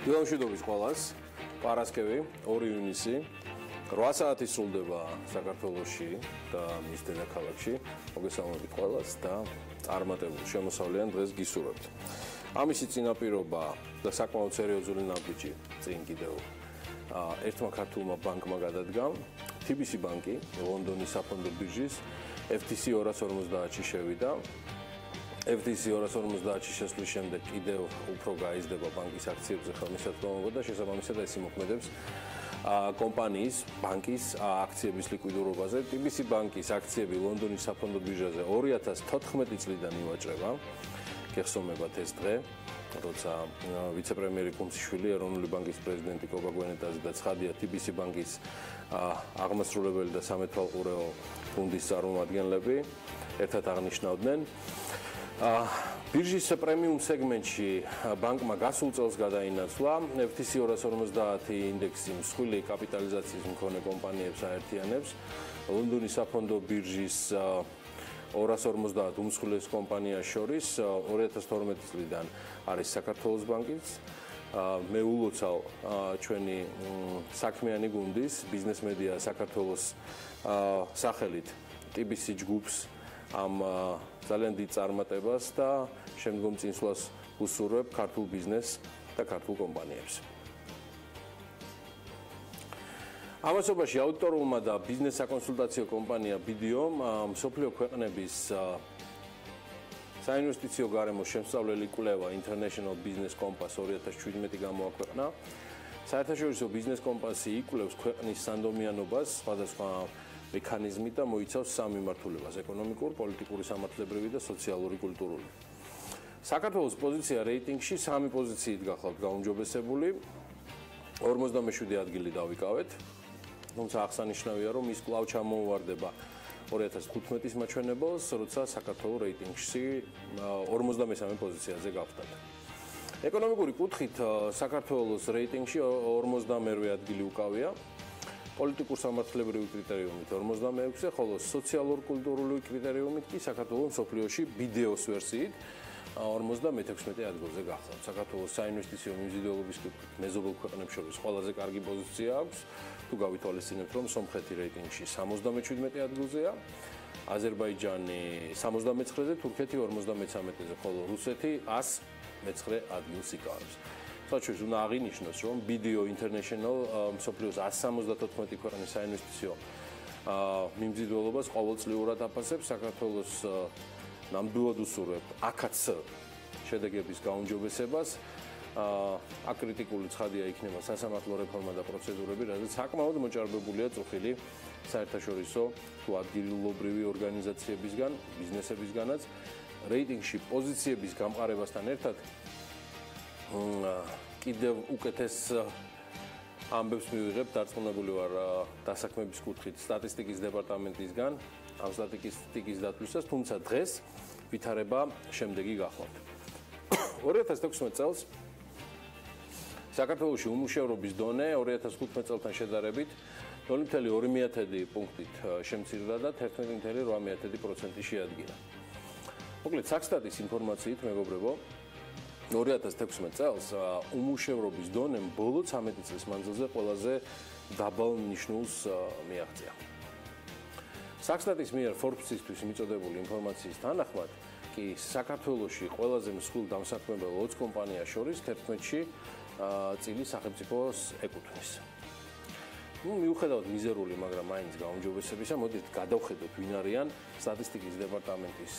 დილამშვიდობის ყველას, პარასკევი, 2 ივნისი, 8 საათი სრულდება საქართველოში და მის დედაქალაქში. მოგესალმებით ყველას და წარმატებულ შემოსავლიან დღეს გისურვებთ. ამისი წინაპირობა და საკმაოდ სერიოზული ნაბიჯი წინ კიდევ ერთმა ქართულმა ბანკმა გადადგა. TBC ბანკი ლონდონის საფონდო ბირჟის FTSE 250-ში შევიდა. FTSE 250-ში შესვლის შემდეგ კიდევ უფრო გაიზრდება ბანკის აქციებზე ხელმისაწვდომობა და შესაბამისად ეს იმოქმედებს კომპანიის ბანკის აქციების ლიკვიდურობაზე. TBC ბანკის აქციები ლონდონის საფონდო ბირჟაზე 2014 წლიდან ივაჭრება. გეხსოვებათ ეს დღე, როცა ვიცე-პრემიერი კუმსიშვილი, ეროვნული ბანკის პრეზიდენტი კობა გვენეტაძე და ცხადია TBC ბანკის აღმასრულებელი და სამეთვალყურეო გუნდის წარმომადგენლები ერთად აღნიშნავდნენ. ბირჟის პრემიუმ სეგმენტში ბანკმა გასულ წელს გადაინაცვლა FTSE 250 ინდექსი მსხვილი კაპიტალიზაციის მქონე კომპანიებს აერთიანებს. ლონდონის საფონდო ბირჟის 250 უმსხვილეს კომპანიას შორის 2012 წლიდან არის საქართველოს ბანკიც. მე ულოცავ ჩვენი საქმიანი გუნდის ბიზნესმედია საქართველოს სახელით TBC ჯგუფს ამ ძალიან დიდ წარმატებას და შემდგომ წინსვლას უსურვებ ქართულ ბიზნესს და ქართულ კომპანიებს. ამასობაში აუდიტორულმა და ბიზნეს საკონსულტაციო კომპანია BDO-მ მსოფლიო ქვეყნების საინვესტიციო გარემოს შემსწავლელი კვლევა International Business Compass 2017 გამოაქვეყნა. საერთაშორისო ბიზნეს კომპასი იკვლევს ქვეყნის სანდომიანობას სხვადასხვა მექანიზმით და მოიცავს 3 მიმართულებას: ეკონომიკურ, პოლიტიკური, სამართლებრივი და სოციალური, კულტურული. საქართველოს პოზიცია რეიტინგში 3 პოზიციით გახლავთ გაუმჯობესებული. 57 ადგილი დავიკავეთ. თუმცა აღსანიშნავია, რომ ის კვლავ ჩამოუვარდება 2015-ის მაჩვენებელს, როცა საქართველოს რეიტინგში 53 პოზიციაზე გავხდათ. ეკონომიკური კუთხით საქართველოს რეიტინგში 52 ადგილი უკავია. პოლიტიკურ სამართლებრივი კრიტერიუმით 46-ე, ხოლო სოციალურ-კულტურული კრიტერიუმით კი საქართველოს მსოფლიოში BDO-ს ვერსიით 56 ადგილზე გახლავთ. საქართველოს საინვესტიციო მიმზიდველობის კუთხით მეზობელ ქვეყნებს შორის ყველაზე კარგი პოზიცია აქვს. თუ გავითვალისწინებთ, რომ სომხეთი რეიტინგში 77 ადგილზეა, აზერბაიჯანი 79-ზე, თურქეთი 53-ზე, ხოლო რუსეთი 109 ადგილს იკავებს. საჩვენს უნდა აღინიშნოს, რომ BDO International მსოფლიოს 174 ქვეყნის საინვესტიციო მიმზიდველობას ყოველწლიურად აფასებს. საქართველოს ნამდვილად უსურვებ AKC შედეგების გაუმჯობესებას. აკრიტიკული ცხადია იქნება სასამართლო რეფორმა და პროცედურები, რადგან საკმაოდ მოჭარბებულია წუხილი საერთაშორისო თუ ადგილობრივი ორგანიზაციებისგან, ბიზნესებისგანაც. რეიტინგში პოზიციების გამყარებასთან ერთად კიდევ უკეთეს ამბებს მივიღებ, დარწმუნებული ვარ დასაქმების კუთხით სტატისტიკის დეპარტამენტისგან ამ სტატისტიკის დათვლისას, თუმცა დღეს ვითარება შემდეგი გახლავთ. 2016 წელს საქართველოში უმუშევრობის დონე 2015 წელთან შედარებით 0,2 პუნქტით შემცირდა და 11,8% შეადგინა. მოკლედ, საქსტატის ინფორმაციით, მეგობრებო, 2016 წელს უმუშევრობის დონემ ბოლო 13 წლის მანძილზე ყველაზე დაბალ ნიშნულს მიაღწია. საქსტატის მიერ Forbes-ისთვის მიწოდებული ინფორმაციის თანახმად, კი საქართველოში ყველაზე მსხვილ დამსაქმებელ 20 კომპანიას შორის 11-ში წილი სახელმწიფოს ეკუთვნის. მიუხედავად მიზერული, მაგრამ მაინც გაუმჯობესებისა, მოდით გადავხედოთ, ვინ არიან სტატისტიკის დეპარტამენტის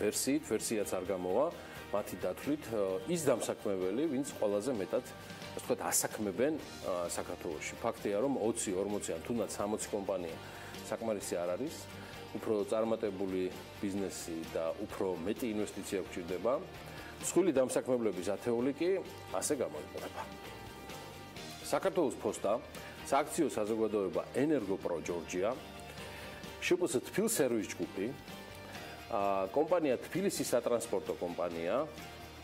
ვერსიით, ვერსიაც არ გამოვა, მათი დათვლით ის დამსაქმებელი, ვინც ყველაზე მეტად, ასე ვთქვათ, ასაქმებენ საქართველოში. ფაქტია, რომ 20, 40 ან თუნდაც 60 კომპანია საკმარისი არ არის. უფრო წარმატებული ბიზნესი და უფრო მეტი ინვესტიცია გვჭირდება. მსხვილი დამსაქმებლების ათეული კი ასე გამოიყურება. საქართველოს ფოსტა, სააქციო საზოგადოება ენერგოპრო ჯორჯია, შპს თბილსერვის ჯგუფი, კომპანია თბილისის სატრანსპორტო კომპანია,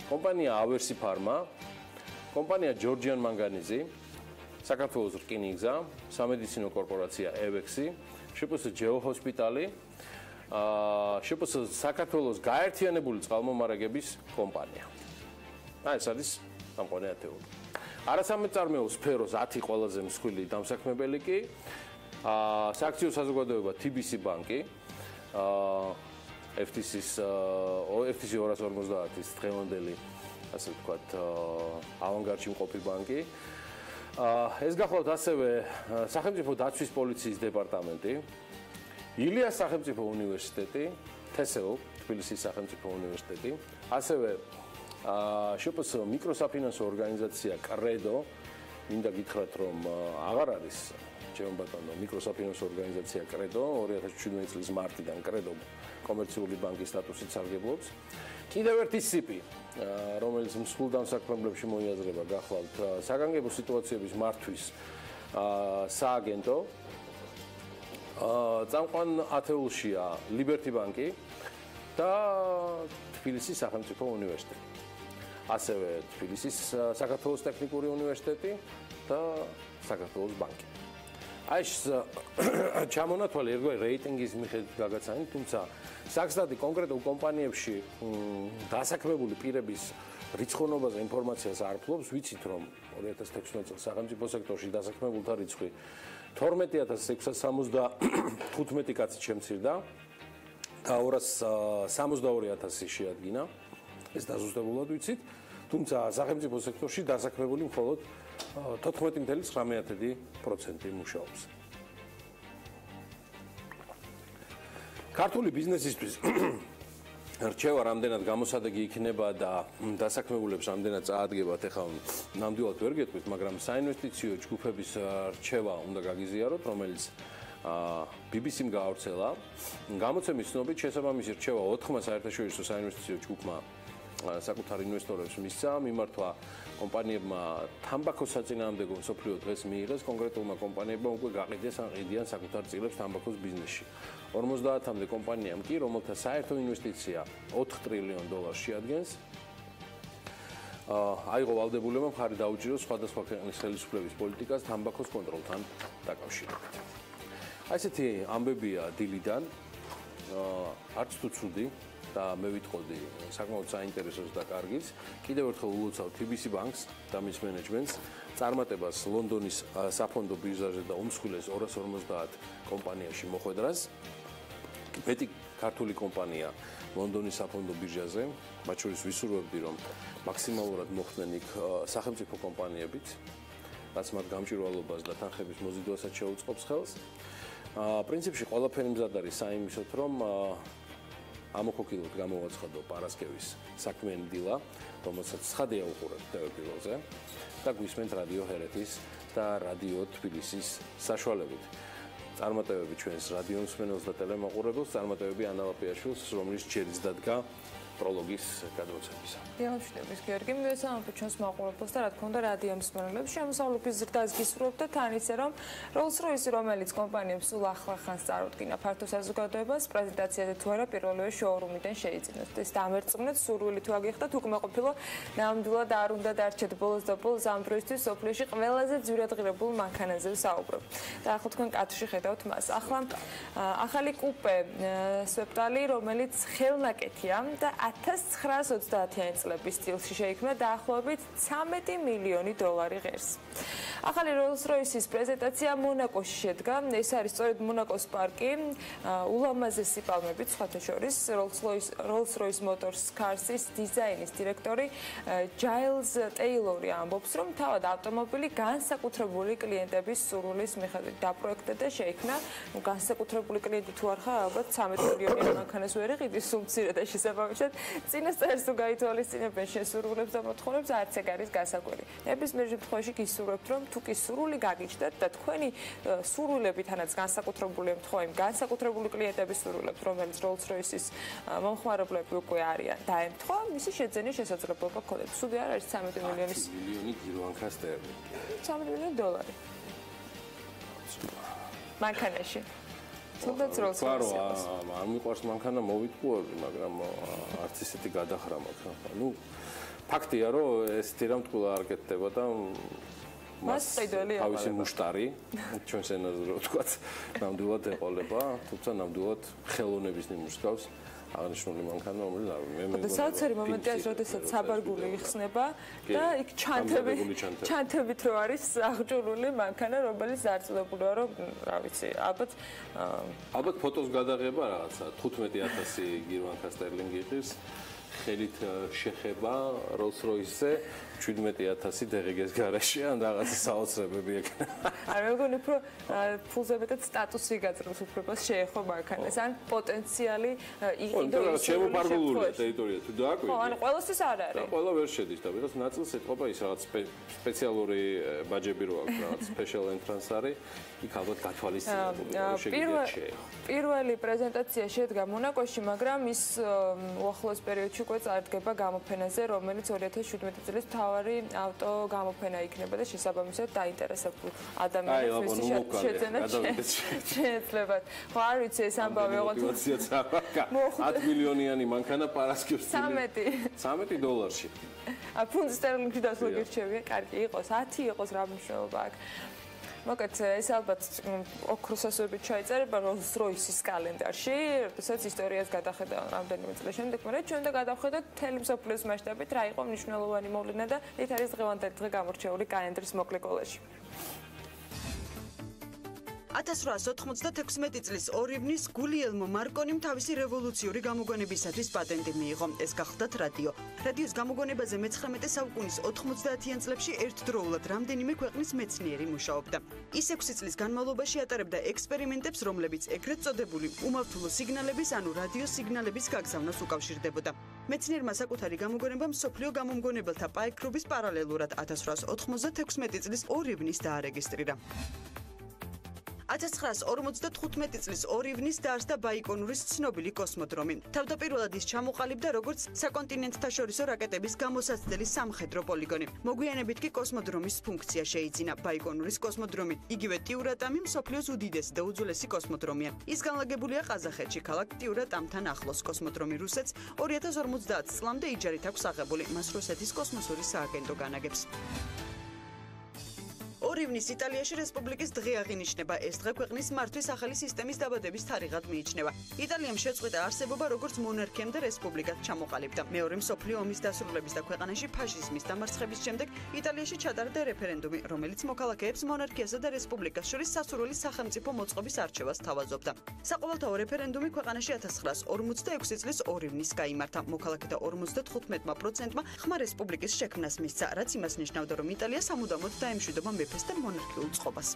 კომპანია ავერსი ფარმა, კომპანია ჯორჯიან მანგანიზი, საქართველოს რკინიგზა, სამედიცინო კორპორაცია ევექსი, შპს ჯეოჰოსპიტალი, შპს საქართველოს გაერთიანებული წყალმომარაგების კომპანია. ეს არის წამყვანი ათეული. არასამეწარმეო სფეროს 10 ყველაზე მსხვილი დამსაქმებელი კი სააქციო საზოგადოება TBC ბანკი, FTC-ის 250-ის დღევანდელი, ასე ვთქვათ, ავანგარდში მყოფი ბანკი. ეს გახლავთ ასევე სახელმწიფო დაცვის პოლიციის დეპარტამენტი, ილიას სახელმწიფო უნივერსიტეტი, TSO, თბილისის სახელმწიფო უნივერსიტეტი, ასევე შპს მიკროსაფინანსო ორგანიზაცია კრედო, მინდა გითხრათ, რომ აღარ არის ჩემო ბატონო მიკროსაფინანსო ორგანიზაცია კრედო, 2017 წლის მარტიდან კრედო კომერციული ბანკის სტატუსით სარგებლობს. კიდევ ერთი სიპი, რომელიც მსხვილ დამსაქმებლებში მოიაზრება გახლავთ საგანგებო სიტუაციების მართვის სააგენტო. წამყვან ათეულშია ლიბერტი ბანკი და თბილისის სახელმწიფო უნივერსიტეტი. ასევე თბილისის საქართველოს ტექნიკური უნივერსიტეტი და საქართველოს ბანკი. აი ეს ჩამონათვალი ერთგვარი რეიტინგის მიხედვით გაგაცანით, თუმცა საგზდადი კონკრეტულ კომპანიებში დასაქმებული პირების რიცხოვნობაზე ინფორმაციას არ ფლობს. ვიცით, რომ 2016 წელს სახელმწიფო სექტორში დასაქმებულთა რიცხვი 12675 კაცი შემცირდა და 262,000 შეადგინა. ეს დაზუსტებულად ვიცით, თუმცა სახელმწიფო სექტორში დასაქმებული მხოლოდ 14,9% მუშაობს. ქართული ბიზნესისთვის რჩევა რამდენად გამოსადეგი იქნება და დასაქმებულებს რამდენად წაადგებათ, ეხლა ნამდვილად ვერ გეტყვით, მაგრამ საინვესტიციო ჯგუფების რჩევა უნდა გაგიზიაროთ, რომელიც BBC-მ გაავრცელა. გამოცემის ცნობით შესაბამისი რჩევა 4 საერთაშორისო საინვესტიციო ჯგუფმა საკუთარ ინვესტორებს მისცა, მიმართვა კომპანიებმა თამბაქოს საწინააღმდეგო მსოფლიო დღეს მიიღეს, კონკრეტულმა კომპანიებმა უკვე გაყიდეს ან ყიდიან საკუთარ წილებს თამბაქოს ბიზნესში. 50-მდე კომპანიამ კი, რომელთა საერთო ინვესტიცია $4 ტრილიონ შეადგენს, აიღო ვალდებულება მხარი დაუჭიროს სხვადასხვა ქვეყნის ხელისუფლების პოლიტიკას თამბაქოს კონტროლთან დაკავშირებით. ასეთი ამბებია დილიდან, არც თუ ცუდი და მე ვიტყოდი საკმაოდ საინტერესოს და კარგიც. კიდევ ერთხელ ულოცავ TBC ბანკს და მის მენეჯმენტს წარმატებას ლონდონის საფონდო ბირჟაზე და უმსხვილეს 250 კომპანიაში მოხვედრას. მეტი ქართული კომპანია ლონდონის საფონდო ბირჟაზე, მათ შორის ვისურვებდი, რომ მაქსიმალურად მოხვდნენ იქ სახელმწიფო კომპანიებით, რაც მათ გამჭვირვალობას და თანხების მოზიდვასაც შეუწყობს ხელს. პრინციპში ყველაფერი მზად არის საიმისოთ, რომ ამოქოკილოდ გამოვაცხადო პარასკევის საქმიანი დილა, რომელსაც ცხადია უყურებთ ტელევიზორზე და გვისმენთ რადიო ჰერეთის და რადიო თბილისის საშუალებით. წარმატებები ჩვენს რადიო მსმენელს და ტელემაყურებელს, წარმატებები ანა ლაპიაშვილს, რომელიც ჯერიც დადგა პროლოგის გადმოცემისა. დიალოგშტების გიორგი, მივესალმებით ჩვენს მაყურებელს და რა თქმა უნდა რადიო მსმენელებს. შემოსავლების ზრდას გისურვებთ და თან ისე რომ Rolls-Royce, რომელიც კომპანიებს სულ ახლახანს წარუდგინა ფართო საზოგადოებას, პრეზენტაციაზე თუ არა პირველივე შოურუმიდან შეიძინოს. ეს დამერწმუნეთ, სურვილი თუ აგიხდათ, უკმაყოფილო ნამდვილად არ უნდა დარჩეთ ბოლოს და ბოლოს ამ დროისთვის სოფლიოში ყველაზე ძვირადღირებულ მანქანაზე ვსაუბრობ. და ახლა თქვენ კადრში ხედავთ მას. ახლა ახალი კუპე სვეპტალი, რომელიც ხელნაკეთია და 1930-იანი წლების სტილში შეიქმნა დაახლოებით $13 მილიონი ღირს. ახალი Rolls-Royce-ის პრეზენტაცია მონაკოში შედგა. ეს არის სწორედ მონაკოს პარკი, ულამაზესი პალმებით, სხვათა შორის Rolls-Royce Motors Cars-ის დიზაინის დირექტორი ჯაილზ ტეილორი ამბობს, რომ თავად ავტომობილი განსაკუთრებული კლიენტების სურვილის მიხედვით დაპროექტდა და შეიქმნა. განსაკუთრებული კლიენტი თუ არ ხარ, ალბათ 13 მილიონი მანქანას ვერ იყიდი, სულ მცირე და შესაბამისად წინასწარს თუ გაითვალისწინებენ შესურვილებს და მოთხოვნებს, არც ეგ არის გასაკვირი. ნებისმიერ შემთხვევაში გისურვებთ, რომ თუ კი სურვილი გაგიჩნდათ და თქვენი სურვილები თანაც განსაკუთრებული ემთხვევა, განსაკუთრებული კლიენტების სურვილებს, რომელიც Rolls-Royce-ის მომხმარებლები უკვე არიან, დაემთხვა, მისი შეძენის შესაძლებლობა გქონდეთ. სუდი არ არის 13 მილიონის მილიონი გირვანქას წერილი. $13 მილიონი მანქანაში. თუნდაც Rolls-Royce-ს. არ მიყვარს მანქანა მოვიტყუები, მაგრამ არც ისეთი გადახრა მაქვს. ნუ ფაქტია, რომ ესეთი რამ თქულა არ კეთდება და მას თავისი მუშტარი ჩვენს ენაზე რო ვთქვათ, ნამდვილად ეყოლება, თუმცა ნამდვილად ხელოვნების ნიმუშს გავს. აღნიშნული მანქანა, რომელიც და საოცარი მომენტია, როდესაც საბარგული იხსნება და იქ ჩანთებით რო არის აღჭურვილი მანქანა, რომელიც დაწლებულია, რომ რა ვიცი, ალბათ ფოტოს გადაღება რაღაცა 15000 გირვანქა სტერლინგი იყის, ხელით შეხება Rolls-Royce-ზე 17000 დღგ-ს გარაშე ან რაღაცა საოცრებები ექნება. არ მეგონი უფრო ფულზე მეტად სტატუსი გაძლევს უფლებას შეეხო მანქანას ან პოტენციალი იყიდო ის შემოფარგლულია ტერიტორია თუ დააკვირდი. ხო, ან ყველასთვის არ არის. ყველა ვერ შედის და ვიღაც ნაწილს ეთყობა ის რაღაც სპეციალური ბაჯები რო აქვს რაღაც special entrance არის იქ ალბათ გათვალისწინებულია შეგიძლია შეეხო. პირველი პრეზენტაცია შედგა მონაკოში, მაგრამ ის უახლოეს პერიოდში უკვე წარდგება გამოფენაზე, რომელიც 2017 წლის მთავარი ავტო გამოფენა იქნება და შესაბამისად დაინტერესებულ ადამიანებს შეძენა შეეძლებათ. ხო, არ ვიცი ეს ამბავი ოღონდ 10 მილიონიანი მანქანა პარასკევს $13. ფუნტ სტერლინგში დასვლა გირჩევია, კარგი იყოს, 10 იყოს, რა მნიშვნელობა აქვს. მოკლედ ეს ალბათ ოქროს ასოებით ჩაიწერება Rolls-Royce-ის კალენდარში, როდესაც ისტორიას გადახედავ რამდენიმე წლის შემდეგ, მაგრამ ჩვენ და გადავხედოთ მთელი მსოფლიოს მასშტაბით რა იყო მნიშვნელოვანი მოვლენა და ეს არის დღევანდელი დღე გამორჩეული კალენდრის მოკლე კოლაჟი. 1896 წლის 2 ივნის გულიელმო მარკონიმ თავისი რევოლუციური გამოგონებისათვის პატენტი მიიღო. ეს გახლდათ რადიო. რადიოს გამოგონებაზე მე-19 საუკუნის 90-იან წლებში ერთდროულად რამდენიმე ქვეყნის მეცნიერი მუშაობდა. ის 6 წლის განმავლობაში ატარებდა ექსპერიმენტებს, რომლებიც ეგრეთ წოდებული უმავთულო სიგნალების, ანუ რადიოს სიგნალების გაგზავნას უკავშირდებოდა. მეცნიერმა საკუთარი გამოგონება მსოფლიო გამომგონებელთა პაექრობის პარალელურად 1896 წლის 2 ივნის დაარეგისტრირა. 1955 წლის 2 ივნის დაარსდა ბაიკონურის ცნობილი კოსმოდრომი. თავდაპირველად ის ჩამოყალიბდა როგორც საკონტინენტთაშორისო რაკეტების გამოსაცდელი სამხედრო პოლიგონი. მოგვიანებით კი კოსმოდრომის ფუნქცია შეიძინა. ბაიკონურის კოსმოდრომი, იგივე ტიურატამი მსოფლიოს უდიდესი და უძველესი კოსმოდრომია. ის განლაგებულია ყაზახეთში, ქალაქ ტიურატამთან ახლოს. კოსმოდრომი რუსეთს 2050 წლამდე იჯარით აქვს აღებული. მას რუსეთის კოსმოსური სააგენტო განაგებს. 2 ივნის იტალიაში რესპუბლიკის დღე აღინიშნება. ეს დღე ქვეყნის მართვის ახალი სისტემის დაბადების თარიღად მიიჩნევა. იტალიამ შეწყვიტა არსებობა როგორც მონარქიამ და რესპუბლიკად ჩამოყალიბდა. მეორე მსოფლიო ომის დასრულების და ქვეყანაში ფაშიზმის დამარცხების შემდეგ იტალიაში ჩატარდა რეფერენდუმი, რომელიც მოქალაქეებს მონარქიასა და რესპუბლიკას შორის სასურველი სახელმწიფო მოწყობის არჩევას თავაზობდა. საყოველთაო რეფერენდუმი ქვეყანაში 1946 წლის 2 ივნის გაიმართა. მოქალაქეთა 55%-მა ხმა რესპუბლიკის შექმნას მისცა, რაც იმას ნიშნავდა, რომ იტალია სამუდამოდ დაემშვიდობა მეფეს და მონარქიულ წყობას.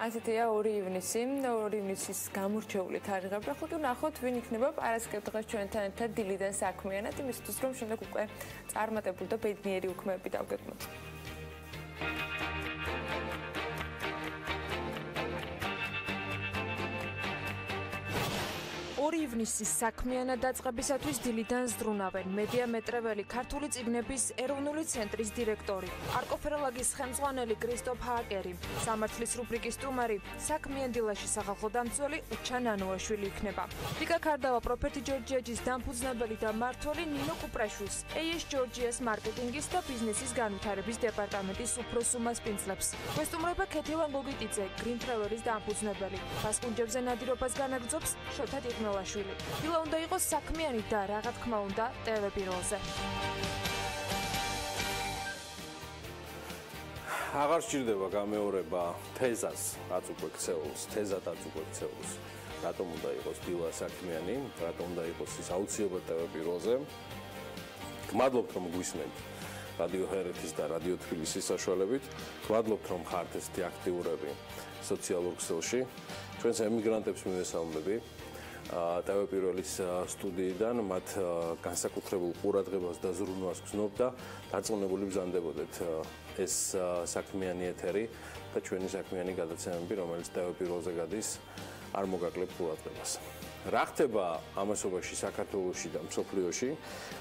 ასეთია 2 ივნისი, 2 ივნისის გამორჩეული თარიღები. ახლა კი ვნახოთ, ვინ იქნება პარასკევ დღეს ჩვენთან ერთად დილიდან საქმიანად, იმისთვის რომ შემდეგ უკვე წარმატებული და ბედნიერი უქმეები დავგეგმოთ. 2 ივნისის საქმიანად დაწყებისათვის დილიდან ზრუნავენ მედია მეტრეველი ქართული წიგნების ეროვნული ცენტრის დირექტორი, არკოფეროლოგის ხელმძღვანელი კრისტოფ ჰაკერი, სამართლის რუბრიკის სტუმარი, საქმიან დილაში სახალხო დამცველი უჩან ანუაშვილი იქნება. ვიკა ქარდავა პროფეტი ჯორჯიაჯის დამფუძნებელი და მმართველი ნინო კუპრაშვილს, ეიეს ჯორჯიას მარკეტინგის და ბიზნესის განვითარების დეპარტამენტის უფროს უმასპინძლებს. გვესტუმრება ქეთევან გოგიტიძე, გრინ ტრეველის დამფუძნებელი, ფასკუნჯებზე ნადირობას განაგრძობს შოთა ტიგნოლაშვილი. დილა უნდა იყოს საქმიანი და რა თქმა უნდა ტელე Pirveli-ზე. აღარ სჭირდება გამეორება თეზას, რაც უკვე ქცეულს, თეზადაც უკვე ქცეულს. რატომ უნდა იყოს დილა საქმიანი, რატომ უნდა იყოს ის აუცილებლად ტელე Pirveli-ზე. გმადლობთ რომ გვისმენთ რადიო ჰერეთის და რადიო თბილისის საშუალებით. გმადლობთ რომ ხართ ესეთი აქტიურები სოციალურ ქსელში. ჩვენს ემიგრანტებს მივესალმები. ტელე Pirveli-ის სტუდიიდან მათ განსაკუთრებულ ყურადღებას და ზრუნვას გრძნობ და დარწმუნებული ბრძანდებოდეთ ეს საქმიანი ეთერი და ჩვენი საქმიანი გადაცემები, რომელიც ტელე Pirveli-ზე გადის, არ მოგაკლებთ ყურადღებას. რა ხდება ამასობაში საქართველოში და მსოფლიოში,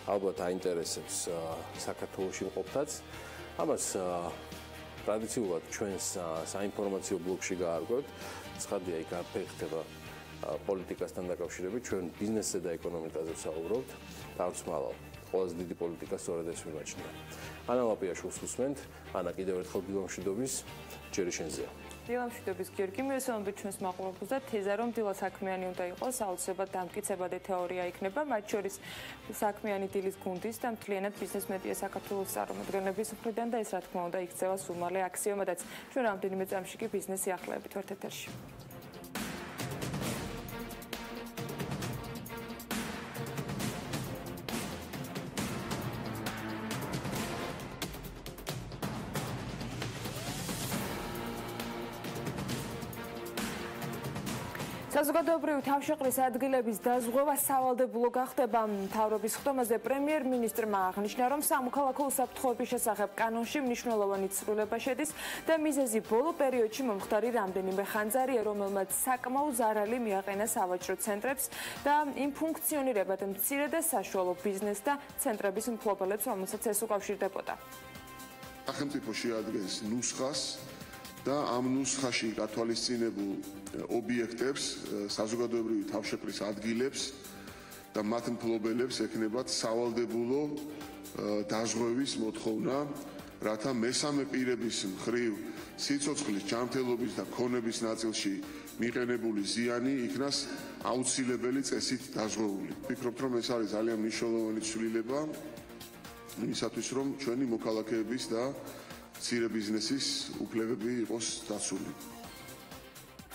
ალბათ აინტერესებს საქართველოში მყოფთაც. ამას ტრადიციულად ჩვენს საინფორმაციო ბლოგში გაარკვევთ. ცხადია, იქ არ ხდება პოლიტიკასთან დაკავშირებით, ჩვენ ბიზნესზე და ეკონომიკაზე ვსაუბრობთ. დავსმალავ, ყველაზე დიდი პოლიტიკა სწორედ ეს მიმაჩნია. ანა ლაპიაშვილს უსმენთ, ანა კიდევ ერთხელ დილამშვიდობის, ჯერი შენზეა. დილა მშვიდობის გიორგი მესამბეთ ჩვენს მაყურებელს და თეზა რომ დილა საქმიანი უნდა იყოს აუცილებლად დამტკიცებადი თეორია იქნება მათ შორის საქმიანი დილის გუნდის და მთლიანად ბიზნეს მედია საქართველოს წარმომადგენლების მხრიდან და ეს რა თქმა უნდა იქცევა სულ მალე აქსიომადაც ჩვენ რამდენიმე წამში კი ბიზნესი ახლებით ვართ ეთერში საზოგადოებრივი თავშეყრის ადგილების დაზღვევა სავალდებულო გახდება მთავრობის ხდომაზე პრემიერ-მინისტრმა აღნიშნა რომ სამოქალაქო უსაფრთხოების შესახებ კანონში მნიშვნელოვანი ცვლილება შედის და მიზეზი ბოლო პერიოდში მომხდარი რამდენიმე ხანძარია რომელმაც საკმაო ზარალი მიაყენა სავაჭრო ცენტრებს და იმ ფუნქციონირებად მცირე და საშუალო ბიზნეს და ცენტრების მფლობელებს რომელსაც ეს უკავშირდებოდა სახელმწიფო შეადგენს ნუსხას და ამ ნუსხაში გათვალისწინებულ ობიექტებს, საზოგადოებრივი თავშეყრის ადგილებს და მათ მფლობელებს ექნებათ სავალდებულო დაზღვევის მოთხოვნა, რათა მესამე პირების მხრივ სიცოცხლის, ჯანმრთელობის და ქონების ნაწილში მიყენებული ზიანი იქნას აუცილებელი წესით დაზღვეული. ვფიქრობ, რომ ეს არის ძალიან მნიშვნელოვანი ცვლილება იმისათვის, რომ ჩვენი მოქალაქეების და მცირე ბიზნესის უფლებები იყოს დაცული.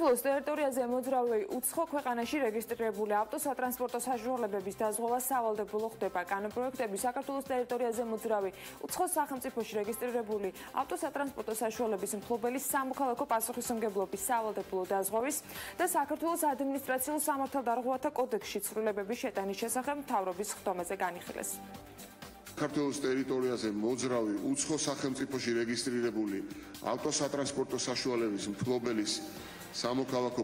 საქართველოს ტერიტორიაზე მოძრავი უცხო ქვეყანაში რეგისტრირებული ავტოსატრანსპორტო საშუალებების დაზღვევა სავალდებულო ხდება. კანონპროექტები საქართველოს ტერიტორიაზე მოძრავი უცხო სახელმწიფოში რეგისტრირებული ავტოსატრანსპორტო საშუალების მფლობელის სამოქალაქო პასუხისმგებლობის სავალდებულო დაზღვევის და საქართველოს ადმინისტრაციულ სამართალდარღვევათა კოდექსში ცვლილებების შეტანის შესახებ მთავრობის ხდომაზე განიხილეს. საქართველოს ტერიტორიაზე მოძრავი უცხო სახელმწიფოში რეგისტრირებული ავტოსატრანსპორტო საშუალების მფლობელის სამოქალაქო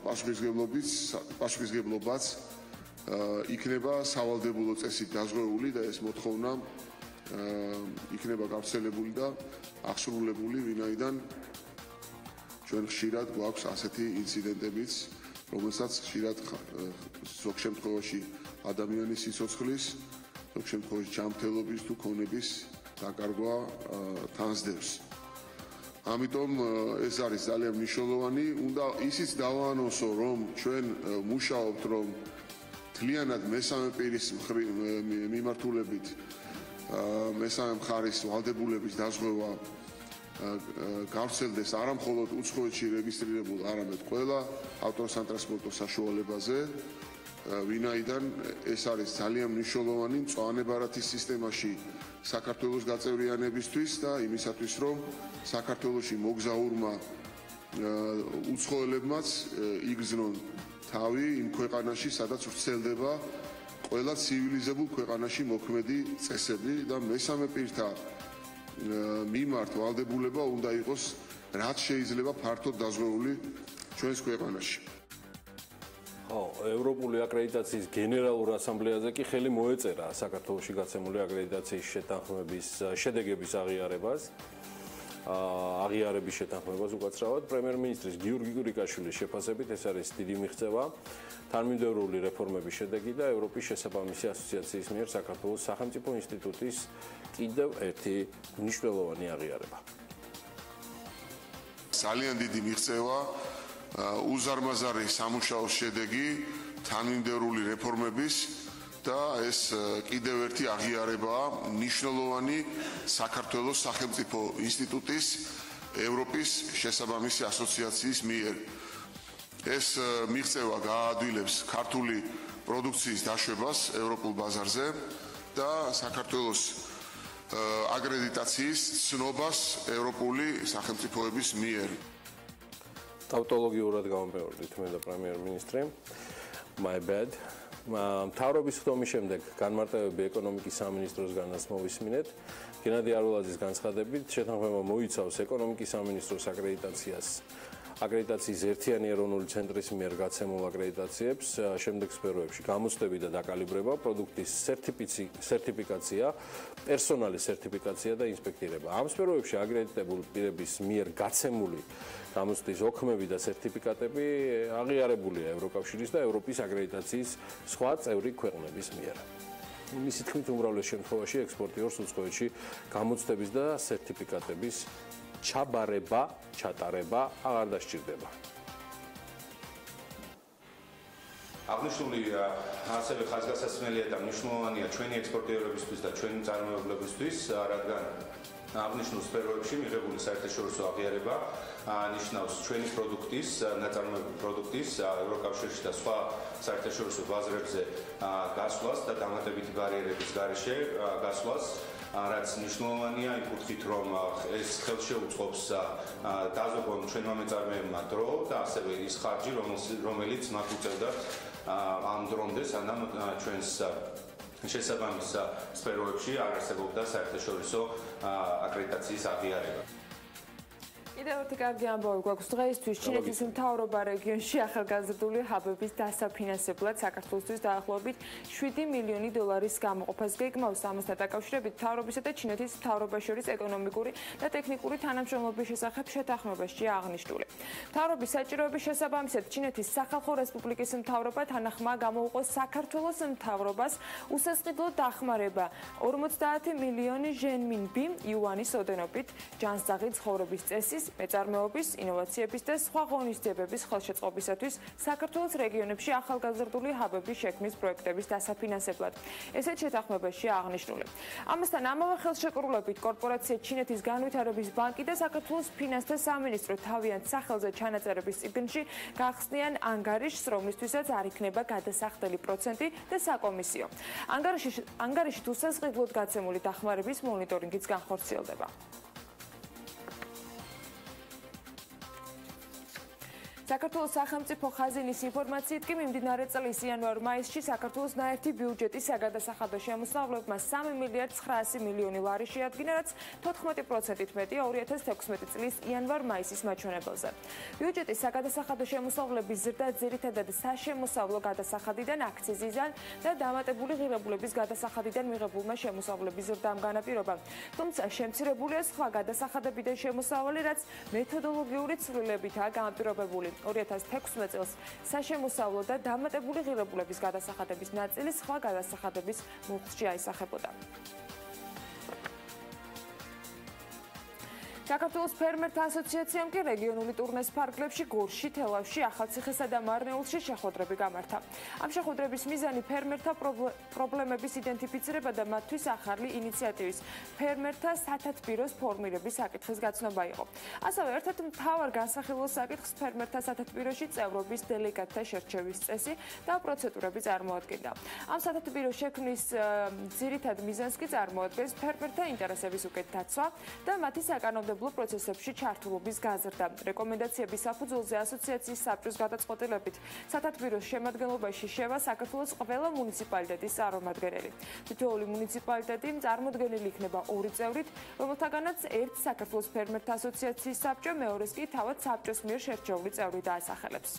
პასუხისმგებლობაც იქნება სავალდებულო წესით დაზღვეული და ეს მოთხოვნა იქნება გავრცელებული და აღსრულებული, ვინაიდან ჩვენ ხშირად გვაქვს ასეთი ინციდენტებიც, რომელსაც ხშირად ზოგ შემთხვევაში ადამიანის სიცოცხლის, ზოგ შემთხვევაში ჯანმრთელობის თუ ქონების დაკარგვა თანსდევს. ამიტომ ეს არის ძალიან მნიშვნელოვანი. უნდა ისიც დავაანონსო, რომ ჩვენ მუშაობთ, რომ მთლიანად მესამე პირის მიმართულებით მესამე მხარის ვალდებულების დაზღვევა გავრცელდეს არა მხოლოდ უცხოეთში რეგისტრირებულ, არამედ ყველა ავტოსატრანსპორტო საშუალებაზე, ვინაიდან ეს არის ძალიან მნიშვნელოვანი მწვანე-ბარათის სისტემაში საქართველოს გაწევრიანებისთვის და იმისათვის, რომ საქართველოში მოგზაურმა უცხოელებმაც იგრძნონ თავი იმ ქვეყანაში, სადაც ვრცელდება ყველა ცივილიზებულ ქვეყანაში მოქმედი წესები და მესამე პირთა მიმართ ვალდებულება უნდა იყოს რაც შეიძლება ფართოდ დაზღვეული ჩვენს ქვეყანაში. ევროპული აკრედიტაციის გენერალურ ასამბლეაზე კი ხელი მოეწერა საქართველოში გაცემული აკრედიტაციის შეთანხმების შედეგების აღიარების შეთანხმებას უკაცრავად პრემიერ-მინისტრის გიორგი გურიკაშვილის შეფასებით ეს არის დიდი მიღწევა თანმიმდევრული რეფორმების შედეგი და ევროპის შესაბამისი ასოციაციის მიერ საქართველოს სახელმწიფო ინსტიტუტის კიდევ ერთი მნიშვნელოვანი აღიარება. ძალიან დიდი მიღწევა უზარმაზარი სამუშაოს შედეგი თანმიმდევრული რეფორმების და ეს კიდევ ერთი აღიარებაა მნიშვნელოვანი საქართველოს სახელმწიფო ინსტიტუტის ევროპის შესაბამისი ასოციაციის მიერ. ეს მიღწევა გააადვილებს ქართული პროდუქციის დაშვებას ევროპულ ბაზარზე და საქართველოს აკრედიტაციის ცნობას ევროპული სახელმწიფოების მიერ. ტავტოლოგიურად გამომეორდით მე და პრემიერ-მინისტრი. My bad. მთავრობის ხდომის შემდეგ განმარტებები ეკონომიკის სამინისტროს განასმოვისმინეთ. გენადი არულაძის განცხადებით, შეთანხმება მოიცავს ეკონომიკის სამინისტროს აკრედიტაციის ერთიანი ეროვნული ცენტრის მიერ გაცემულ აკრედიტაციებს, შემდეგ სფეროებში გამოცდები და დაკალიბრება, პროდუქტის სერტიფიკაცია, პერსონალის სერტიფიკაცია და ინსპექტირება. ამ სფეროებში აკრედიტებულ პირების მიერ გაცემული გამოცდის ოქმები და სერტიფიკატები აღიარებულია ევროკავშირის და ევროპის აკრედიტაციის სხვა წევრი ქვეყნების მიერ. მისი თქმით, უმრავლეს შემთხვევაში ექსპორტიორს უცხოეთში გამოცდების და სერტიფიკატების ჩატარება აღარ დასჭირდება. აღნიშნული ასევე ხაზგასაცმელია და მნიშვნელოვანია ჩვენი ექსპორტიორებისთვის და ჩვენი მწარმოებლებისთვის, რადგან აღნიშნულ სფეროებში მიღებული საერთაშორისო აღიარება ნიშნავს ჩვენი პროდუქტის, ნაწარმოებების პროდუქტის ევროკავშირში და სხვა საერთაშორისო ბაზრებზე გასვლას და დამატებითი ბარიერების გარეშე გასვლას, რაც მნიშვნელოვანია იმ კუთხით, რომ ეს ხელშეუწყობს დაზოგონ ჩვენმა მეწარმეებმა დრო და ასევე ის ხარჯი, რომელიც მათ უწევდათ ამ დრომდე, სანამ ჩვენს შესაბამის სფეროებში არ არსებობდა საერთაშორისო აკრედიტაციის აღიარება. კიდევ ერთი კარგი ამბავი გვაქვს დღეისთვის. ჩინეთის მთავრობა რეგიონში ახალგაზრდული ჰაბების დასაფინანსებლად საქართველოსთვის დაახლოებით 7 მილიონი დოლარის გამოყოფას გეგმავს. ამასთან დაკავშირებით მთავრობისა და ჩინეთის მთავრობას შორის ეკონომიკური და ტექნიკური თანამშრომლობის შესახებ შეთანხმებაშია აღნიშნული. მთავრობის საჭიროების შესაბამისად ჩინეთის სახალხო რესპუბლიკის მთავრობა თანახმა გამოუყო საქართველოს მთავრობას უსასყიდლო დახმარება 50 მილიონი ჟენმინბი იუანის ოდენობით ჯანსაღი ცხოვრების წესის, მეწარმეობის, ინოვაციების და სხვა ღონისძიებების ხელშეწყობისათვის საქართველოს რეგიონებში ახალგაზრდული ჰაბების შექმნის პროექტების დასაფინანსებლად. ესეც შეთანხმებაშია აღნიშნული. ამასთან ამავე ხელშეკრულებით კორპორაცია ჩინეთის განვითარების ბანკი და საქართველოს ფინანსთა სამინისტრო თავიანთ სახელზე ჩანაწერების წიგნში გახსნიან ანგარიშს, რომლისთვისაც არ იქნება გადასახდელი პროცენტი და საკომისიო. ანგარიშით უსასყიდლოდ გაცემული დახმარების მონიტორინგიც განხორციელდება. საქართველოს სახელმწიფო ხაზინის ინფორმაციით კი მიმდინარე წლის იანვარ-მაისში საქართველოს ნაერთი ბიუჯეტის საგადასახადო შემოსავლებმა 3 მილიარდ 900 მილიონი ლარი შეადგინა, რაც 14%-ით მეტია 2016 წლის იანვარ-მაისის მაჩვენებელზე. ბიუჯეტის საგადასახადო შემოსავლების ზრდა ძირითადად საშემოსავლო გადასახადიდან, აქციზიდან და დამატებული ღირებულების გადასახადიდან მიღებულმა შემოსავლების ზრდამ განაპირობა. თუმცა შემცირებულია სხვა გადასახადებიდან შემოსავალი, რაც მეთოდოლოგიური ცვლილებითაა განპირობებული. 2016 წელს საშემოსავლო და დამატებული ღირებულების გადასახადების ნაწილი სხვა გადასახადების მუხტში აისახებოდა. საქართველოს ფერმერთა ასოციაციამ კი რეგიონული ტურნეს ფარგლებში გორში, თელავში, ახალციხესა და მარნეულში შეხვედრები გამართა. ამ შეხვედრების მიზანი ფერმერთა პრობლემების იდენტიფიცირება და მათთვის ახალი ინიციატივის ფერმერთა სათათბიროს ფორმირების საკითხის გაცნობა იყო. ასევე ერთ-ერთ მთავარ განსახილულ საკითხს ფერმერთა სათათბიროში წევრობის დელეგატთა შერჩევის წესი და პროცედურები წარმოადგენდა. ამ სათათბიროს შექმნის ძირითად მიზანს კი წარმოადგენს ფერმერთა ინტერესების უკეთ დაცვა და მათი საკანონმდებლო პროცესებში ჩართულობის გაზრდა. რეკომენდაციების საფუძველზე ასოციაციის საბჭოს გადაწყვეტილებით სათათბიროს შემადგენლობაში შევა საქართველოს ყველა მუნიციპალიტეტის წარმომადგენელი. თითოეული მუნიციპალიტეტი წარმოდგენილი იქნება 2 წევრით, რომელთაგანაც ერთ საქართველოს ფერმერთა ასოციაციის საბჭო, მეორეს კი თავად საბჭოს მიერ შერჩეული წევრი დაასახელებს.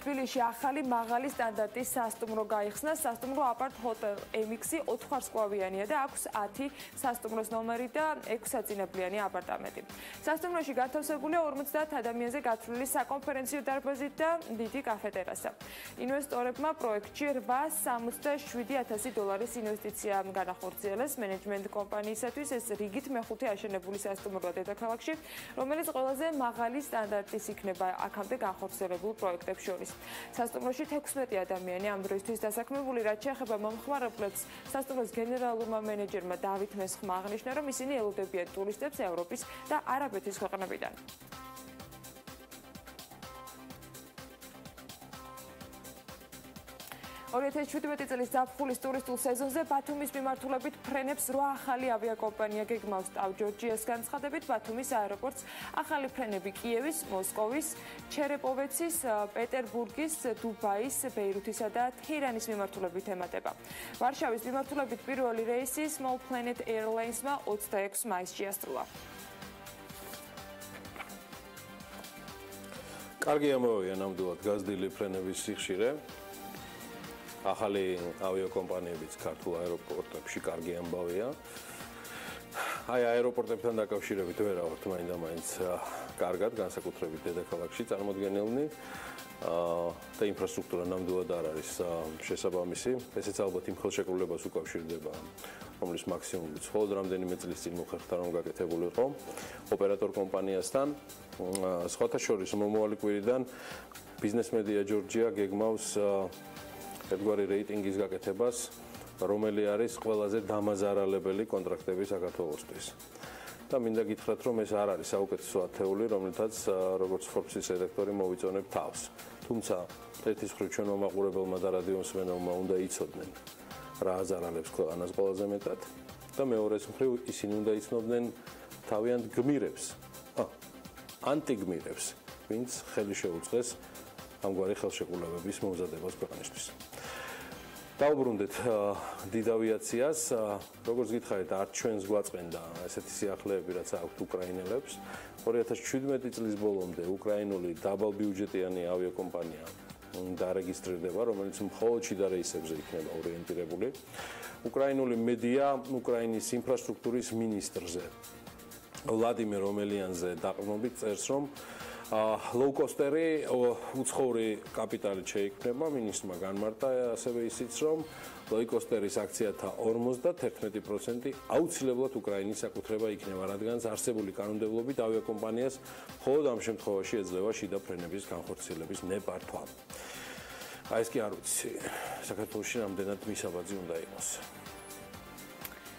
თბილისში ახალი მაღალი სტანდარტის სასტუმრო გაიხსნა. სასტუმრო აპარტ ჰოტელ MX 4 ხარსკვლავიანია და აქვს 10 სასტუმროს ნომერი და 6 საწინებლიანი აპარტამენტი. სასტუმროში განთავსებულია 50 ადამიანზე გათვლილი საკონფერენციო დარბაზით და დიდი კაფეტერასა. ინვესტორებმა პროექტში 867,000 დოლარის ინვესტიცია განახორციელეს. მენეჯმენტ კომპანიისათვის ეს რიგით მეხუთე აშენებული სასტუმროა დედაქალაქში, რომელიც ყველაზე მაღალი სტანდარტის იქნება აქამდე განხორციელებულ პროექტებს შორის. სასტუმროში 16 ადამიანი ამ დროისთვის დასაქმებული, რაც შეეხება მომხმარებლებს. სასტუმროს გენერალურმა მენეჯერმა დავით მესხმა აღნიშნა, რომ ისინი ელოდებიან ტურისტებს ევროპის და არაბეთის ქვეყნებიდან. 2017 წლის ზაფხულის ტურისტულ სეზონზე ბათუმის მიმართულებით ფრენებს 8 ახალი ავიაკომპანია გეგმავს. ტავ-ჯორჯიას განცხადებით, ბათუმის აეროპორტს ახალი ფრენები კიევის, მოსკოვის, ჩერეპოვეცის, პეტერბურგის, დუბაის, ბეირუთისა და თეირანის მიმართულებით ემატება. ვარშავის მიმართულებით პირველი რეისი Small Planet Airlines-მა 26 მაისში ასრულა. კარგი ამბავია ნამდვილად გაზრდილი ფრენების სიხშირე. ახალი ავიაკომპანიებიც ქართულ აეროპორტებში კარგი ამბავია. აი აეროპორტებთან დაკავშირებით ვერავთ მაინდა-მაინც კარგად, განსაკუთრებით დედაქალაქში წარმოდგენილნი და ინფრასტრუქტურა ნამდვილად არ არის შესაბამისი. ესეც ალბათ იმ ხელშეკრულებას უკავშირდება, რომლის მაქსიმუმიც მხოლოდ რამდენიმე წლის წინ მოხერხდა, რომ გაკეთებულიყო ოპერატორ კომპანიასთან. სხვათა შორის მომავალი კვირიდან ბიზნეს მედია ჯორჯია გეგმავს ერთგვარი რეიტინგის გაკეთებას, რომელი არის ყველაზე დამაზარალებელი კონტრაქტები საქართველოსთვის. და მინდა გითხრათ, რომ ეს არ არის საუკეთესო ათეული, რომელთაც როგორც Forbes-ის რედაქტორი მოვიწონებ თავს. თუმცა ერთის მხრივ ჩვენმა მაყურებელმა და რადიომსმენელმა უნდა იცოდნენ, რა აზარალებს ქვეყანას ყველაზე მეტად და მეორეს მხრივ ისინი უნდა იცნობდნენ თავიანთ გმირებს, ანტიგმირებს, ვინც ხელი შეუწყეს ამგვარი ხელშეკრულებების მომზადებას ქვეყნისთვის. დავუბრუნდეთ დიდ ავიაციას, როგორც გითხარით, არც ჩვენს გვაწყენდა ესეთი სიახლეები, რაც აქვთ უკრაინელებს. 2017 წლის ბოლომდე უკრაინული დაბალბიუჯეტიანი ავიაკომპანია დარეგისტრირდება, რომელიც მხოლოდ შიდა რეისებზე იქნება ორიენტირებული. უკრაინული მედია უკრაინის ინფრასტრუქტურის მინისტრზე ვლადიმერ ომელიანზე დაყრდნობით წერს, რომ ლოუკოსტერი უცხოური კაპიტალით შეიქმნება, მინისტრმა განმარტა ასევე ისიც, რომ ლოუკოსტერის აქციათა 51% აუცილებლად უკრაინის საკუთრება იქნება, რადგან არსებული კანონმდებლობით ავიაკომპანიას მხოლოდ ამ შემთხვევაში ეძლევა შიდა ფრენების განხორციელების ნებართვა. აი ეს კი არ ვიცი, საქართველოში რამდენად მისაბაძი უნდა იყოს.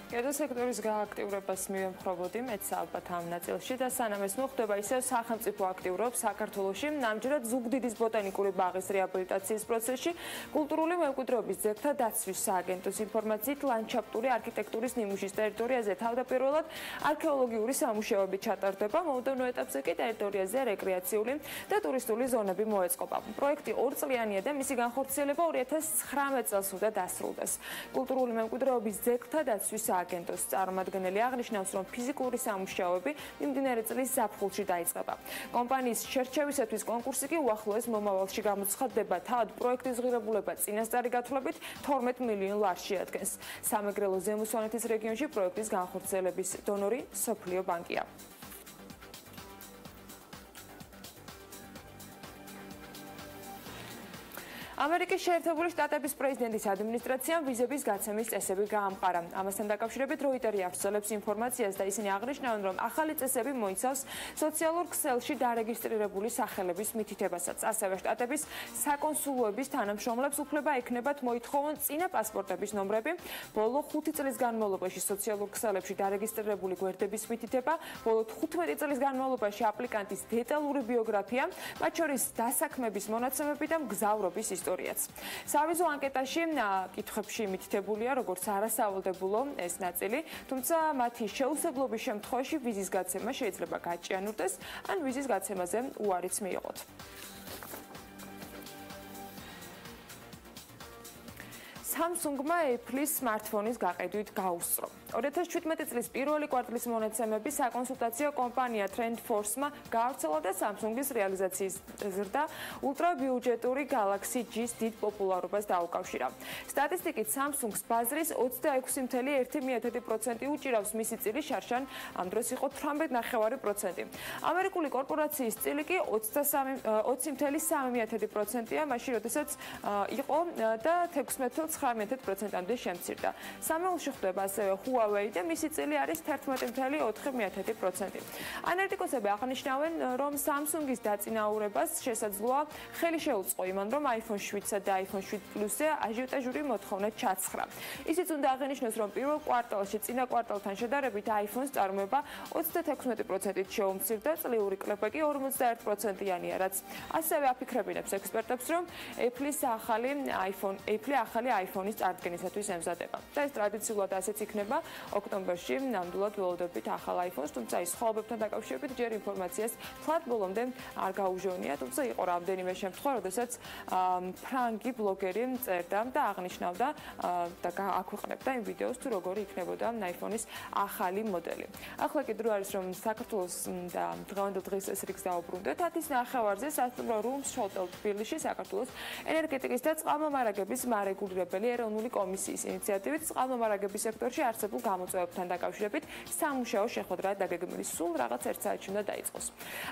Კერძო სექტორის გააქტიურებას მივემხრობოდი მეც ალბათ ამ ნაწილში და სანამ ეს მოხდება, ისევ სახელმწიფო აქტიურობს საქართველოში ამჯერად ზუგდიდის ბოტანიკური ბაღის რეაბილიტაციის პროცესში კულტურული მემკვიდრეობის ძეგლთა დაცვის სააგენტოს ინფორმაციით ლანდშაფტური არქიტექტურის ნიმუშის ტერიტორიაზე თავდაპირველად არქეოლოგიური სამუშაოები ჩატარდება, მომდევნო ეტაპზე კი ტერიტორიაზე რეკრეაციული და ტურისტული ზონები მოეწყობა. პროექტი 2 წლიანია და მისი განხორციელება 2019 წელს უნდა დასრულდეს. კულტურული მემკვიდრეობის ძეგლთა დაცვის აგენტოს წარმომადგენელი აღნიშნავს, რომ ფიზიკური სამუშაოები მიმდინარე წლის ზაფხულში დაიწყება. კომპანიის შერჩევისათვის კონკურსი კი უახლოეს მომავალში გამოცხადდება. თავად პროექტის ღირებულება წინასწარი გათვლებით 12 მილიონ ლარს შეადგენს. სამეგრელო ზემო სვანეთის რეგიონში პროექტის განხორციელების დონორი სოფლიო ბანკია. ამერიკის შეერთებული შტატების პრეზიდენტის ადმინისტრაციამ ვიზების გაცემის წესები გაამყარა. ამასთან დაკავშირებით როიტერი აღწერებს ინფორმაციას და ისინი აღნიშნავენ, რომ ახალი წესები მოიცავს სოციალურ ქსელში დარეგისტრირებული სახელების მითითებასაც. ასევე შტატების საკონსულოების თანამშრომლებს უფლება ექნებათ მოითხოვონ წინა პასპორტების ნომრები, ბოლო 5 წლის განმავლობაში სოციალურ ქსელებში დარეგისტრირებული გვერდების მითითება, ბოლო 15 წლის განმავლობაში აპლიკანტის დეტალური ბიოგრაფია, მათ შორის დასაქმების მონაცემები და მგზავრობის ისტორიაც. სავიზო ანკეტაში კითხვებში მითითებულია, როგორც არასავალდებულო ეს ნაწილი, თუმცა მათი შეუსაბლობის შემთხვევაში ვიზის გაცემა შეიძლება გაჭიანურდეს, ან ვიზის გაცემაზე უარიც მიიღოთ. Samsung-მა Apple-ის smartphone-ის გაყიდვით გაუსწრო. 2017 წლის პირველი კვარტლის მონაცემები საკონსულტაციო კომპანია TrendForce-მა გაავრცელა და Samsung-ის რეალიზაციის ზრდა ულტრაბიუჯეტური Galaxy G-ს დიდ პოპულარობას დაუკავშირა. სტატისტიკით Samsung-ს ბაზრის 26.1% უჭირავს მისი წილი შარშან, ამ დროს იყო 18.9%. ამერიკული კორპორაციის წილი კი 20.3%-ია, მაშინ როდესაც იყო და 16.9%-მდე შემცირდა. სამეულში ხდება ასევე Huawei და მისი წილი არის 11.4%. ანალიტიკოსები აღნიშნავენ, რომ Samsung-ის დაწინაურებას შესაძლოა ხელი შეუწყო იმან, რომ iPhone 7-სა და iPhone 7 Plus-ზე აჟიოტაჟური მოთხოვნა ჩაცხრა. ისიც უნდა აღინიშნოს, რომ პირველ კვარტალში წინა კვარტალთან შედარებით iPhone-ს წარმოება 36%-ით შეუმცირდა, წლიური კლება კი 51%-იანია, რაც ასევე აფიქრებინებს ექსპერტებს, რომ Apple-ის ახალი iPhone-ის წარდგენისათვის ემზადება. და ეს ტრადიციულად ასეც იქნება ოქტომბერში, ნამდვილად ველოდებით ახალ iPhone-ს, თუმცა ის სხვაობებთან დაკავშირებით ჯერ ინფორმაციას თლად ბოლომდე არ გაუჟონია, თუმცა იყო რამდენიმე შემთხვევა, როდესაც ფრანგი ბლოგერი წერდა და აღნიშნავდა და აქვეყნებდა იმ ვიდეოს, თუ როგორი იქნებოდა iPhone-ის ახალი მოდელი. ახლა კი დრო არის, რომ საქართველოს და დღევანდელ დღის ეს რიგს დავუბრუნდეთ. 10:30-ზე სასტუმრო Rooms Hotel თბილისში საქართველოს ენერგეტიკის და წყალმომარაგების მარეგულირებელი ეროვნული კომისიის ინიციატივით წყალმომარაგების სექტორში არსებულ არსებულ გამოწვევებთან დაკავშირებით სამუშაო შეხვედრა დაგეგმილი სულ რაღაც 1 საათში უნდა დაიწყოს.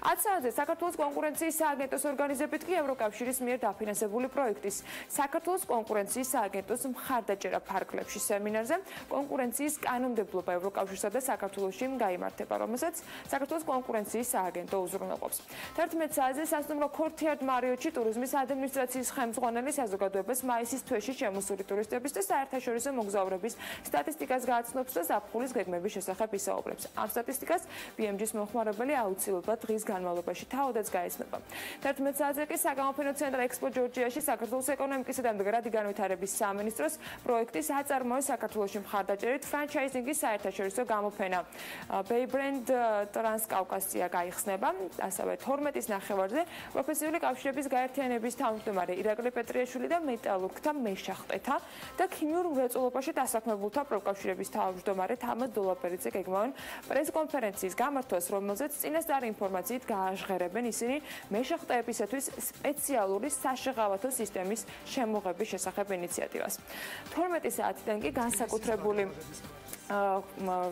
10 საათზე საქართველოს კონკურენციის სააგენტოს ორგანიზებით კი ევროკავშირის მიერ დაფინანსებული პროექტის საქართველოს კონკურენციის სააგენტოს მხარდაჭერა ფარგლებში სემინარზე კონკურენციის კანონმდებლობა ევროკავშირსა და საქართველოში გაიმართება, რომელსაც საქართველოს კონკურენციის სააგენტო უზრუნველყოფს. 11 საათზე სასტუმრო ქორთიარდ მარიოტში ტურიზმის ადმინისტრაციის ხელმძღვანელი საზოგადოებას მაისის თვეში შემოსული ტურისტების და საერთაშორისო მოგზაურების სტატისტიკას გააცნობს და ზაფხულის გეგმების შესახებ ისაუბრებს. ამ სტატისტიკას BMG-ის მომხმარებელი აუცილებლად დღის განმავლობაში თავადაც გაეცნობა. 11 საათზე კი საგამოფენო ცენტრ ექსპო ჯორჯიაში საქართველოს ეკონომიკისა და მდგრადი განვითარების სამინისტროს პროექტის აწარმოეს საქართველოში მხარდაჭერით ფრანჩაიზინგის საერთაშორისო გამოფენა Bay Brand ტრანსკავკასია გაიხსნება. ასევე 12-ის ნახევარზე პროფესიული კავშირების გაერთიანების თავმჯდომარე ირაკლი პეტრიაშვილი და მეტალურგთა მეშახტეთა და ქიმიურ მრეწველობაში დასაქმებულთა პროფკავშირების თავმჯდომარე თამა დოლაპერიძე გეგმავენ პრესკონფერენციის გამართვას, რომელზეც წინასწარი ინფორმაციით გააჟღერებენ ისინი მეშახტეებისათვის სპეციალური საშეღავათო სისტემის შემოღების შესახებ ინიციატივას. 12 საათიდან კი განსაკუთრებული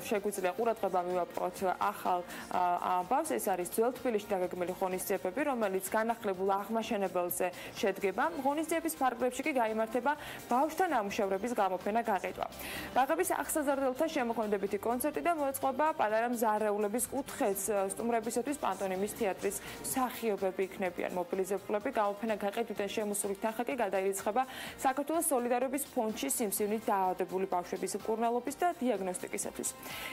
შეგვიძლია ყურადღება მივაპყროთ ახალ ამბავს. ეს არის ძველ თბილისში დაგეგმილი ღონისძიებები, რომელიც განახლებულ აღმაშენებელზე შედგება. ღონისძიების ფარგლებში კი გაიმართება ბავშვთა ნამუშევრების გამოფენა გაყიდვა. ბაღების აღსაზრდელთა შემოქმედებითი კონცერტი და მოეწყობა პატარა მზარეულების კუთხეს სტუმრებისათვის პანტონიმის თეატრის მსახიობები იქნებიან მობილიზებულები. გამოფენა გაყიდვიდან შემოსული თანხა კი გადაირიცხება საქართველოს სოლიდარობის ფონდში სიმსივნით დაავადებული ბავშვების მკურნალობის და დიაგნოსტიკისათვის.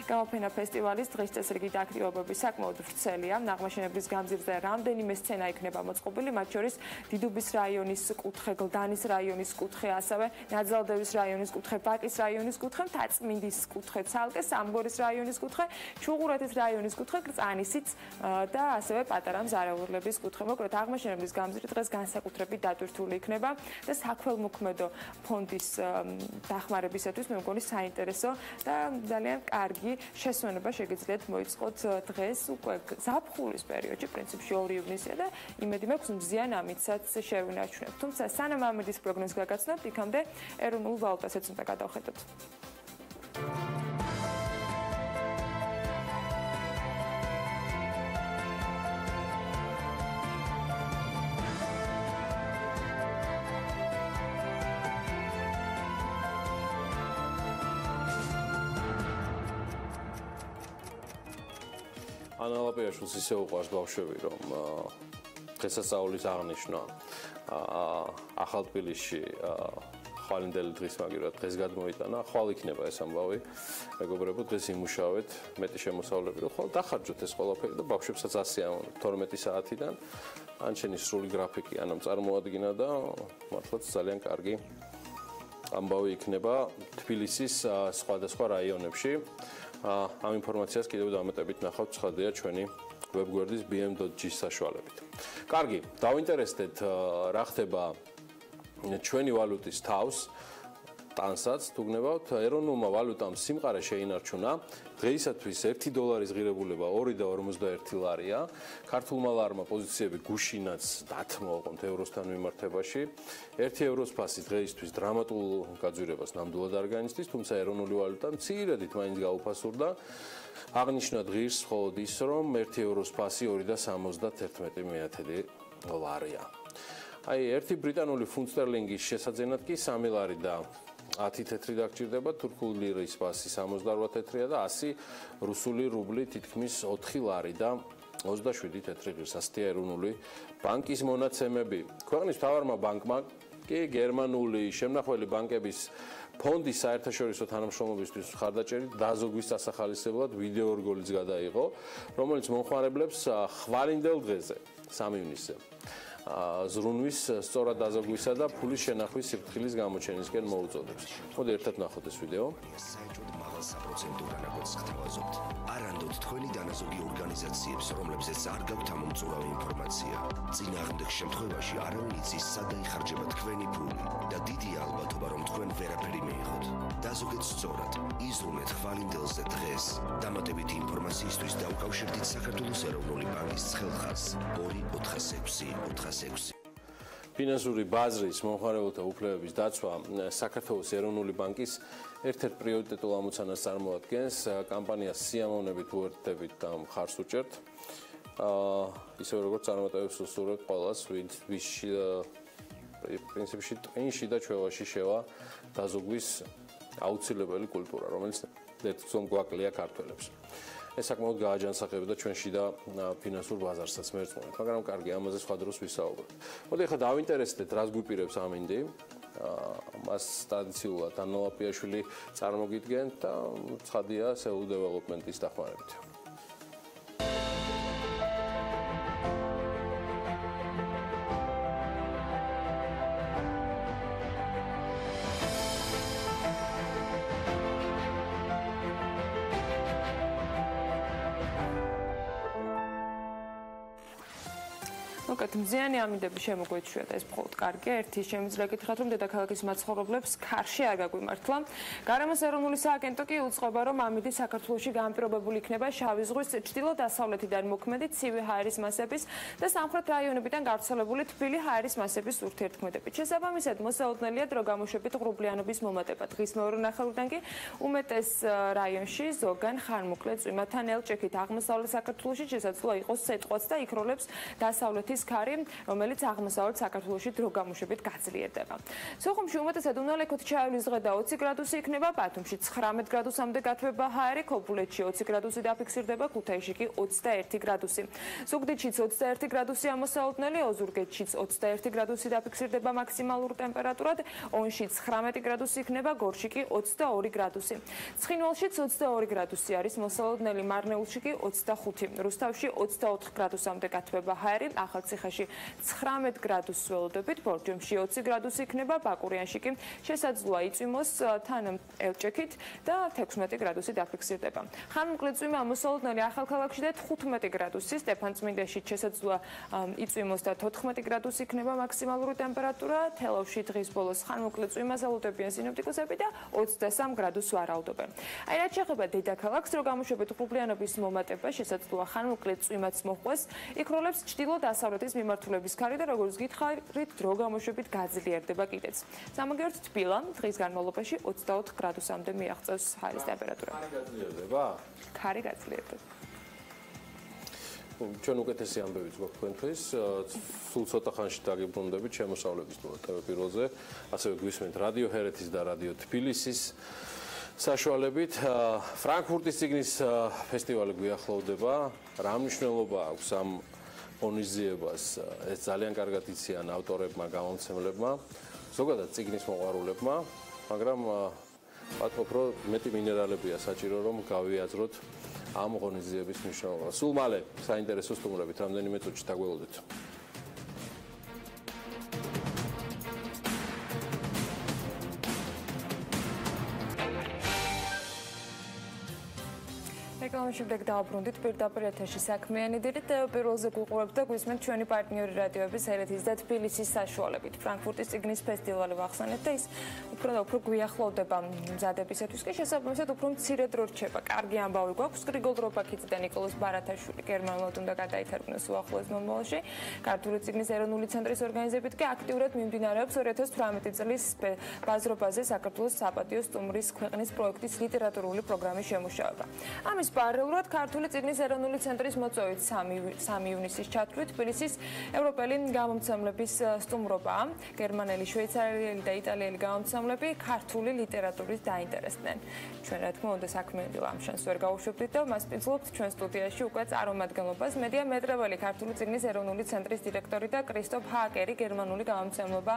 გამოფენა ფესტივალის დღის წესრიგით აქტივობები საკმაოდ ვრცელია. აღმაშენებლის გამზირზე რამდენიმე სცენა იქნება მოწყობილი, მათ შორის დიდუბის რაიონის კუთხე, გლდანის რაიონის კუთხე, ასევე ნაძალდევის რაიონის კუთხე, ბაკის რაიონის კუთხე, მთაწმინდის კუთხე, ცალკე სამგორის რაიონის კუთხე, ჩუღურეთის რაიონის კუთხე, კრწანისიც და ასევე პატარა მზარეულების კუთხე. მოკლედ აღმაშენებლის გამზირი დღეს განსაკუთრებით დატვირთული იქნება და საქველმოქმედო ფონდის დახმარებისათვის მე მგონი საინტერესო და ძალიან კარგი შესვენება შეგიძლიათ მოიწყოთ დღეს უკვე ზაფხულის პერიოდში, პრინციპში 2 ივნისია და იმედი მაქვს მზიან ამიცაც შევინარჩუნებთ. თუმცა სანამ ამის პროგნოზს გაგაცნობთ, იქამდე ეროვნულ ვალუტასაც უნდა გადავხედოთ. ანალაპიაშვილს ისე უყვარს ბავშვები, რომ დღესასწაულის აღნიშვნა ახალ თბილისში ხვალინდელი დღის მაგივრად დღეს გადმოიტანა. ხვალ იქნება ეს ამბავი. მეგობრებო, დღეს იმუშავეთ, მეტი შემოსავლები რომ ხვალ დახარჯოთ ეს ყველაფერი და ბავშვებსაც ასე ამოვნებთ 12 საათიდან. ანჩენის სრული გრაფიკი ანამ წარმოადგინა და მართლაც ძალიან კარგი ამბავი იქნება თბილისის სხვადასხვა რაიონებში. ამ ინფორმაციას კიდევ დამატებით ნახავთ ცხადია ჩვენი ვებგვერდის bm.gis საშუალებით. კარგი, დავინტერესდეთ რა ხდება ჩვენი ვალუტის თავს ტანსაც თუ გნებავთ ეროვნულმა ვალუტამ სიმყარე შეინარჩუნა. დღეისათვის 1 დოლარის ღირებულება 2.51 ლარია. ქართულმა ლარმა პოზიციები გუშინაც დათმო ოღონდ ევროსთან მიმართებაში. 1 ევროს ფასი დღეისთვის დრამატულ გაძვირებას ნამდვილად არ განიცდის, თუმცა ეროვნული ვალუტა მცირედით მაინც გაუფასურდა. აღნიშნა დღის მხოლოდ ის, რომ 1 ევროს ფასი 2.71 ლარია. აი, 1 ბრიტანული ფუნტ სტერლინგის შესაძენად კი 3 ლარი და 10 თეთრი დაგჭირდება, თურქული ლირის ფასი 68 თეთრია და 100 რუსული რუბლი თითქმის 4 ლარი და 27 თეთრი ღირსასტია ეროვნული ბანკის მონაცემები. ქვეყნის მთავარმა ბანკმა კი გერმანული შემნახველი ბანკების ფონდის საერთაშორისო თანამშრომლობისთვის მხარდაჭერით დაზოგვის დასახალისებლად ვიდეო რგოლიც გადაიღო, რომელიც მომხმარებლებს ხვალინდელ დღეზე 3 ივნისზე ზრუნვის სწორად დაზოგვისა და ფულის შენახვის სიფრთხილის გამოჩენისკენ მოუწოდებს. მოდი ერთად ნახოთ ეს ვიდეო. საერთოდ მაღალ საპროცენტო რანაკვეთს გთავაზობთ. არანდოთ თქვენი დანაზოგი ორგანიზაციებს, რომლებზეც არ გაქვთ ამომწურავი ინფორმაცია. წინააღმდეგ შემთხვევაში არავინ იცის სად დაიხარჯება თქვენი ფული და დიდია ალბათობა, რომ თქვენ ვერაფერი მიიღოთ. დაზოგეთ სწორად, იზრუნეთ ხვალინდელზე დღეს. დამატებითი ინფორმაციისთვის დაუკავშირდით საქართველოს ეროვნული ბანკის ცხელხაზს 2 406 406. ფინანსური ბაზრის მომხმარებელთა უფლებების დაცვა საქართველოს ეროვნული ბანკის ერთ-ერთ პრიორიტეტულ ამოცანას წარმოადგენს. კამპანიას სიამოვნებით უერთდებით და მხარს უჭერთ. ისევე როგორც წარმატებებს უსურვებთ ყველას, ვის პრინციპში ტყინში და ჩვევაში შევა დაზოგვის აუცილებელი კულტურა, რომელიც ერთგზომ გვაკლია ქართველებს. ეს საკმაოდ გააჯანსაღებდა ჩვენში და ფინანსურ ბაზარსაც მერწმუნეთ, მაგრამ კარგი, ამაზე სხვა დროს ვისაუბრებთ. მოდი ახლა დავინტერესდეთ, რას გვიპირებს ამინდი. მას ტრადიციულად ანო ლაპიაშვილი წარმოგიდგენთ და ცხადია სეულ დეველოპმენტის დახმარებით. მზიანი ამინდები შემოგვეჩვია და ეს მხოლოდ კარგია. ერთი შემიძლია გითხრათ, რომ დედაქალაქის მაცხოვრებლებს ქარში არ გაგვიმართლა. გარემოს ეროვნული სააგენტო კი უწყობა, რომ ამინდი საქართველოში განპირობებული იქნება შავი ზღვის ჩრდილო-დასავლეთიდან მოქმედი ცივი ჰაერის მასების და სამხრეთ რაიონებიდან გავრცელებული თბილი ჰაერის მასების ურთიერთქმედებით. შესაბამისად, მოსაოდნელია დრო გამოშვებით ღრუბლიანობის მომატება. დღის მეორე ნახევრიდან კი უმეტეს რაიონში ზოგან ხანმოკლე წვიმათან ელჭექით აღმოსავლეთ საქართველოში შესაძლოა იყოს სეტყვაც და იქროლებს დასავლეთის ქარი, რომელიც აღმოსავლეთ საქართველოში დრო გამოშვებით გაძლიერდება. სოხუმში უმეტესად უნალექოთ ჩაივლის დღე და 20 გრადუსი იქნება, ბათუმში 19 გრადუსამდე გათბება ჰაერი, ქობულეთში 20 გრადუსი დაფიქსირდება, ქუთაისში კი 21 გრადუსი. ზუგდიდშიც 21 გრადუსი ამოსაოდნელი, ოზურგეთშიც 21 გრადუსი დაფიქსირდება მაქსიმალურ ტემპერატურად, ონში 19 გრადუსი იქნება, გორში კი 22 გრადუსი. ცხინვალშიც 22 გრადუსი არის მოსაოდნელი, მარნეულში კი 25, რუსთავში 24 გრადუსამდე გათბება ჰაერი, ახალციხეში 19 გრადუსს ველოდებით, ბორჯომში 20 გრადუსი იქნება, ბაკურიანში კი შესაძლოა იწვიმოს თან ელჭექით და 16 გრადუსი დაფიქსირდება. ხანმოკლე წვიმა ამოსაოდნელი ახალქალაქში და 15 გრადუსი, სტეფანწმინდაში შესაძლოა იწვიმოს და 14 გრადუსი იქნება მაქსიმალური ტემპერატურა, თელავში დღის ბოლოს ხანმოკლე წვიმას ელოდებიან სინოპტიკოსები და 23 გრადუსს ვარაუდობენ. აი რაც შეეხება დედაქალაქს, რო გამოშვებით ღრუბლიანობის მომატება, შესაძლოა ხანმოკლე წვიმაც მოჰყვეს, იქროლებს ჩრდილო-დასავლეთის მიმართულების ქარი და როგორც გითხარით, დრო გამოშვებით გაძლიერდება კიდეც. სამაგიეროდ თბილა დღის განმავლობაში 24 გრადუსამდე მიაღწევს ჰაერის ტემპერატურა. ქარი გაძლიერდება? ქარი გაძლიერდება. ჩვენ უკეთესი ამბებიც გვაქვს თქვენთვის. სულ ცოტა ხანში დაგიბრუნდებით შემოსავლების ტელეპიროზე, ასევე გვისმენთ რადიო ჰერეთის და რადიო თბილისის საშუალებით. ფრანკფურტის წიგნის ფესტივალი გვიახლოვდება. რა მნიშვნელობა აქვს ამ ღონისძიებას? ეს ძალიან კარგად იციან ავტორებმა, გამომცემლებმა, ზოგადად წიგნის მოყვარულებმა, მაგრამ ვატყობ, რომ მეტი მინერალებია საჭირო, რომ გავიაზროთ ამ ღონისძიების მნიშვნელობა. სულ მალე საინტერესო სტუმრებით რამდენიმე წუთში დაგველოდეთ. შემდეგ დავბრუნდით პირდაპირ ეთერში საქმიანი დილით და პირველზე გვიყურებთ და გვისმენთ ჩვენი პარტნიორი რადიოების ერეთის და თბილისის საშუალებით. ფრანკფურტის წიგნის ფესტივალი ვახსენეთ და ის უფრო და უფრო გვიახლოვდება მზადებისათვის კი შესაბამისად უფრო მცირე დრო რჩება. კარგი ამბავი გვაქვს, გრიგოლ დრობაქიძე და ნიკოლოზ ბარათაშვილი გერმანულად უნდა გადაითარგმნოს უახლოეს მომავალში. ქართული წიგნის ეროვნული ცენტრის ორგანიზებით კი აქტიურად მიმდინარეობს 2018 წლის ბაზრობაზე საქართველოს საპატიო სტუმრის ქვეყნის პროექტის ლიტერატურული პროგრამის შემუშავება. ამის პარალელურად ქართული წიგნის ეროვნული ცენტრის მოწვევით 3 ივნისის ჩათვლით თბილისის ევროპელი გამომცემლების სტუმრობაა. გერმანელი, შვეიცარიელი და იტალიელი გამომცემლები ქართული ლიტერატურის დაინტერესდნენ. ჩვენ რა თქმა უნდა საქმიანი ამ შანსს ვერ გავუშვებდით და მას პინძლობთ ჩვენ სტუდიაში უკვე წარმომადგენლობას მედია მეტრეველი ქართული წიგნის ეროვნული ცენტრის დირექტორი და კრისტოფ ჰაკერი გერმანული გამომცემლობა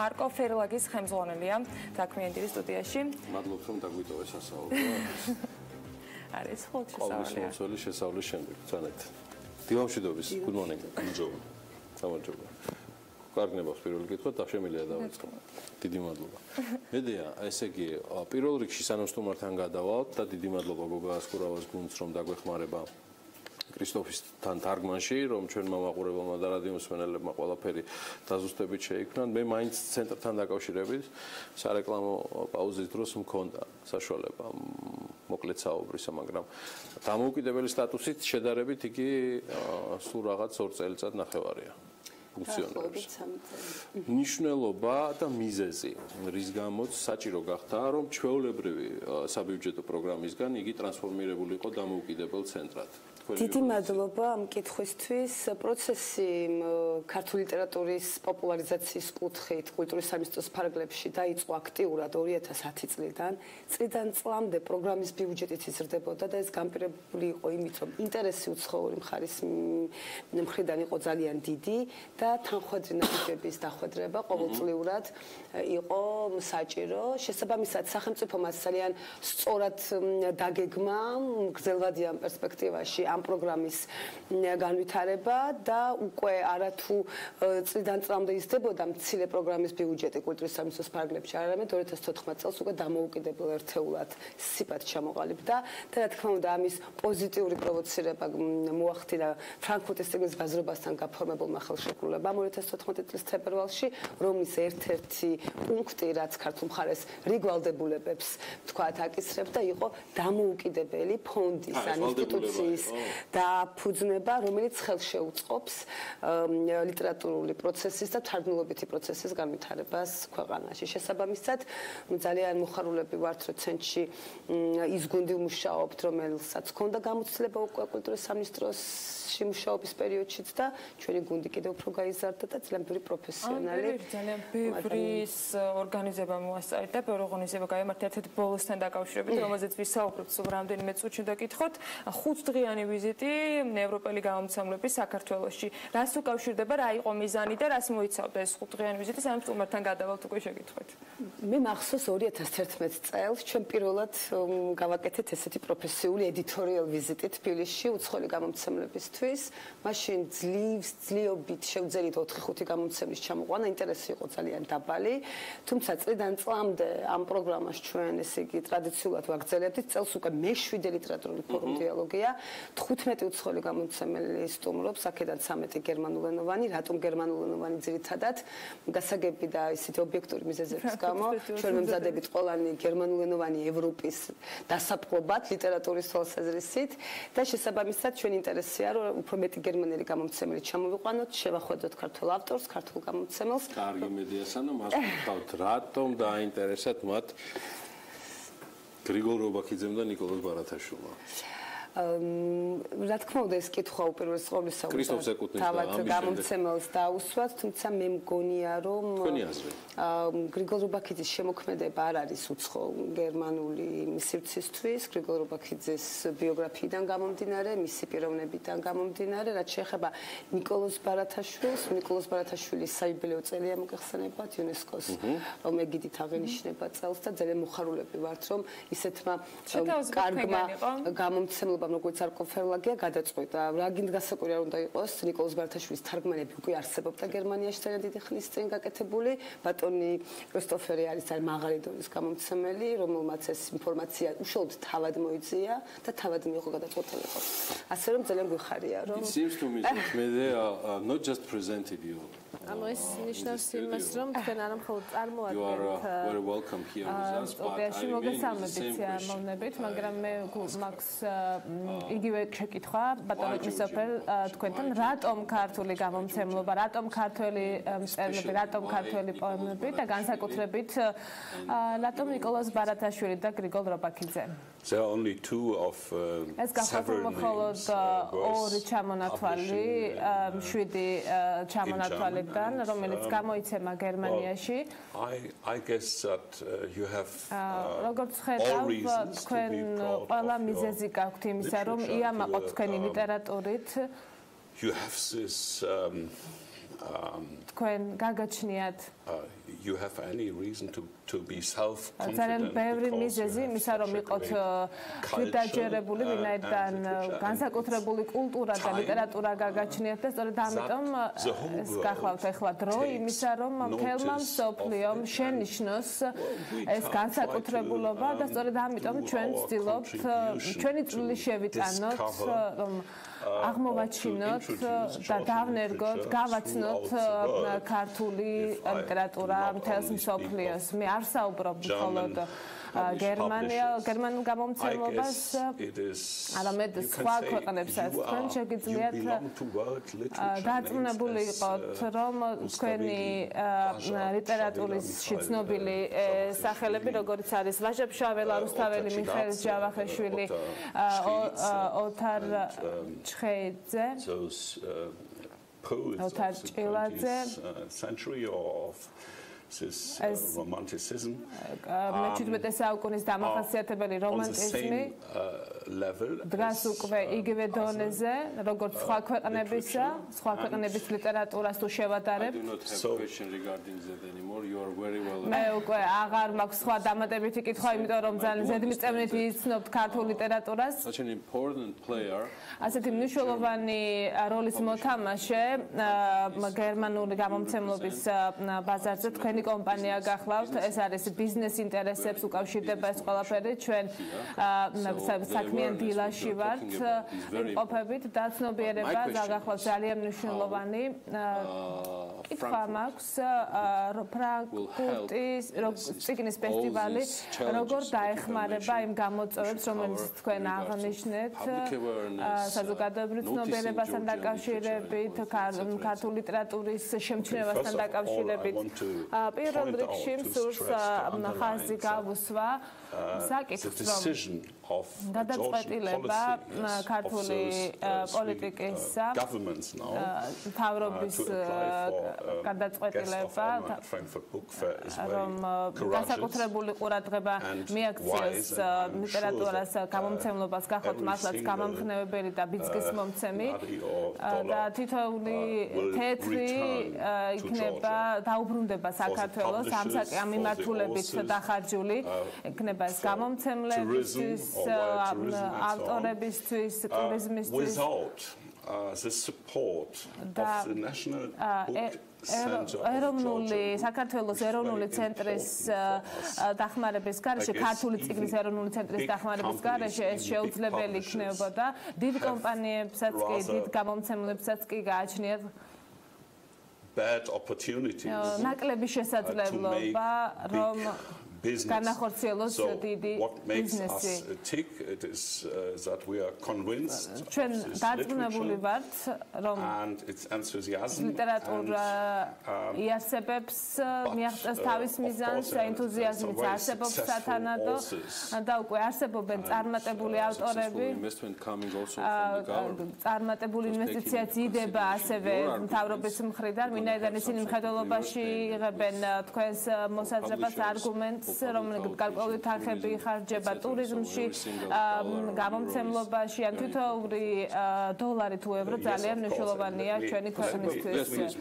არკო ფერლაგის ხელმძღვანელია საქმიანი დილის სტუდიაში. მადლობთ რომ დაგვიტოვეს ასაუბრა. არის ხოლმე შესაძლოა. ყოველი შესავლის შემდეგ ძალიან. დილამშვიდობის. Good morning. გამარჯობა. გამარჯობა. კარგნებას პირველი კითხვა და შემიძლია დავიწყო. დიდი მადლობა. მედია, ესე იგი, პირველ რიგში სანამ სტუმართან გადავალთ და დიდი მადლობა გოგა ასკურავას გუნდს რომ დაგვეხმარება კრისტოფისთან თარგმანში, რომ ჩვენ მომაყურებელმა და რადიო მსმენელებმა ყველაფერი დაზუსტებით შეიქმნან. მე მაინც ცენტრთან დაკავშირებით სარეკლამო პაუზის დროს მქონდა საშუალება მოკლედ საუბრისა, მაგრამ დამოუკიდებელი სტატუსით შედარებით იგი სულ რაღაც 2 წელიწად ნახევარია. ფუნქციონირებს. ნიშნულობა და მიზეზი, რის გამოც საჭირო გახდა, რომ ჩვეულებრივი საბიუჯეტო პროგრამისგან იგი ტრანსფორმირებული იყო დამოუკიდებელ ცენტრად. დიდი მადლობა ამ კითხვისთვის. პროცესი ქართული ლიტერატურის პოპულარიზაციის კუთხით კულტურის სამინისტროს ფარგლებში დაიწყო აქტიურად 2010 წლიდან. წლიდან წლამდე პროგრამის ბიუჯეტით იზრდებოდა და ეს განპირობებული იყო იმით, რომ ინტერესი უცხოური მხარის მხრიდან იყო ძალიან დიდი და თანხმადრი ნაბიჯების დახვედრება ყოველწლიურად იყო საჭირო. შესაბამისად, სახელმწიფო მას ძალიან სწორად დაგეგმა გრძელვადიან პერსპექტივაში ამ პროგრამის განვითარება და უკვე არათუ წლიდან წლამდე იზრდებოდა მცირე პროგრამის ბიუჯეტი კულტურის სამინისტროს ფარგლებში, არამედ 2014 წელს უკვე დამოუკიდებელ ერთეულად სიფად ჩამოყალიბდა და რა თქმა უნდა ამის პოზიტიური პროვოცირება მოახდინა ფრანკფურტის წიგნის ბაზრობასთან გაფორმებულმა ხელშეკრულებამ 2014 წლის თებერვალში, რომლის ერთ-ერთი პუნქტი, რაც ქართულ მხარეს რიგვალდებულებებს თქვათ აკისრებდა, იყო დამოუკიდებელი ფონდის ან ინსტიტუციის დაფუძნება, რომელიც ხელშეუწყობს ლიტერატურული პროცესის და თარგმნილობითი პროცესის განვითარებას ქვეყანაში. შესაბამისად, ძალიან მოხარულები ვართ, რომ ცენტრში ის გუნდი მუშაობთ, რომელსაც ჰქონდა გამოცდილება უკვე კულტურის სამინისტროში მუშაობის პერიოდშიც და ჩვენი გუნდი კიდევ უფრო გაიზარდა და ძალიან ბევრი პროფესიონალი. ძალიან ბევრის ორგანიზება მოასწარეთ და ბევრი ორგანიზება გაიმართა ერთ-ერთი ბოლოსთან დაკავშირებით, რომელზეც ვისაუბრებთ სულ რამდენიმე წუთში და გითხოთ 5 დღიანი ვიზიტი ევროპელი გამომცემლების საქართველოში. რას უკავშირდება, რა იყო მიზანი და რას მოიცავდა ეს 5 დღიანი ვიზიტი? ამ სტუმართან გადავალთ უკვე შეგითხვით. მე მახსოვს 2011 წელს ჩვენ პირველად გავაკეთეთ ესეთი პროფესიული ედიტორიალ ვიზიტი თბილისში უცხოელი გამომცემლებისთვის. მაშინ ძლიობით შევძელით 4-5 გამომცემლის ჩამოყვანა, ინტერესი იყო ძალიან დაბალი. თუმცა წლიდან წლამდე ამ პროგრამას ჩვენ ესე იგი ტრადიციულად ვაგრძელებდით. წელს უკვე მე-7 ლიტერატურული ფორუმ დიალოგია. 15 უცხოელი გამომცემელი სტუმრობს, აქედან 13 გერმანულენოვანი. რატომ გერმანულენოვანი? ძირითადად გასაგები და ისეთი ობიექტური მიზეზების გამო ჩვენ მემზადებით ყველანი გერმანულენოვანი ევროპის დასაპყრობად ლიტერატურის თვალსაზრისით და შესაბამისად ჩვენ ინტერესია რომ უფრო მეტი გერმანელი გამომცემელი ჩამოვიყვანოთ, შევახვედროთ ქართულ ავტორს, ქართულ გამომცემელს. კარგი მედიასანა მას ვთქვათ, რატომ დააინტერესათ მათ გრიგოლ რობაქიძემ და ნიკოლოზ ბარათაშვილმა. რა თქმა უნდა ეს კითხვა უპირველეს ყოვლისა თავად გამომცემელს დაუსვათ, თუმცა მე მგონია რომ გრიგოლ რობაქიძის შემოქმედება არ არის უცხო გერმანული სივრცისთვის, გრიგოლ რობაქიძის ბიოგრაფიიდან გამომდინარე, მისი პიროვნებიდან გამომდინარე, რაც შეეხება ნიკოლოზ ბარათაშვილს, ნიკოლოზ ბარათაშვილის საიუბილეო წელია მოგეხსენებათ იუნესკოს მეგიდით აღენიშნება წელს და ძალიან მოხარულები ვართ რომ ისეთმა კარგმა გამომცემლებმა როგორც არკოფელაგია გადაწყვიტა. რა გინდა გასაკვირი არ უნდა იყოს, ნიკოლოზ ბარათაშვილის თარგმანები უკვე არსებობდა გერმანიაში ძალიან დიდი ხნის წინ გაკეთებული. ბატონი კრისტოფერი არის ძალიან მაღალი დონის გამომცემელი, რომელმაც ეს ინფორმაცია უშუალოდ თავად მოიწია და თავად მიიღო გადაწყვეტილება. ასე რომ ძალიან გვიხარია, რომ It seems to me that they not just presented you. ამის ნიშნავს იმას, რომ თქვენ არ მხოლოდ წარმოადგენთ You are very welcome here with us, but I მოგესალმებით ამოვნებით, მაგრამ მე მაქვს იგივე შეკითხვა ბატონო კრისტოფერ თქვენთან, რატომ ქართული გამომცემლობა, რატომ ქართველი მწერლები, რატომ ქართველი პოემები და განსაკუთრებით რატომ ნიკოლოზ ბარათაშვილი და გრიგოლ რობაქიძე? There are only two of several names ორი ჩამონათვალი, 7 ჩამონათვალიდან, რომელიც გამოიცემა გერმანიაში. I guess that you have როგორც ხედავ, თქვენ ყველა მიზეზი გაქვთ იმისა, რომ იამაყოთ თქვენი ლიტერატურით. You have this თქვენ გაგაჩნიათ you have any reason to be self-confident. ძალიან ბევრი მიზეზი იმისა, რომ იყოთ დაჯერებული, ვინაიდან განსაკუთრებული კულტურა და ლიტერატურა გაგაჩნიათ და სწორედ ამიტომ ეს გახლავთ ახლა დრო იმისა, რომ მთელმა მსოფლიომ შენიშნოს ეს განსაკუთრებულობა და სწორედ ამიტომ ჩვენ ვცდილობთ ჩვენი წვლილი შევიტანოთ, რომ აღმოვაჩინოთ და დავნერგოთ, გავაცნოთ ქართული ლიტერატურა მთელს მსოფლიოს. მე არ საუბრობ მხოლოდ გერმანულ გამომცემლობას, არამედ სხვა ქვეყნებსაც. თქვენ შეგიძლიათ დარწმუნებული იყოთ, რომ თქვენი ლიტერატურაში ცნობილი სახელები, როგორც არის ვაჟა-ფშაველა, რუსთაველი, მიხეილ ჯავახიშვილი, ოთარ ჩხეიძე, ოთარ ჭილაძე, მე-17 საუკუნის დამახასიათებელი რომანტიზმი დღეს უკვე იგივე დონეზე, როგორც სხვა ქვეყნების ლიტერატურას თუ შევადარებ. მე უკვე აღარ მაქვს სხვა დამატებითი კითხვა, იმიტომ რომ ძალიან ზედმიწევნით იცნობთ ქართულ ლიტერატურას. ასეთი მნიშვნელოვანი როლის მოთამაშე გერმანული გამომცემლობის ბაზარზე თქვენი კომპანია გახლავთ. ეს არის ბიზნეს ინტერესებს უკავშირდება ეს ყველაფერი. ჩვენ საქმიანი დილაში ვართ იმყოფებით და ცნობიერება გახლავთ ძალიან მნიშვნელოვანი. კითხვა მაქვს ფრანკფურტის წიგნის ფესტივალი როგორ დაეხმარება იმ გამოწვევებს, რომელიც თქვენ აღნიშნეთ საზოგადოებრივ ცნობიერებასთან დაკავშირებით, ქართული ლიტერატურის შემჩნევასთან დაკავშირებით. პირველ რიგში მსურს ხაზი გავუსვა საკითხს, რომ გადაწყვეტილება ქართული პოლიტიკისა მთავრობის გადაწყვეტილება, რომ განსაკუთრებული ყურადღება მიაქციოს ლიტერატურას გამომცემლობას გახლავთ მართლაც გამამხნევებელი და ბიძგის მომცემი და თითოეული თეთრი იქნება დაუბრუნდება საქართველოს ამ მიმართულებით დახარჯული იქნება ეს გამომცემლებისთვის, ავტორებისთვის, ტურიზმისთვის the support of the National Book საქართველოს ეროვნული ცენტრის დახმარების გარეშე, ქართული წიგნის ეროვნული ცენტრის დახმარების გარეშე ეს შეუძლებელი იქნებოდა. დიდ კომპანიებსაც კი, დიდ გამომცემლებსაც კი გააჩნიათ ნაკლები შესაძლებლობა, რომ განახორციელოს დიდი ბიზნესი. ჩვენ დარწმუნებული ვართ, რომ ლიტერატურა იარსებებს, მიაღწევს თავის მიზანს, ენთუზიაზმიც არსებობს სათანადო და უკვე არსებობენ წარმატებული ავტორები. წარმატებული ინვესტიციაც იდება ასევე მთავრობის მხრიდან, ვინაიდან ისინი მხედველობაში იღებენ თქვენს მოსაზრებას, არგუმენტს, რომ გარკვეული თანხები იხარჯება ტურიზმში, გამომცემლობაში, ან თითოეული დოლარი თუ ევრო ძალიან მნიშვნელოვანია ჩვენი ქვეყნისთვის.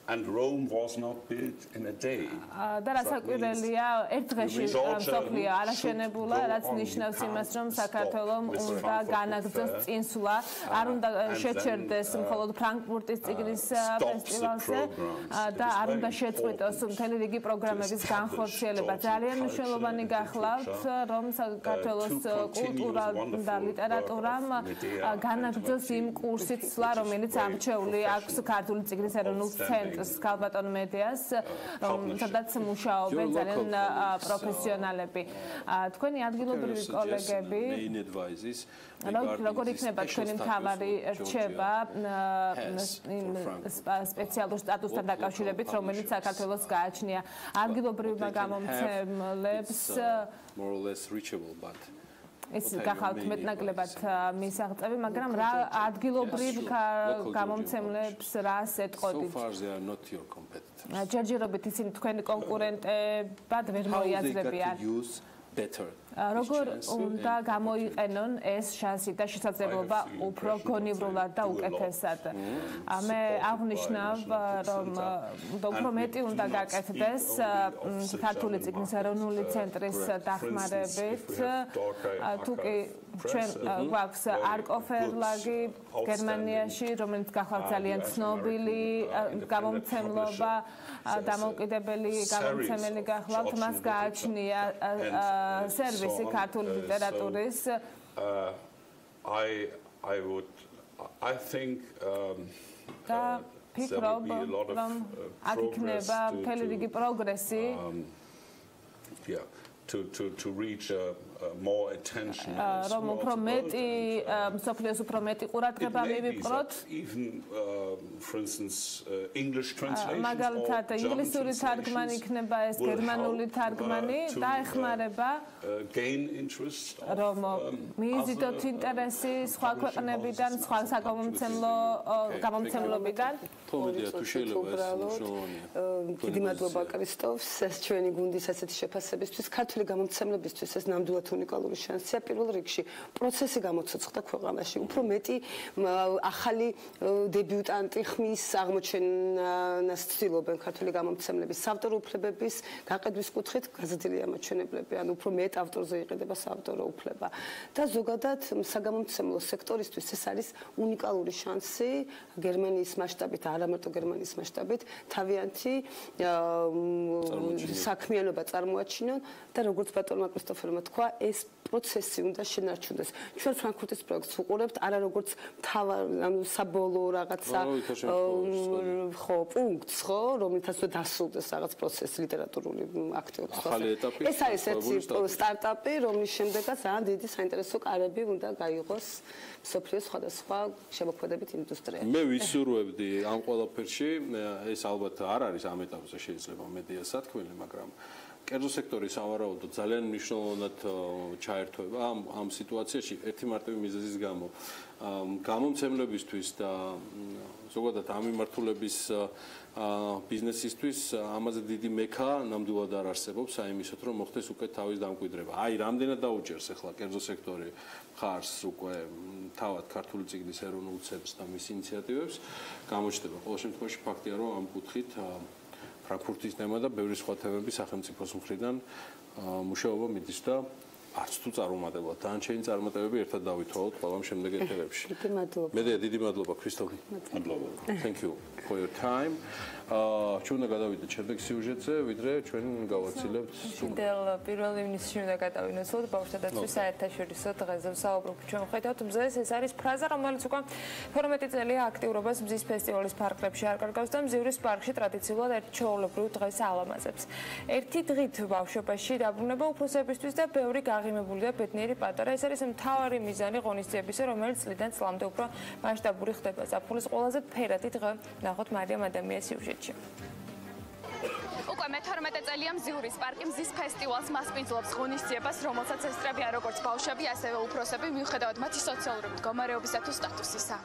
And Rome was not built in a day. და რასაკვირველია, ერთ დღეში მსოფლიო არ აშენებულა, რაც ნიშნავს იმას, რომ საქართველომ უნდა განაგრძოს წინსვლა, არ უნდა შეჩერდეს მხოლოდ ფრანკფურტის წიგნის ფესტივალზე და არ უნდა შეწყვიტოს მთელი რიგი პროგრამების განხორციელება. ძალიან მნიშვნელოვანი გახლავთ, რომ საქართველოს კულტურა და ლიტერატურამ განაგრძოს იმ კურსით სვლა, რომელიც აღჩეული აქვს ქართული წიგნის ეროვნულ ცენტრს. Kalbaton medias, სადაც მუშაობენ ძალიან პროფესიონალები. თქვენი ადგილობრივი კოლეგები როგორ იქნება თქვენი მთავარი რჩება სპეციალურ სტატუსთან დაკავშირებით, რომელიც საქართველოს გააჩნია ადგილობრივმა გამომცემლებს ეს გახავთ მეტნაკლებად მისაღწევი, მაგრამ რა ადგილობრივ გამომცემლებს რას ეტყოდით? ჯერჯერობით ისინი თქვენი კონკურენტებად ვერ მოიაზრებიან. როგორ უნდა გამოიყენონ ეს შანსი და შესაძლებლობა უფრო გონივრულად და უკეთესად. მე აღნიშნავ, რომ უფრო მეტი უნდა გაკეთდეს ქართული წიგნის ეროვნული ცენტრის დახმარებით. თუ კი ჩვენ გვაქვს არკოფერლაგი გერმანიაში, რომელიც გახლავთ ძალიან ცნობილი გამომცემლობა, დამოუკიდებელი გამომცემელი გახლავთ, მას გააჩნია სერვისი ქართული ლიტერატურის. I think ფიქრობ, რომ აქ იქნება მთელი რიგი პროგრესი. To reach more attention. რომ უფრო მეტი მსოფლიოს უფრო მეტი ყურადღება მივიპყროთ. Even for instance English translation. მაგალითად ინგლისური თარგმანი იქნება ეს, გერმანული თარგმანი და ეხმარება gain interest. რომ მიიზიდოთ ინტერესი სხვა ქვეყნებიდან, სხვა გამომცემლობიდან. თომედია თუ შეიძლება ეს მნიშვნელოვანია. დიდი მადლობა კრისტოფს ჩვენი გუნდის ასეთი შეფასებისთვის. ქართული გამომცემლებისთვის ეს ნამდვილად უნიკალური შანსია. პირველ რიგში პროცესი გამოცოცხლდა ქვეყანაში. უფრო მეტი ახალი დებიუტანტი ხმის აღმოჩენას ცდილობენ ქართული გამომცემლების საავტორო უფლებების გაყიდვის კუთხით გაზრდილი ამაჩვენებლები, ანუ უფრო მეტ ავტორზე იყიდება საავტორო უფლება. და ზოგადად საგამომცემლო სექტორისთვის ეს არის უნიკალური შანსი გერმანიის მასშტაბით, არამარტო გერმანიის მასშტაბით, თავიანთი საქმიანობა წარმოაჩინონ და როგორც ბატონმა კრისტოფერმა თქვა, ეს პროცესი უნდა შენარჩუნდეს. ჩვენ ფრანკფურტის პროექტს ვუყურებთ, არა როგორც ანუ საბოლოო რაღაცა ხო პუნქტს, ხო, რომლითაც დასრულდეს რაღაც პროცესი ლიტერატურული აქტივობის. ეს არის ერთი სტარტაპი, რომლის შემდეგაც ძალიან დიდი საინტერესო კარები უნდა გაიღოს მსოფლიოს სხვადასხვა შემოქმედებით ინდუსტრიაში. მე ვისურვებდი ამ ყველაფერში, ეს ალბათ არ არის ამ ეტაპზე შეიძლება მედია სათქმელი, მაგრამ კერძო სექტორი სავარაუდოდ ძალიან მნიშვნელოვნად ჩაერთვება ამ სიტუაციაში ერთი მარტივი მიზეზის გამო. გამომცემლებისთვის და ზოგადად ამ მიმართულების ბიზნესისთვის ამაზე დიდი მექა ნამდვილად არ არსებობს, აიმისოთ რომ მოხდეს უკვე თავის დამკვიდრება. აი, რამდენად დაუჭერს ახლა კერძო სექტორი ხარს უკვე თავად ქართული წიგნის ეროვნულ ცებს და მის ინიციატივებს, გამოჩნდება ყოველ შემთხვევაში ფაქტია, რომ ამ კუთხით ფრანკფურტის თემა და ბევრი სხვა თემები სახელმწიფოს მხრიდან მუშაობა მიდის და არც თუ წარუმატებლად დანარჩენი წარმატებები ერთად დავითვალოთ ყველა შემდეგ ეტაპებში. დიდი მადლობა. მედია დიდი მადლობა ქრისტოფი. მადლობა. Thank you for your time. ჩვენ უნდა გადავიდეთ შემდეგ სიუჟეტზე, ვიდრე ჩვენ გავაცილებთ დიდელ პირველი მინისტრში უნდა გადავინოცოთ ბავშვთა დაცვის საერთაშორისო დღეზე ვსაუბრობთ ჩვენ ხედავთ მზეს, ეს არის ფრაზა, რომელიც უკვე 12 წელია აქტიურობას მზის ფესტივალის ფარგლებში არ კარგავს და მზივრის პარკში ტრადიციულად ერთ ჩვეულებრივ დღეს ალამაზებს. ერთი დღით ბავშვობაში დაბრუნება უფროსებისთვის და ბევრი გაღიმებული და ბედნიერი პატარა, ეს არის მთავარი მიზანი ღონისძიებისა, რომელიც წლიდან წლამდე უფრო მასშტაბური ხდება. ზაფხულის ყველაზე ფერადი დღე ნახოთ მარიამ ადამიანის სიუჟეტში. უკვე მე-12 წელია მზივრის პარკი მზის ფესტივალს მასპინძლობს ღონისძიებას, რომელსაც ესწრებიან როგორც ბავშვები, ასევე უფროსები, მიუხედავად მათი სოციალური მდგომარეობისა თუ სტატუსისა.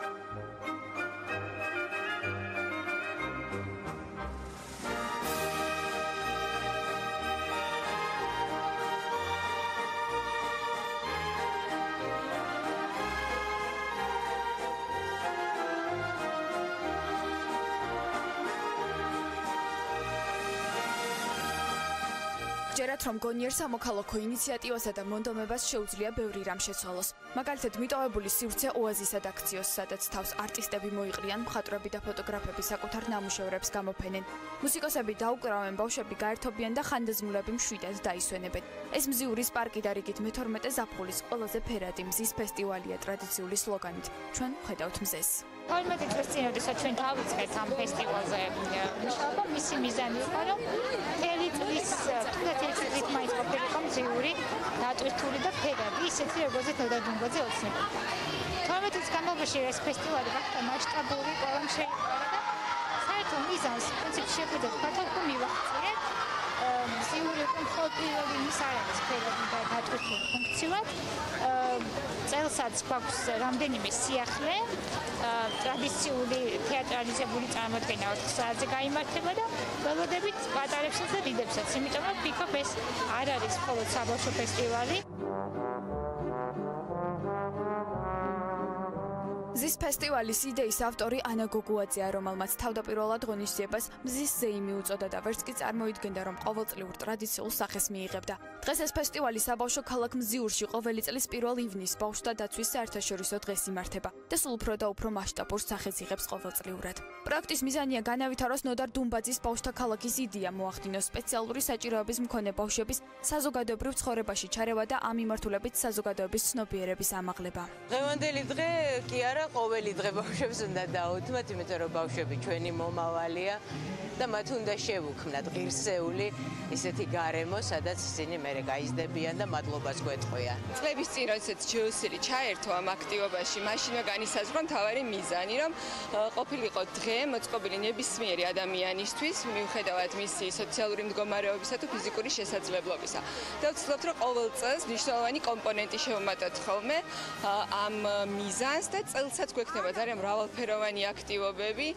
ჯერათ რომ გონიერ სამოქალაქო ინიციატივასა და მონდომებას შეუძლია ბევრი რამ შეცვალოს. მაგალითად, მიტოვებული სივრცე ოაზისად აქციოს, სადაც თავს არტისტები მოიყრიან, მხატვრები და ფოტოგრაფები საკუთარ ნამუშევრებს გამოფენენ. მუსიკოსები დაუკრავენ, ბავშვები გაერთობიან და ხანდაზმულები მშვიდად დაისვენებენ. ეს მზივრის პარკი და რიგით მე-12 ზაფხულის ყველაზე ფერადი მზის ფესტივალია ტრადიციული სლოგანით. ჩვენ ვხედავთ მზეს. 12 წელს წინ, როდესაც ჩვენ დავიწყეთ ამ ფესტივალზე მუშაობა, მისი მიზანი იყო, რომ მთელი წლის თუნდაც მაინც ყოფილიყო მზიური, დატვირთული და ფერადი, ისეთი როგორიც ნადირობაზე ოცნება. 12 წლის განმავლობაში ეს ფესტივალი გახდა მასშტაბური, ყველამ შეიყვარა და საერთო მიზანს პრინციპში შეგვიძლია ფართოდ მივახციეთ. მზიური მხოლოდ პირველი ის არ არის ფერადი და დატვირთული ფუნქციად. წელსაც გვაქვს რამდენიმე სიახლე, ტრადიციული თეატრალიზებული წარმოდგენა 4 საათზე გაიმართება და ველოდებით პატარებსაც და დიდებსაც, იმიტომ რომ ვფიქრობ ეს არ არის მხოლოდ საბავშვო ფესტივალი. მზის ფესტივალის იდეის ავტორი ანა გოგუაძეა, რომელმაც თავდაპირველად ღონისძიებას მზის ზეიმი უწოდა და ვერც კი წარმოიდგენდა, რომ ყოველწლიურ ტრადიციულ სახეს მიიღებდა. დღეს ეს ფესტივალი საბავშვო ქალაქ მზიურში ყოველი წლის 1 ივნისს ბავშვთა დაცვის საერთაშორისო დღეს იმართება და სულ უფრო და უფრო მასშტაბურ სახეს იღებს ყოველწლიურად. პროექტის მიზანია განავითაროს ნოდარ დუმბაძის ბავშვთა ქალაქის იდეა, მოახდინოს სპეციალური საჭიროების მქონე ბავშვების საზოგადოებრივ ცხოვრებაში ჩარევა და ამ მიმართულებით საზოგადოების ცნობიერების ამაღლება. დღევანდელი დღე კი არა ყოველი დღე ბავშვებს უნდა დაუთმოთ, იმიტომ რომ ბავშვები ჩვენი მომავალია და მათ უნდა შევუქმნათ ღირსეული ისეთი გარემო, სადაც ისინი მერე გაიზრდებიან და მადლობას გვეტყვიან. წლების წინ როდესაც ჯოსილი ჩაერთო ამ აქტივობაში, მაშინვე განისაზღვრა მთავარი მიზანი, რომ ყოფილიყო დღე მოწყობილი ნებისმიერი ადამიანისთვის, მიუხედავად მისი სოციალური მდგომარეობისა თუ ფიზიკური შესაძლებლობისა. და ვცდილობთ, რომ ყოველ წელს მნიშვნელოვანი კომპონენტი შევმატოთ ხოლმე ამ მიზანს და წელსაც გვექნება ძალიან მრავალფეროვანი აქტივობები.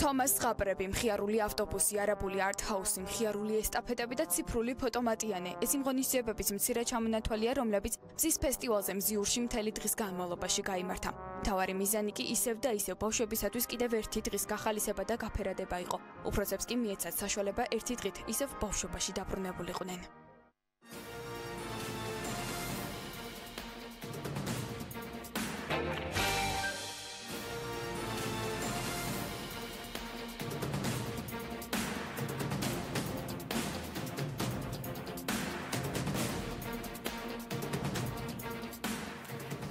თომას ზღაპრები, მხიარული ავტობუსი, არაბული არტ-ჰაუსი, მხიარული ესტაფეტები და ციფრული ფოტომატიანე. ეს იმ ღონისძიებების მცირე ჩამონათვალია, რომლებიც მზის ფესტივალზე მზიურში მთელი დღის განმავლობაში გაიმართა. მთავარი მიზანი კი ისევ და ისევ ბავშვებისათვის კიდევ ერთი დღის გახალისება და გაფერადება იყო. უფროსებს კი მიეცათ საშუალება ერთი დღით ისევ ბავშვობაში დაბრუნებულიყვნენ.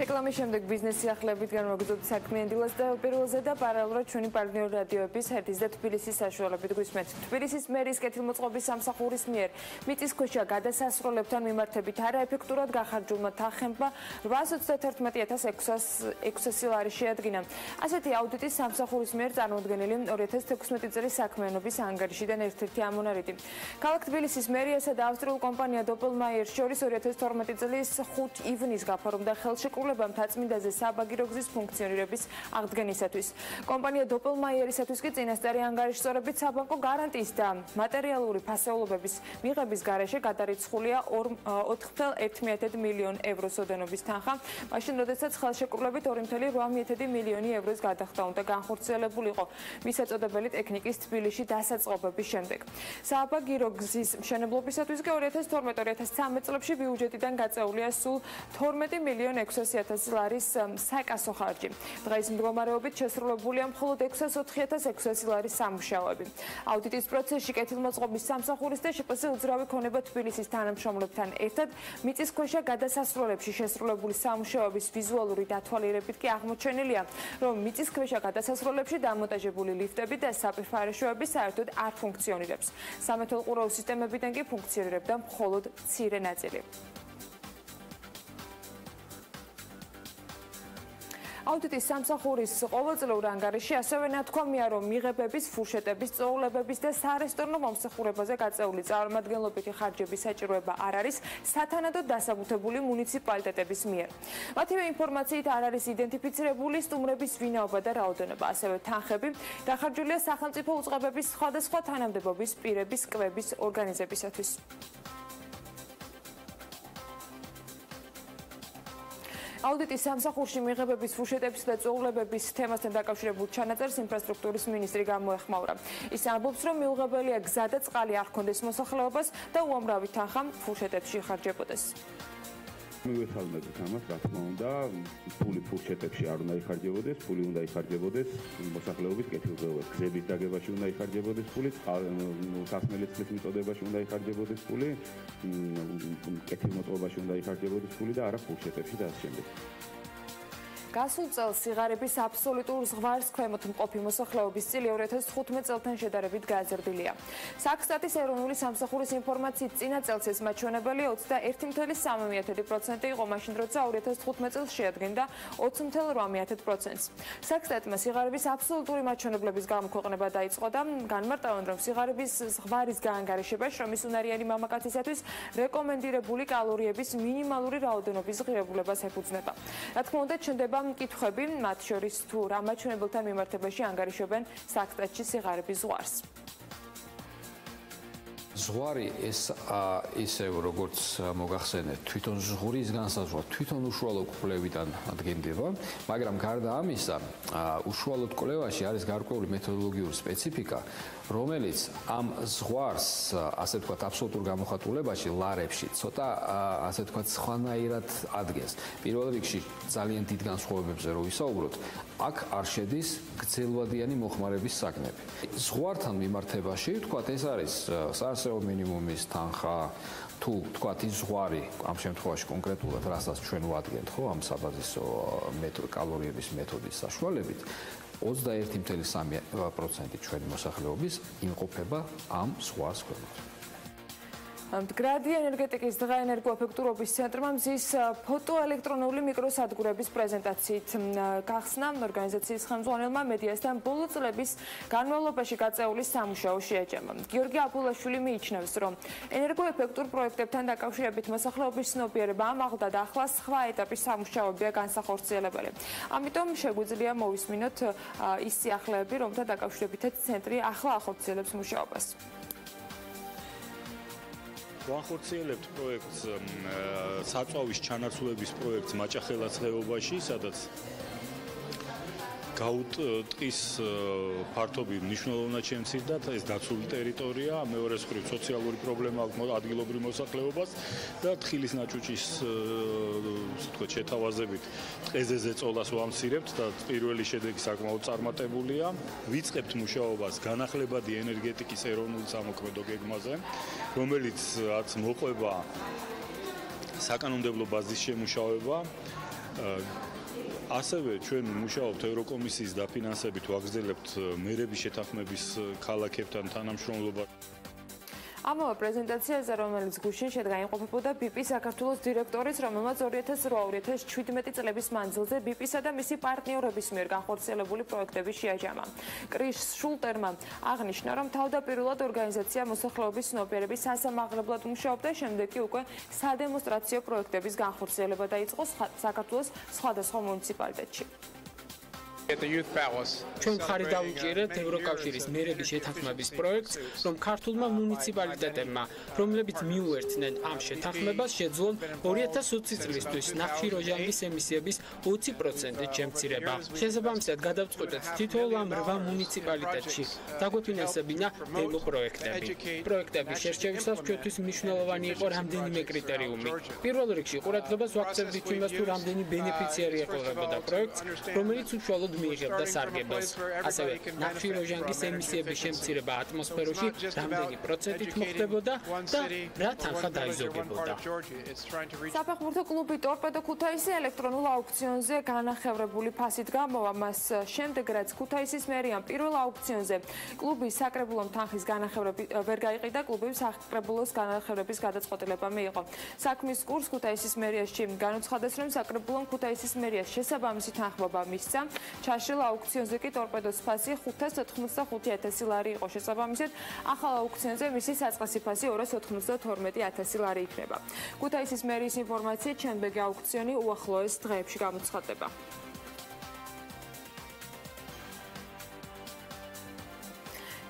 რეკლამის შემდეგ ბიზნესი ახლებით განმოგზავნოთ საქმიანი დილას და პირველზე და პარალელურად ჩვენი პარტნიორ რადიოების ერთის და თბილისის საშუალებით გვისმენთ. თბილისის მერის კეთილმოწყობის სამსახურის მიერ მიწისქვეშა გადასასრულებთან მიმართებით არაეფექტურად გახარჯულმა თანხებმა 831,600 ლარი შეადგინა. ასეთი აუდიტის სამსახურის მიერ წარმოდგენილი 2016 წლის საქმიანობის ანგარიშიდან ერთ-ერთი ამონარიდი. ქალაქ თბილისის მერიასა და ავსტრიულ კომპანია დოპელმაიერს შორის 2012 წლის 5 ივნის გაფორმდა ხელშეკრულება მთაწმინდაზე საბაგირო გზის ფუნქციონირების აღდგენისათვის. კომპანია დოპელმაიერისათვის კი წინასწარი ანგარიშის სწორებით საბანკო გარანტიის და მატერიალური ფასეულობების მიღების გარეშე გადარიცხულია 4,1 მილიონ ევროს ოდენობის თანხა, მაშინ როდესაც ხელშეკრულებით 2,8 მილიონი ევროს გადახდა უნდა განხორციელებულიყო მისაწოდებელი ტექნიკის თბილისში დასაწყობების შემდეგ. საბაგირო გზის მშენებლობისათვის კი 2012-2013 წლებში ბიუჯეტიდან გაწეულია სულ 12 მილიონ 600,000 ლარის საკასო ხარჯი. დღის მდგომარეობით შესრულებულია მხოლოდ 604,600 ლარის სამუშაოები. აუდიტის პროცესში კეთილმოწყობის სამსახურის და შპს უძრავი ქონება თბილისის თანამშრომლებთან ერთად მიწისქვეშა გადასასრულებლებში შესრულებული სამუშაოების ვიზუალური დათვალიერებით კი აღმოჩენილია, რომ მიწისქვეშა გადასასრულებლებში დამონტაჟებული ლიფტები და საპირფარეშოები საერთოდ არ ფუნქციონირებს. სამეთვალყურეო სისტემებიდან კი ფუნქციონირებდა მხოლოდ მცირე ნაწილი. აუდიტის სამსახურის ყოველწლიურ ანგარიში ასევე ნათქვამია, რომ მიღებების, ფურშეტების, წოულებების და სარესტორნო მომსახურებაზე გაწეული წარმომადგენლობითი ხარჯების საჭიროება არ არის სათანადოდ დასაბუთებული მუნიციპალიტეტების მიერ. მათივე ინფორმაციით არ არის იდენტიფიცირებული სტუმრების ვინაობა და რაოდენობა, ასევე თანხები დახარჯულია სახელმწიფო უწყებების სხვადასხვა თანამდებობის პირების კვლევის ორგანიზებისათვის. აუდიტის სამსახურში მიღებების, ფურშეტების და წოულებების თემასთან დაკავშირებულ ჩანაწერს ინფრასტრუქტურის მინისტრი გამოეხმაურა. ის ამბობს, რომ მიუღებელია გზა და წყალი არ ჰქონდეს მოსახლეობას და უამრავი თანხა ფურშეტებში იხარჯებოდეს. მივეხალმებით ამას, რა თქმა უნდა, ფული ფურშეტებში არ უნდა იხარჯებოდეს, ფული უნდა იხარჯებოდეს მოსახლეობის კეთილდღეობაზე. გზების დაგებაში უნდა იხარჯებოდეს ფული, სასმელეთის მიწოდებაში უნდა იხარჯებოდეს ფული, კეთილმოწყობაში უნდა იხარჯებოდეს ფული და არა ფურშეტებში და ასე შემდეგ. გასულ წელს სიღარიბის აბსოლუტურ ზღვარს ქვემოთ მყოფი მოსახლეობის წილი 2015 წელთან შედარებით გაზრდილია. საქსტატის ეროვნული სამსახურის ინფორმაციით წინა წელს ეს მაჩვენებელი 21,3% იყო, მაშინ როცა 2015 წელს შეადგენდა 20,8%-ს. საქსტატმა სიღარიბის აბსოლუტური მაჩვენებლების გამოქვეყნება დაიწყო და განმარტავენ, რომ სიღარიბის ზღვარის გაანგარიშება შრომის უნარიანი მამაკაცისათვის რეკომენდირებული კალორიების მინიმალური რაოდენობის ღირებულებას ეფუძნება. რა თქმა უნდა, ჩნდება მკითხვები, მათ შორის თუ რა მაჩვენებელთან მიმართებაში ანგარიშობენ საქსტატში სიღარიბის ზღვარს. ზღვარი ეს ისევ როგორც მოგახსენეთ, თვითონ ზღვრის განსაზღვრა თვითონ უშუალო კვლევიდან ადგენდება, მაგრამ გარდა ამისა, უშუალოდ კვლევაში არის გარკვეული მეთოდოლოგიური სპეციფიკა, რომელიც ამ ზღვარს, ასე ვთქვათ, აბსოლუტურ გამოხატულებაში, ლარებში, ცოტა ასე ვთქვათ, სხვანაირად ადგენს. პირველ რიგში ძალიან დიდ განსხვავებებზე რო ვისაუბროთ, აქ არ შედის გრძელვადიანი მოხმარების საგნები. ზღვართან მიმართებაში, ვთქვათ, ეს არის საარსებო საწეო მინიმუმის თანხა თუ თქვათ ის ზღვარი ამ შემთხვევაში კონკრეტულად რასაც ჩვენ ვადგენთ ხო ამ საბაზისო კალორიების მეთოდის საშუალებით 21.3% ჩვენი მოსახლეობის იმყოფება ამ ზღვას ქვემოთ. მდგრადი ენერგეტიკის დღე ენერგოეფექტურობის ცენტრმა მზის ფოტოელექტრონული მიკროსადგურების პრეზენტაციით გახსნა ორგანიზაციის ხელმძღვანელმა მედიასთან ბოლო წლების განმავლობაში გაწეული სამუშაო შეაჯამა. გიორგი აბულაშვილი მიიჩნევს, რომ ენერგოეფექტურ პროექტებთან დაკავშირებით მოსახლეობის ცნობიერება ამაღლდა და ახლა სხვა ეტაპის სამუშაოებია განსახორციელებელი. ამიტომ შეგვიძლია მოვისმინოთ ის სიახლეები, რომთან დაკავშირებითაც ცენტრი ახლა ახორციელებს მუშაობას. ვახორციელებთ პროექტს საწვავის ჩანაცვლების პროექტს მაჭახელას ხეობაში, სადაც გაუტყის ფართობი მნიშვნელოვნად შემცირდა, ეს დაცული ტერიტორია, მეორე მხრივ სოციალური პრობლემა აქვს ადგილობრივ მოსახლეობას და თხილის ნაჭუჭის შეთავაზებით ტყეზე ზეწოლას ვამცირებთ და პირველი შედეგი საკმაოდ წარმატებულია. ვიწყებთ მუშაობას განახლებადი ენერგეტიკის ეროვნული სამოქმედო გეგმაზე, რომელიც მოყვება საკანონმდებლო ბაზის შემუშავება. ასევე ჩვენ მუშაობთ ევროკომისიის დაფინანსებით, ვაგრძელებთ მერების შეთანხმების ქალაქებთან თანამშრომლობა. ამავე პრეზენტაციაზე, რომელიც გუშინ შედგანიყოფებოდა BP საქართველოს დირექტორის, რომელმაც 2008-2017 წლების მანძილზე BP-სა და მისი პარტნიორების მიერ განხორციელებული პროექტები შეაჯამა. კრის შულტერმა აღნიშნა, რომ თავდაპირველად ორგანიზაცია მოსახლეობის ცნობიერების სასამაღლებლად მუშაობდა, შემდეგ კი უკვე სადემონსტრაციო პროექტების განხორციელება დაიწყო საქართველოს სხვადასხვა მუნიციპალიტეტში. ჩვენ მხარი დავუჭირეთ ევროკავშირის მერების შეთანხმების პროექტს, რომ ქართულმა მუნიციპალიტეტებმა, რომლებიც მიუერთდნენ ამ შეთანხმებას, შეძლონ 2020 წლისთვის ნახშირორჟანგის ემისიების 20%-ით შემცირება. შესაბამისად, გადავწყვეტეთ თითოეულ ამ 8 მუნიციპალიტეტში დაგვეფინანსებინა დემო პროექტები. პროექტების შერჩევისას ჩვენთვის მნიშვნელოვანი იყო რამდენიმე კრიტერიუმი. პირველ რიგში ყურადღებას ვაქცევდით იმას, თუ რამდენი ბენეფიციარი ეყოლებოდა პროექტს, რომელიც უშუალოდ მიიღებდა სარგებელს. ასევე ნახშირორჟანგის ემისიების შემცირება ატმოსფეროში რამდენი პროცენტით მოხდებოდა და რა თანხა დაიზოგებოდა. საფეხბურთო კლუბი ტორპედო ქუთაისი ელექტრონულ აუქციონზე განახევრებული ფასით გამოვა. მას შემდეგ, რაც ქუთაისის მერიამ პირველ აუქციონზე კლუბის საკრებულო თანხის განახევრები ვერ გაიყიდა, კლუბის საკრებულოს განახევრების გადაწყვეტილება მიიღო. საქმის კურს ქუთაისის მერიაში განუცხადეს, რომ საკრებულომ ქუთაისის მერიას შესაბამისი თანხმობა მისცა. ჩაშლილ აუქციონზე კი ტორპედოს ფასი 585,000 ლარი იყო. შესაბამისად, ახალ აუქციონზე მისი საწყისი ფასი 292,000 ლარი იქნება. ქუთაისის მერიის ინფორმაციით, შემდეგი აუქციონი უახლოეს დღეებში გამოცხადდება.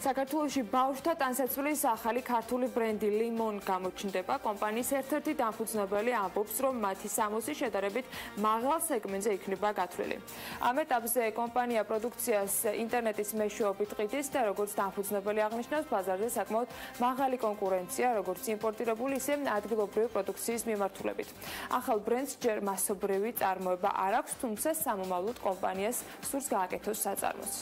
საქართველოში ბავშვთა ტანსაცმლის ახალი ქართული ბრენდი ლიმონ გამოჩნდება. კომპანიის ერთ-ერთი დამფუძნებელი ამბობს, რომ მათი სამოსი შედარებით მაღალ სეგმენტზე იქნება გათვლილი. ამ ეტაპზე კომპანია პროდუქციას ინტერნეტის მეშვეობით ყიდის და როგორც დამფუძნებელი აღნიშნავს, ბაზარზე საკმაოდ მაღალი კონკურენცია, როგორც იმპორტირებული, ისე ადგილობრივი პროდუქციის მიმართულებით. ახალ ბრენდს ჯერ მასობრივი წარმოება არ აქვს, თუმცა სამომავლოდ კომპანიას სურს გააკეთოს საწარმოც.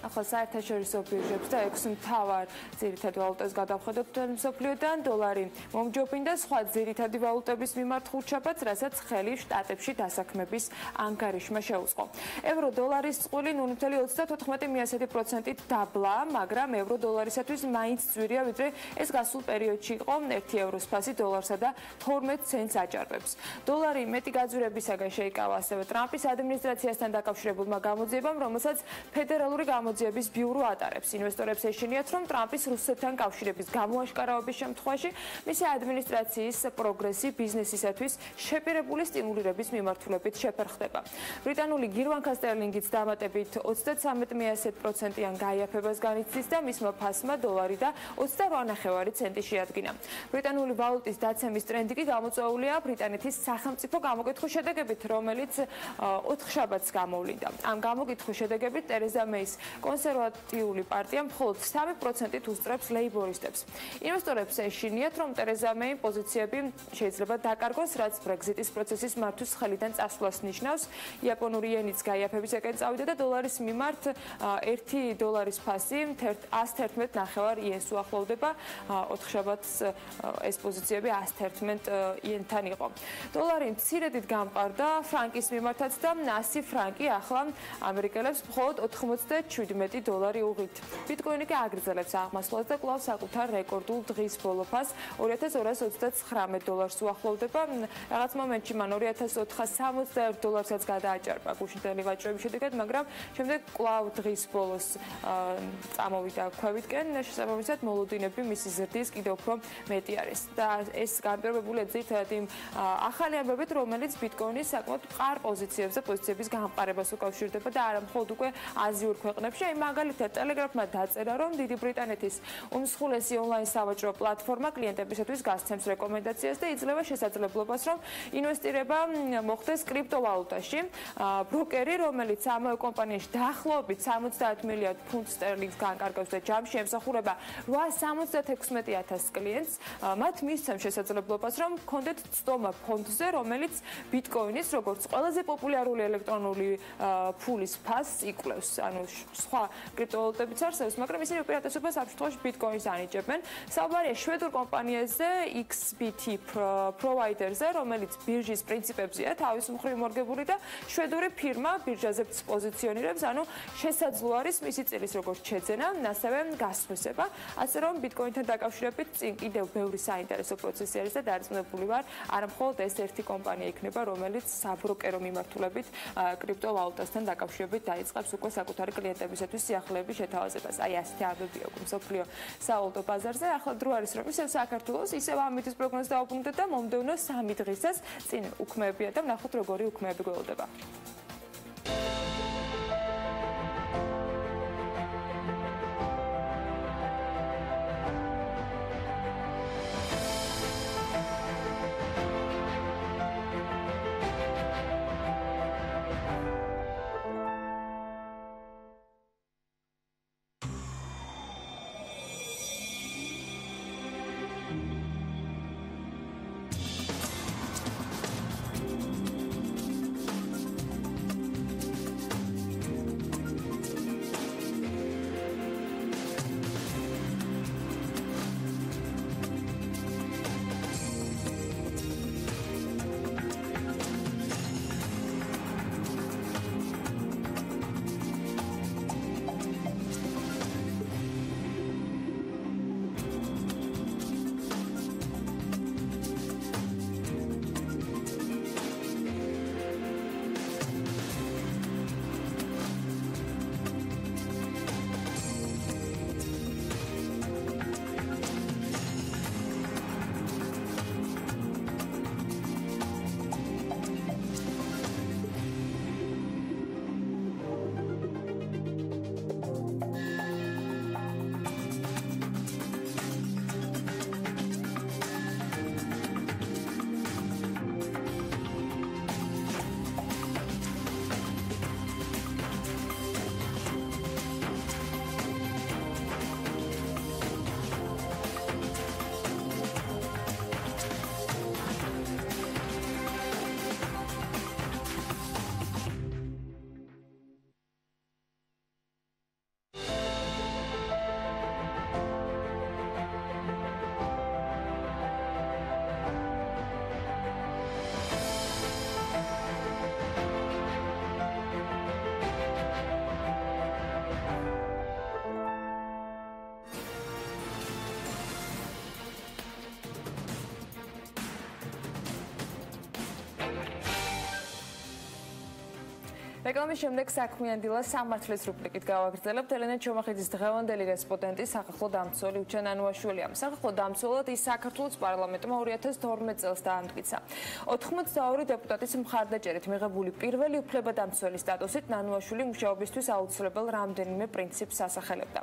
ახლა საერთაშორისო ბირჟებს და 6 მთავარ ძირითად ვალუტას გადავხედოთ მსოფლიოდან. დოლარი მომჯობინდა სხვა ძირითადი ვალუტების მიმართ ხუთშაბათს, რასაც ხელი შტატებში დასაქმების ანგარიშმა შეუწყო. ევრო დოლარის წყვილი 0.34%-ით დაბლა, მაგრამ ევრო დოლარისათვის მაინც ძვირია, ვიდრე ეს გასულ პერიოდში იყო. 1 ევროს ფასი დოლარსა და 12 ცენტს აჭარბებს. დოლარი მეტი გაძვირებისაგან შეიკავა ასევე ტრამპის ადმინისტრაციასთან დაკავშირებულმა გამოძიებამ, რომელსაც ფედერალური გამოძიების ბიურო ატარებს. ინვესტორებს ეშინიათ, რომ ტრამპის რუსეთთან კავშირების გამოაშკარავების შემთხვევაში მისი ადმინისტრაციის პროგრესი ბიზნესისათვის შეპირებული სტიმულირების მიმართულებით შეფერხდება. ბრიტანული გირვანქა სტერლინგიც დამატებით 33%-იან გაიაფებას განიცდის და მისმა ფასმა დოლარი და 28 ცენტი შეადგინა. ბრიტანული ვალუტის დაცემის ტრენდი კი გამოწვეულია ბრიტანეთის სახელმწიფო გამოკითხვის შედეგებით, რომელიც 4 შაბათს გამოვლინდა. ამ გამოკითხვის შედეგებით ტერეზა მეის კონსერვატიული პარტია მხოლოდ 3%-ით უსწრებს ლეიბორისტებს. ინვესტორებს ეშინიათ, რომ ტერეზა მეი პოზიციები შეიძლება დაკარგოს, რაც ბრეგზიტის პროცესის მართვის ხელიდან წასვლას ნიშნავს. იაპონური ენიც გაიაფებისაკენ წავიდა და დოლარის მიმართ $1 ფასი 111.9 იენს უახლოვდება. ოთხშაბათს ეს პოზიციები 111 იენთან იყო. დოლარი მცირედით გამყარდა ფრანკის მიმართაც და 100 ფრანკი ახლა ამერიკელებს მხოლოდ $97 უღით. ბიტკოინი კი აგრძელებს აღმასვლას და კვლავ საკუთარ რეკორდულ დღის ბოლო ფასს $2239 უახლოვდება. რაღაც მომენტში მან $2461-ს გადააჭარბა გუშინდელი ვაჭრობის შედეგად, მაგრამ შემდეგ კვლავ დღის ბოლოს წამოვიდა ქვევითკენ, შესაბამისად მოლოდინები მისი ზრდის კიდევ უფრო მეტი არის. და ეს განპირობებულია ძირითადად იმ ახალი ამბებით, რომელიც ბიტკოინის საკმაოდ მყარ პოზიციებს და პოზიციების გამყარებას უკავშირდება და არა მხოლოდ უკვე აზიურ ქვეყნებში. აი მაგალითად ტელეგრაფმა დაწერა, რომ დიდი ბრიტანეთის უმსხვილესი ონლაინ სავაჭრო პლატფორმა კლიენტებისათვის გასცემს რეკომენდაციას და იძლევა შესაძლებლობას, რომ ინვესტირება მოხდეს კრიპტოვალუტაში. ბროკერი, რომელიც ამავე კომპანიაში დაახლოებით 70 მილიარდ ფუნტ სტერლინგს განკარგავს და ჯამში ემსახურება 876,000 კლიენტს, მათ მისცემს შესაძლებლობას, რომ ჰქონდეთ წტომა ფონდზე, რომელიც ბიტკოინის როგორც ყველაზე პოპულარული ელექტრონული ფულის ფასს იკვლევს. ანუ სხვა კრიპტოვალუტებიც არსებობს, მაგრამ ისინი უპირატესობას ამ შემთხვევაში ბიტკოინს ანიჭებენ. საუბარია შვედურ კომპანიაზე XBT Provider-ზე, რომელიც ბირჟის პრინციპებზეა თავის მხრივ მორგებული და შვედური ფირმა ბირჟაზე პოზიციონირებს, ანუ შესაძლო არის მისი წილის როგორც შეძენა, ასევე გასხვისება, ასე რომ ბიტკოინთან დაკავშირებით წინ კიდევ ბევრი საინტერესო პროცესი არის და დარწმუნებული ვარ, არა მხოლოდ ეს ერთი კომპანია იქნება, რომელიც საბროკერო მიმართულებით კრიპტოვალუტასთან დაკავშირებით დაიწყებს უკვე საკუთარი კლიენტებისათვის სიახლეების შეთავაზებას. აი ასეთი ამბებია უკვე მსოფლიო სავალუტო ბაზარზე. ახლა დრო არის, რომ ისევ საქართველოს, ისევ ამითის პროგნოზს დავუბრუნდეთ და მომდევნო 3 დღისას წინ უქმეებია და ვნახოთ როგორი უქმეები გველდება. რეკლამის შემდეგ საქმიანი დილა სამართლის რუბრიკით გავაგრძელებთ. ელენე ჩომახიძის დღევანდელი რესპონდენტი სახალხო დამცველი უჩენ ანუაშვილია. სახალხო დამცველად ის საქართველოს პარლამენტმა 2012 წელს დაამტკიცა. 82 დეპუტატის მხარდაჭერით მიღებული პირველი უფლებადამცველი სტატუსით ნანუაშვილი მუშაობისთვის აუცილებელ რამდენიმე პრინციპს ასახელებდა.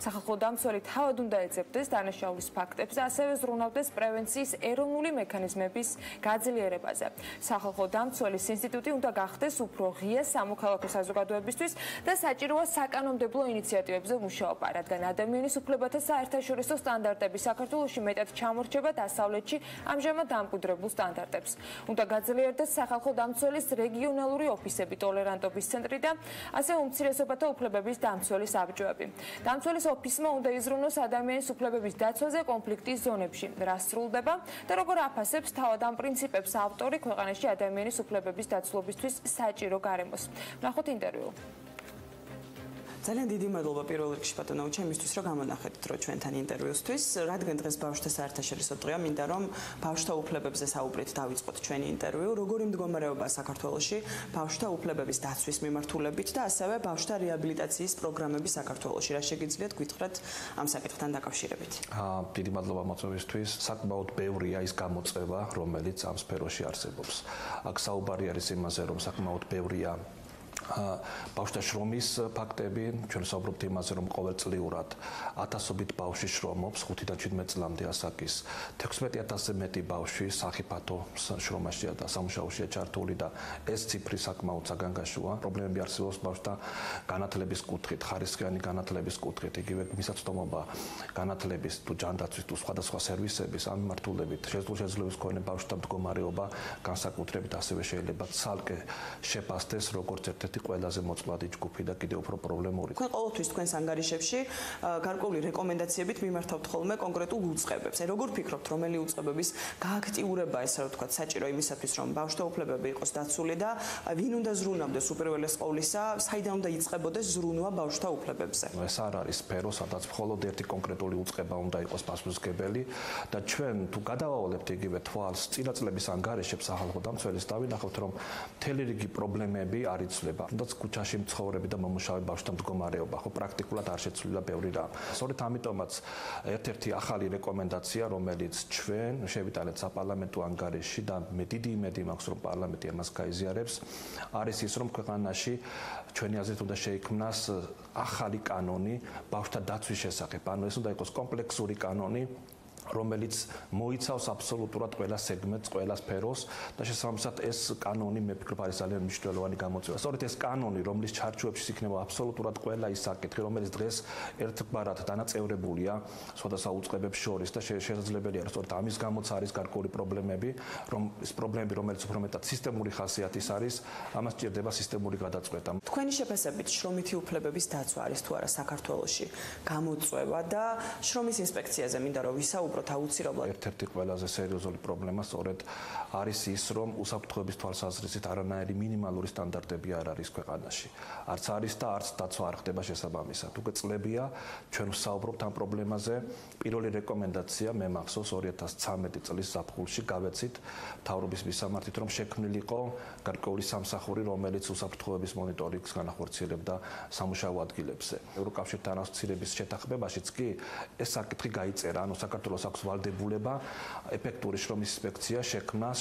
სახალხო დამცველი თავად უნდა ეძებდეს დანაშაულის ფაქტებს და ასევე ზრუნავდეს პრევენციის ეროვნული მექანიზმების გაძლიერებაზე. სახალხო დამცველის ინსტიტუტი უნდა გახდეს უფრო ღია სამოქალაქო საზოგადოებისთვის და საჭიროა საკანონმდებლო ინიციატივებზე მუშაობა, რადგან ადამიანის უფლებათა საერთაშორისო სტანდარტები საქართველოში მეტად ჩამორჩება დასავლეთში ამჟამად დამკვიდრებულ სტანდარტებს. უნდა გაძლიერდეს სახალხო დამცველის რეგიონალური ოფისები, ტოლერანტობის ცენტრი და ასე უმცირესობათა უფლებების დამცველი საბჭოები. დამცველის ოფისმა უნდა იზრუნოს ადამიანის უფლებების დაცვაზე კონფლიქტის ზონებში, რა სრულდება და როგორ აფასებს თავად ამ პრინციპებს ავტორი ქვეყანაში ადამიანის უფლებების დაცვლობისთვის საჭირო გარემოს. ვნახოთ ინტერვიუ. ძალიან დიდი მადლობა პირველ რიგში ბატონო ჩემისთვის რომ გამონახეთ დრო ჩვენთან ინტერვიუსთვის. რადგან დღეს ბავშვთა საერთაშორისო დღეა, მინდა რომ ბავშვთა უფლებებზე საუბრით დავიწყოთ ჩვენი ინტერვიუ. როგორი მდგომარეობაა საქართველოში ბავშვთა უფლებების დაცვის მიმართულებით და ასევე ბავშვთა რეაბილიტაციის პროგრამები საქართველოში. რა შეგიძლიათ გითხრათ ამ საკითხთან დაკავშირებით? დიდი მადლობა მოწვევისთვის. საკმაოდ ბევრია ის გამოწვევა, რომელიც ამ სფეროში არსებობს. აქ საუბარი არის იმაზე, რომ საკმაოდ ბევრია ბავშვთა შრომის ფაქტები, ჩვენ საუბრობთ იმაზე, რომ ყოველწლიურად ათასობით ბავშვი შრომობს 5-დან 17 წლამდე ასაკის 16000-ზე მეტი ბავშვი სახიფათო შრომაშია და სამუშაოშია ჩართული და ეს ციფრი საკმაოდ საგანგაშოა. პრობლემები არსებობს ბავშვთა განათლების კუთხით, ხარისხიანი განათლების კუთხით, იგივე მისაწვდომობა განათლების თუ ჯანდაცვის თუ სხვადასხვა სერვისების ამ მიმართულებით შესაძლებლობის მქონე ბავშვთა მდგომარეობა განსაკუთრებით ასევე შეიძლება ცალკე შეფასდეს როგორც ერთ-ერთი ყველაზე მოწყვლადი ჯგუფი და კიდევ უფრო პრობლემური. თქვენ ყოველთვის თქვენს ანგარიშებში გარკვეული რეკომენდაციებით მიმართავთ ხოლმე კონკრეტულ უწყებებს. როგორ ფიქრობთ, რომელი უწყებების გააქტიურება ესე რომ ვთქვათ საჭირო იმისათვის, რომ ბავშვთა უფლებები იყოს დაცული და ვინ უნდა ზრუნავდეს უპირველეს ყოვლისა, საიდან უნდა იწყებოდეს ზრუნვა ბავშვთა უფლებებზე? ეს არ არის სფერო, სადაც მხოლოდ ერთი კონკრეტული უწყება უნდა იყოს პასუხისმგებელი და ჩვენ თუ გადავავალებთ იგივე თვალს წინა წლების ანგარიშებს სახალხო დამცველის, დავინახავთ, რომ მთელი რიგი პრობლემები არ იცვლება. თუნდაც ქუჩაში მცხოვრები და მომუშავე ბავშვთა მდგომარეობა, ხო პრაქტიკულად არ შეცვლილა ბევრი რამ. სწორედ ამიტომაც ერთ-ერთი ახალი რეკომენდაცია, რომელიც ჩვენ შევიტანეთ საპარლამენტო ანგარიშში და მე დიდი იმედი მაქვს, რომ პარლამენტი ამას გაიზიარებს, არის ის, რომ ქვეყანაში ჩვენი აზრით უნდა შეიქმნას ახალი კანონი ბავშვთა დაცვის შესახებ. ანუ ეს უნდა იყოს კომპლექსური კანონი, რომელიც მოიცავს აბსოლუტურად ყველა სეგმენტს, ყველა სფეროს და შესაბამისად ეს კანონი მე ვფიქრობ არის ძალიან მნიშვნელოვანი გამოწვევა. სწორედ ეს კანონი, რომლის ჩარჩოებში იქნება აბსოლუტურად ყველა ის საკითხი, რომელიც დღეს ერთგვარად დანაწევრებულია სხვადასხვა უწყებებს შორის და შესაძლებელია რომ სწორედ ამის გამოც არის გარკვეული პრობლემები, რომ ეს პრობლემები, რომელიც უფრო მეტად სისტემური ხასიათის არის, ამას ჭირდება სისტემური გადაწყვეტა. თქვენი შეფასებით შრომითი უფლებების დაცვა არის თუ არა საქართველოში გამოწვევა და შრომის ინსპექციაზე მინდა რომ ვისაუბროთ აუცილებლად. ერთ-ერთი ყველაზე სერიოზული პრობლემა სწორედ არის ის, რომ უსაფრთხოების თვალსაზრისით არანაირი მინიმალური სტანდარტები არ არის ქვეყანაში. არც არის და არც დაცვა არ ხდება შესაბამისად. უკვე წლებია ჩვენ ვსაუბრობთ ამ პრობლემაზე. პირველი რეკომენდაცია მე მახსოვს 2013 წლის ზაფხულში გავეცით მთავრობის მისამართით, რომ შექმნილიყო გარკვეული სამსახური, რომელიც უსაფრთხოების მონიტორინგს განახორციელებდა სამუშაო ადგილებზე. ევროკავშირთან ასოცირების შეთანხმებაშიც კი ეს საკითხი გაიწერა, ანუ საქართველოს აქვს ვალდებულება ეფექტური შრომის ინსპექცია შექმნას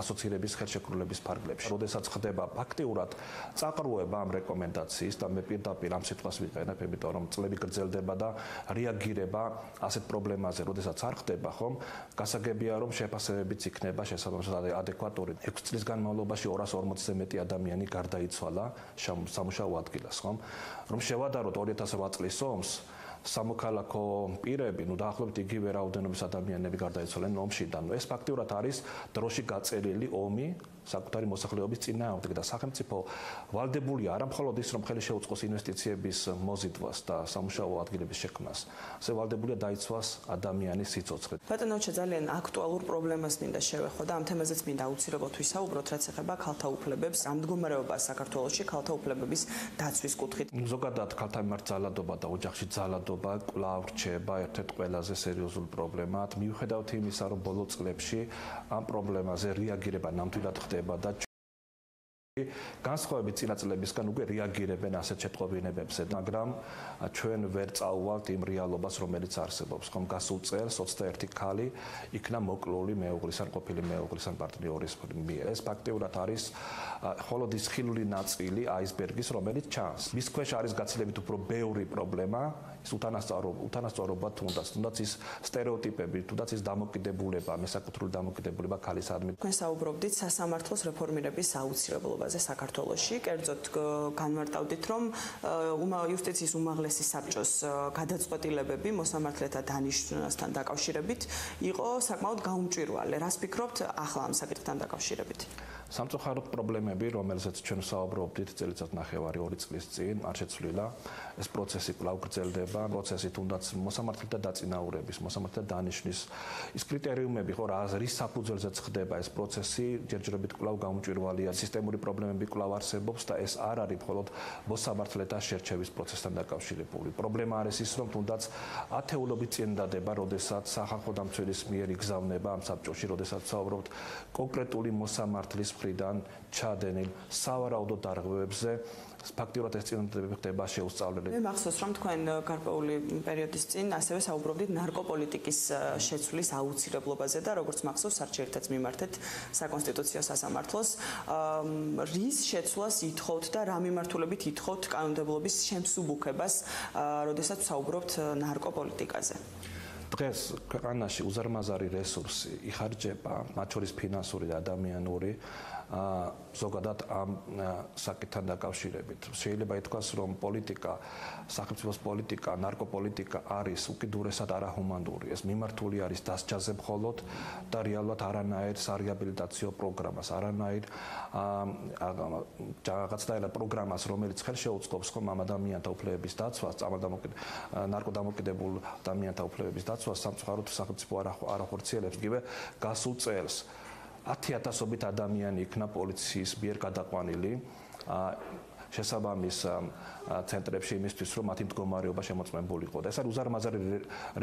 ასოცირების ხელშეკრულების ფარგლებში. როდესაც ხდება ფაქტიურად წაყრუება ამ რეკომენდაციის და მე პირდაპირ ამ სიტყვას ვიყენებ, იმიტომ რომ წლები გრძელდება და რეაგირება ასეთ პრობლემაზე, როდესაც არ ხდება, ხომ, გასაგებია რომ შეფასებებიც იქნება შესაბამისად ადეკვატური. 6 წლის განმავლობაში 240-ზე მეტი ადამიანი გარდაიცვალა სამუშაო ადგილას, ხომ? რომ შევადაროთ 2008 წლის ომს სამოქალაქო პირები, დაახლოებით იგივე რაოდენობის ადამიანები გარდაიცვალნენ ომში და ეს ფაქტიურად არის დროში გაწერილი ომი საკუთარი მოსახლეობის წინააღმდეგ და სახელმწიფო ვალდებულია არა მხოლოდ ის, რომ ხელი შეუწყოს ინვესტიციების მოზიდვას და სამუშაო ადგილების შექმნას, ასე ვალდებულია დაიცვას ადამიანის სიცოცხლე. ბატონო, ძალიან აქტუალურ პრობლემას მინდა შევეხო და ამ თემაზეც მინდა აუცილებლად ვისაუბროთ, რაც ეხება ქალთა უფლებებს, ამ მდგომარეობას საქართველოში ქალთა უფლებების დაცვის კუთხით. ზოგადად ქალთა მიმართ ძალადობა და ოჯახში ძალადობა კვლავ რჩება ერთ-ერთ ყველაზე სერიოზულ პრობლემად. მიუხედავად იმისა, რომ ბოლო წლებში ამ პრობლემაზე რეაგირება ნამდვილად ხდება და განსხვავებით წინა წლებისგან უკვე რეაგირებენ ასეთ შეტყობინებებზე, მაგრამ ჩვენ ვერ წაუვალთ იმ რეალობას, რომელიც არსებობს. ხომ გასულ წელს 21 ქალი იქნა მოკლული მეუღლის ან ყოფილი მეუღლის ან პარტნიორის მიერ. ეს ფაქტიურად არის მხოლოდ ის ხილული ნაწილი აისბერგის, რომელიც ჩანს. მის ქვეშ არის გაცილებით უფრო ბევრი პრობლემა, ის უთანასწორობა თუნდაც ის სტერეოტიპები, თუნდაც ის დამოკიდებულება, მესაკუთრული დამოკიდებულება ქალისადმი. თქვენ საუბრობდით სასამართლოს რეფორმირების აუცილებლობაზე. პრობლემაზე საქართველოში. კერძოდ განმარტავდით, რომ იუსტიციის უმაღლესი საბჭოს გადაწყვეტილებები მოსამართლეთა დანიშვნასთან დაკავშირებით იყო საკმაოდ გაუმჭვირვალე. რას ფიქრობთ ახლა ამ საკითხთან დაკავშირებით? სამწუხაროდ პრობლემები, რომელზეც ჩვენ საუბრობდით წელიწად ნახევარი 2 წლის წინ, არ შეცვლილა. ეს პროცესი კვლავ გრძელდება. პროცესი თუნდაც მოსამართლეთა დაწინაურების, მოსამართლეთა დანიშვნის ის კრიტერიუმები, ხო, რის საფუძველზეც ხდება ეს პროცესი, ჯერჯერობით კვლავ გაუმჭვირვალეა. სისტემური პრობლემები კვლავ არსებობს და ეს არ არის მხოლოდ მოსამართლეთა შერჩევის პროცესთან დაკავშირებული. პრობლემა არის ის, რომ თუნდაც ათეულობით წინდადება, როდესაც სახალხო დამცველის მიერ იგზავნება ამ საბჭოში, როდესაც საუბრობთ კონკრეტული მოსამართლის მხრიდან ჩადენილ სავარაუდო დარღვევებზე, ფაქტიურად ეს წინადადებები ხდება შეუსწავლელი. მე მახსოვს, რომ თქვენ გარკვეული პერიოდის წინ ასევე საუბრობდით ნარკოპოლიტიკის შეცვლის აუცილებლობაზე და როგორც მახსოვს, არჩეერთაც მიმართეთ საკონსტიტუციო სასამართლოს. რის შეცვლას ითხოვთ და რა მიმართულებით ითხოვთ კანონმდებლობის შემსუბუქებას, როდესაც საუბრობთ ნარკოპოლიტიკაზე? დღეს ქვეყანაში უზარმაზარი რესურსი იხარჯება, მათ შორის ფინანსური და ადამიანური, ზოგადად ამ საკითხთან დაკავშირებით. შეიძლება ითქვას, რომ პოლიტიკა, სახელმწიფოს პოლიტიკა, ნარკოპოლიტიკა არის უკიდურესად არაჰუმანური. ეს მიმართული არის დასჯაზე მხოლოდ და რეალურად არანაირ სარეაბილიტაციო პროგრამას, არანაირ რაღაცნაირად პროგრამას, რომელიც ხელშეუწყობს ხომ ამ ადამიანთა უფლებების დაცვას, ნარკოდამოკიდებულ ადამიანთა უფლებების დაცვას, სამწუხაროდ სახელმწიფო არ ახორციელებს. იგივე გასულ წელს 10,000-ობით ადამიანი იქნა პოლიციის მიერ გადაყვანილი შესაბამის ცენტრებში იმისთვის, რომ მათი მდგომარეობა შემოწმებულიყო. და ეს არის უზარმაზარი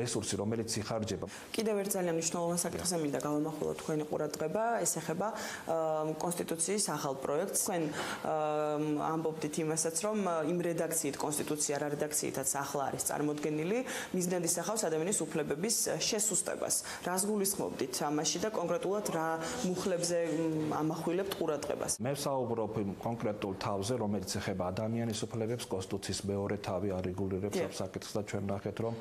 რესურსი, რომელიც იხარჯება. კიდევ ერთ ძალიან მნიშვნელოვან საკითხზე მინდა გავამახვილოთ თქვენი ყურადღება, ეს ეხება კონსტიტუციის ახალ პროექტს. თქვენ ამბობდით იმასაც, რომ იმ რედაქციით კონსტიტუცია, რა რედაქციითაც ახლა არის წარმოდგენილი, მიზნად ისახავს ადამიანის უფლებების შესუსტებას. რას გულისხმობდით ამაში და კონკრეტულად რა მუხლებზე ამახვილებთ ყურადღებას? მე ვსაუბრობ კონკრეტულ თავზე, რომელიც ეხება ადამიანის უფლებებს. კონსტიტუციის მეორე თავი არეგულირებს ამ საკითხს და ჩვენ ნახეთ, რომ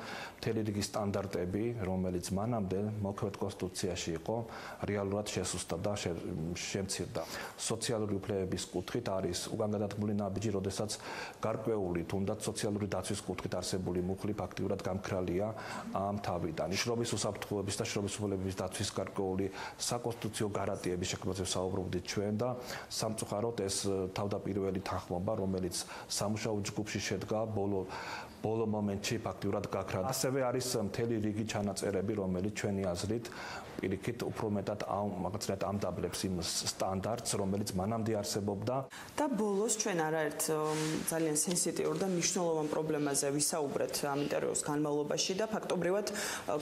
მთელი რიგი სტანდარტები, რომელიც მანამდე მოქმედ კონსტიტუციაში იყო, რეალურად შესუსტდა და შემცირდა. სოციალური უფლებების კუთხით არის უკან გადადგმული ნაბიჯი, როდესაც გარკვეული თუნდაც სოციალური დაცვის კუთხით არსებული მუხლი ფაქტიურად გამქრალია ამ თავიდან. შრომის უსაფრთხოების და შრომის უფლებების დაცვის გარკვეული საკონსტიტუციო გარანტიების შექმნაზე საუბრობდით ჩვენ და სამწუხაროდ ეს თავდაპირველი თანხმობა, რომელიც სამუშაო ჯგუფში შედგა ბოლო მომენტში ფაქტიურად გაქრა. ასევე არის მთელი რიგი ჩანაწერები, რომელიც ჩვენი აზრით პირიქით უფრო მეტად მაგაცნაირად ამდაბლებს იმ სტანდარტს, რომელიც მანამდე არსებობდა. და ბოლოს ჩვენ არაერთ ძალიან სენსიტიურ და მნიშვნელოვან პრობლემაზე ვისაუბრეთ ამ ინტერვიუს განმავლობაში და ფაქტობრივად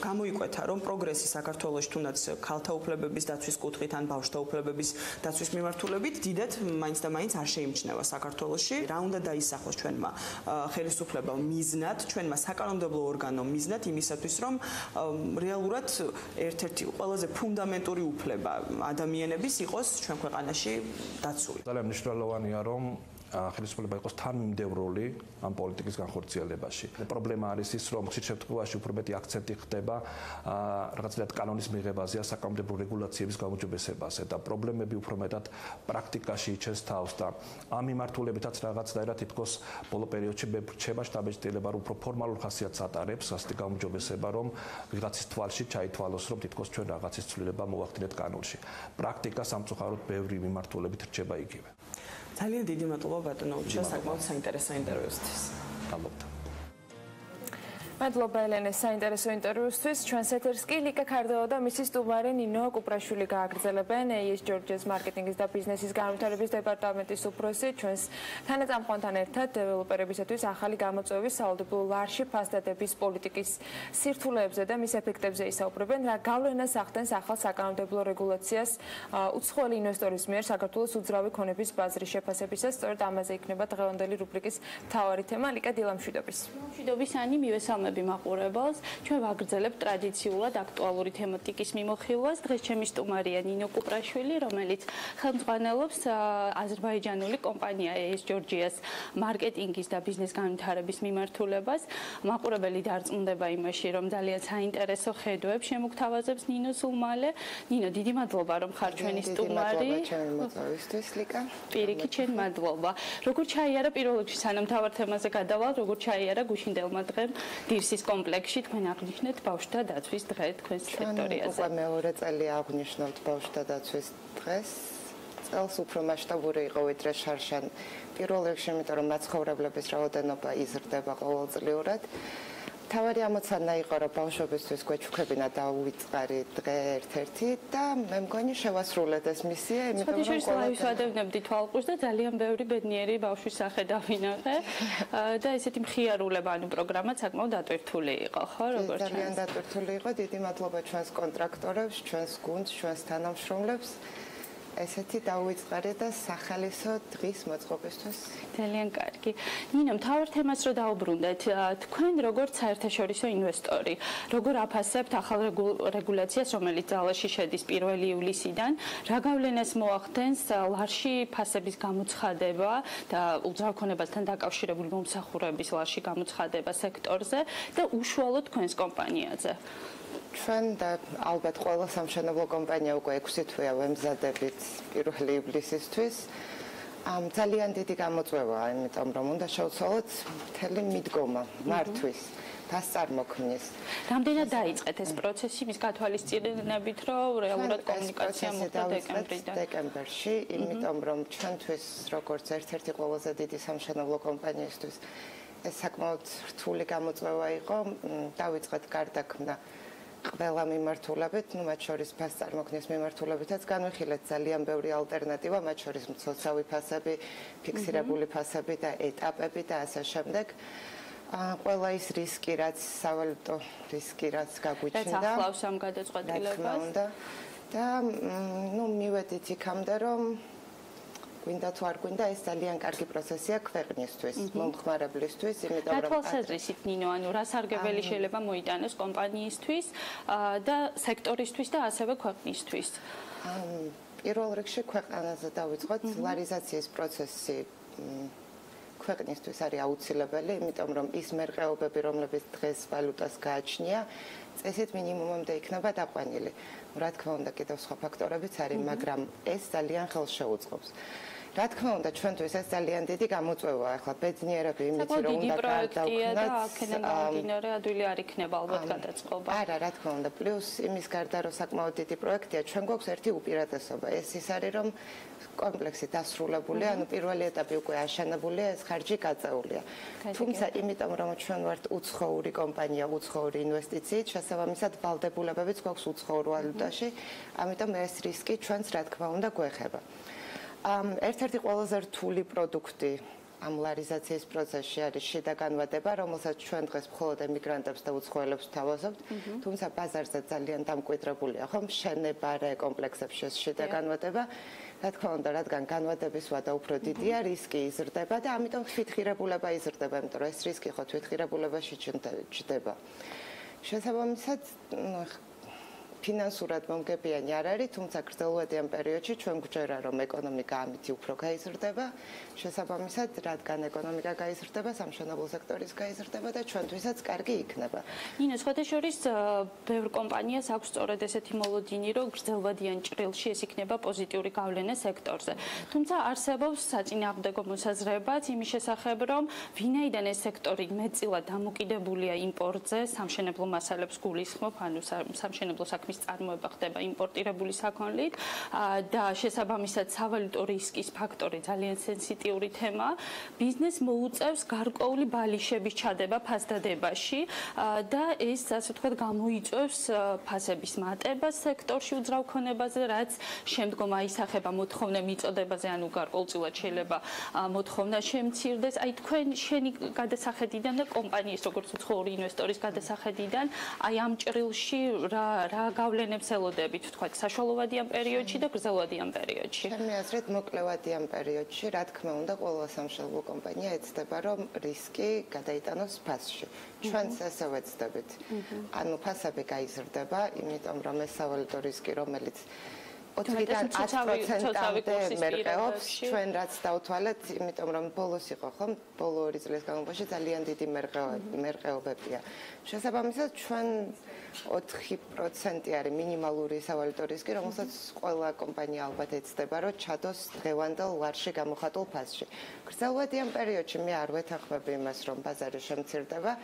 გამოიკვეთა, რომ პროგრესი საქართველოში თუნდაც ქალთა უფლებების დაცვის კუთხით ან ბავშვთა უფლებების დაცვის მიმართულებით დიდად მაინც და მაინც არ შეიმჩნევა საქართველოში. რა უნდა დაისახოს ჩვენმა ხელისუფლებამ მიზნად, ჩვენმა საკანონმდებლო ორგანომ მიზნად იმისათვის, რომ რეალურად ერთ-ერთი ყველაზე ფუნდამენტური უფლება ადამიანების იყოს ჩვენ ქვეყანაში დაცული. ძალიან მნიშვნელოვანია, რომ ხელისუფლება იყოს თანმიმდევრული ამ პოლიტიკის განხორციელებაში. პრობლემა არის ის, რომ ხშირ შემთხვევაში უფრო მეტი აქცენტი ხდება რაღაცნაირად კანონის მიღებაზე, საკანონმდებლო რეგულაციების გაუმჯობესებაზე და პრობლემები უფრო მეტად პრაქტიკაში იჩენს თავს და ამ მიმართულებითაც რაღაცნაირად თითქოს ბოლო პერიოდში რჩება შთაბეჭდილება, რომ უფრო ფორმალურ ხასიათს ატარებს ასეთი გაუმჯობესება, რომ ვიღაცის თვალში ჩაითვალოს, რომ თითქოს ჩვენ რაღაცის ცვლილება მოვახდინეთ კანონში. პრაქტიკა სამწუხაროდ ბევრი მიმართულებით რჩება იგივე. ძალიან დიდი მადლობა ბატონო უჩა საკმაოდ საინტერესო ინტერვიუსთვის. გამოგდა. მადლობა ელენეს საინტერესო ინტერვიუსთვის. ჩვენს ეთერს კი ლიკა ქარდავა და მისი სტუმარი ნინო კუპრაშვილი გააგრძელებენ. ES ჯორჯის მარკეტინგის და ბიზნესის განვითარების დეპარტამენტის უფროსი ჩვენს თანაწამყვანთან ერთად დეველოპერებისათვის ახალი გამოწვევის სავალდებულო ლარში ფასდადების პოლიტიკის სირთულეებზე და მის ეფექტებზე ისაუბრებენ. რა გავლენას ახდენს ახალ საკანონმდებლო რეგულაციას უცხოელი ინვესტორის მიერ საქართველოს უძრავი ქონების ბაზრის შეფასებისას. სწორედ ამაზე იქნება დღევანდელი რუბრიკის მთავარი თემა. ლიკა დილა მშვიდობის. მშვიდობის ანი მივესალმებით მოგესალმები მაყურებელს. ჩვენ ვაგრძელებთ ტრადიციულად აქტუალური თემატიკის მიმოხილვას. დღეს ჩემი სტუმარია ნინო კუპრაშვილი, რომელიც ხელმძღვანელობს აზერბაიჯანული კომპანია ES Georgias მარკეტინგის და ბიზნეს განვითარების მიმართულებას. მაყურებელი დარწმუნდება იმაში, რომ ძალიან საინტერესო ხედვებს შემოგთავაზებს ნინო სულ მალე. ნინო, დიდი მადლობა, რომ ხარ ჩვენი სტუმარი. პირიქით, შენ მადლობა. როგორ ჩაიარა პირველ რიგში სანამ თავარ თემაზე გადავალ, როგორ ჩაიარა გუშინდელმა დღემ დირსის კომპლექსში თქვენ აღნიშნეთ ბავშვთა დაცვის დღე თქვენს ტერიტორიაზე. უკვე მეორე წელი აღნიშნავთ ბავშვთა დაცვის დღეს. წელს უფრო მასშტაბური იყო ვიდრე შარშან. პირველ რიგში, იმიტომ რომ მაცხოვრებლების რაოდენობა იზრდება ყოველწლიურად. თავარი ამოცანა იყო, რომ ბავშვებისთვის გვეჩუქებინა დაუვიწყარი დღე ერთ-ერთი და მე მგონი შევასრულეთ ეს მისია, იმიტომ რომ ყველას ვადევნებდი თვალყურს და ძალიან ბევრი ბედნიერი ბავშვის სახე დავინახე და ესეთი მხიარულება, ანუ პროგრამა საკმაოდ დატვირთული იყო, ხო, როგორც ძალიან დატვირთული იყო. დიდი მადლობა ჩვენს კონტრაქტორებს, ჩვენს გუნდს, ჩვენს თანამშრომლებს. ესეთი დაუვიწყარი და სახალისო დღის მოწყობისთვის. ძალიან კარგი. ნინო, მთავარ თემას რო დაუბრუნდეთ, თქვენ როგორც საერთაშორისო ინვესტორი, როგორ აფასებთ ახალ რეგულაციას, რომელიც ძალაში შედის 1 ივლისიდან, რა გავლენას მოახდენს ლარში ფასების გამოცხადება და უძრავქონებასთან დაკავშირებული მომსახურების ლარში გამოცხადება სექტორზე და უშუალოდ თქვენს კომპანიაზე? ჩვენ და ალბათ ყველა სამშენებლო კომპანია უკვე 6 თვეა ვემზადებით 1 ივლისისთვის. ძალიან დიდი გამოწვევაა, იმიტომ რომ უნდა შევცვალოთ მთელი მიდგომა მართვის, ფასწარმოქმნის. რამდენად დაიწყეთ ეს პროცესი მის გათვალისწინებით, რომ რეალურად კომუნიკაცია მოხდა დეკემბრიდან? დეკემბერში, იმიტომ რომ ჩვენთვის როგორც ერთ-ერთი ყველაზე დიდი სამშენებლო კომპანიისთვის ეს საკმაოდ რთული გამოწვევა იყო. დავიწყეთ გარდაქმნა ყველა მიმართულებით, მათ შორის ფასწარმოქმნის მიმართულებითაც განვიხილეთ ძალიან ბევრი ალტერნატივა, მათ შორის მცოცავი ფასები, ფიქსირებული ფასები და ეტაპები და ასე შემდეგ. ყველა ის რისკი, რაც სავალუტო რისკი, რაც გაგვიჩნდა. რაც ახლავს ამ გადაწყვეტილებას. და მივედით იქამდე, რომ გვინდა თუ არ გვინდა, ეს ძალიან კარგი პროცესია ქვეყნისთვის, მომხმარებლისთვის, იმიტომ რომ რა თვალსაზრისით ნინო, ანუ რა სარგებელი შეიძლება მოიტანოს კომპანიისთვის და სექტორისთვის და ასევე ქვეყნისთვის? პირველ რიგში ქვეყანაზე დავიწყოთ, ლარიზაციის პროცესი ქვეყნისთვის არის აუცილებელი, იმიტომ რომ ის მერყეობები, რომლებიც დღეს ვალუტას გააჩნია, წესით მინიმუმამდე იქნება დაყვანილი. რა თქმა უნდა, კიდევ სხვა ფაქტორებიც არის, მაგრამ ეს ძალიან ხელს შეუწყობს. რა თქმა უნდა, ჩვენთვის ეს ძალიან დიდი გამოწვევაა. ახლა ბედნიერები იმით, რომ უნდა გადავქნათ და აქედან გამომდინარე ადვილი არ იქნება ალბათ გადაწყობა. არა, რა თქმა უნდა, პლუს იმის გარდა, რომ საკმაოდ დიდი პროექტია, ჩვენ გვაქვს ერთი უპირატესობა. ეს ის არის, რომ კომპლექსი დასრულებულია, ანუ პირველი ეტაპი უკვე აშენებულია, ეს ხარჯი გაწეულია. თუმცა, იმიტომ რომ ჩვენ ვართ უცხოური კომპანია, უცხოური ინვესტიციით, შესაბამისად ვალდებულებებიც გვაქვს უცხოურ ვალუტაში, ამიტომ ეს რისკი ჩვენს რა თქმა უნდა გვეხება. ერთ-ერთი ყველაზე რთული პროდუქტი ამ ლარიზაციის პროცესში არის შიდა განვადება, რომელსაც ჩვენ დღეს მხოლოდ ემიგრანტებს და უცხოელებს ვთავაზობთ, თუმცა ბაზარზე ძალიან დამკვიდრებულია, ხომ, შენება, კომპლექსებში ეს შიდა განვადება. რა თქმა უნდა, რადგან განვადების ვადა უფრო დიდია, რისკი იზრდება და ამიტომ თვითღირებულება იზრდება, იმიტომ რომ ეს რისკი ხო თვითღირებულებაში ჩნდება. შესაბამისად, ფინანსურად მომგებიანი არ არის, თუმცა გრძელვადიან პერიოდში ჩვენ გვჯერა, რომ ეკონომიკა ამით უფრო გაიზრდება. შესაბამისად, რადგან ეკონომიკა გაიზრდება, სამშენებლო სექტორის გაიზრდება და ჩვენთვისაც კარგი იქნება. ნინო, სხვადასხვა ბევრ კომპანიას აქვს სწორედ ესეთი მოლოდინი, რომ გრძელვადიან ჭრილში ეს იქნება პოზიტიური გავლენა სექტორზე. თუმცა არსებობს საწინააღმდეგო მოსაზრებაც იმის შესახებ, რომ ვინაიდან ეს სექტორი მეტწილად დამოკიდებულია იმპორტზე, სამშენებლო მასალებს გულისხმობ, ანუ სამშენებლო საქმის წარმოება ხდება იმპორტირებული საქონლით და შესაბამისად სავალუტო რისკის ფაქტორი ძალიან სენსიტიური თემაა. ბიზნესს მოუწევს გარკვეული ბალიშების ჩადება ფასდადებაში და ეს ასე ვთქვათ გამოიწვევს ფასების მატებას სექტორში უძრავქონებაზე, რაც შემდგომ აისახება მოთხოვნა მიწოდებაზე, ანუ გარკვეულწილად შეიძლება მოთხოვნა შემცირდეს. აი თქვენ შენი გადასახედიდან და კომპანიის როგორც უცხოური ინვესტორის გადასახედიდან, აი ამ ჭრილში რა გავლენებს ელოდებით, თქვა, საშუალოვადიან პერიოდში და გრძელვადიან პერიოდში? ჩემი აზრით, მოკლევადიან პერიოდში, რა თქმა უნდა, ყველა სამშობლო კომპანია ეცდება, რომ რისკი გადაიტანოს ფასში. ჩვენც ესე ვეცდებით. ანუ ფასები გაიზრდება, იმიტომ რომ ეს სავალუტო რისკი, რომელიც 4-დან 10%-მდე მერყეობს, ჩვენ რაც დავთვალეთ, იმიტომ რომ ბოლოს იყო ხომ, ბოლო 2 წლის განმავლობაში ძალიან დიდი მერყეობებია. შესაბამისად, ჩვენ 4% არის მინიმალური სავალუტო რისკი, რომელსაც ყველა კომპანია ალბათ ეცდება, რომ ჩადოს დღევანდელ ვარში გამოხატულ ფასში. გრძელვადიან პერიოდში მე არ ვეთანხმები იმას, რომ ბაზარი შემცირდება.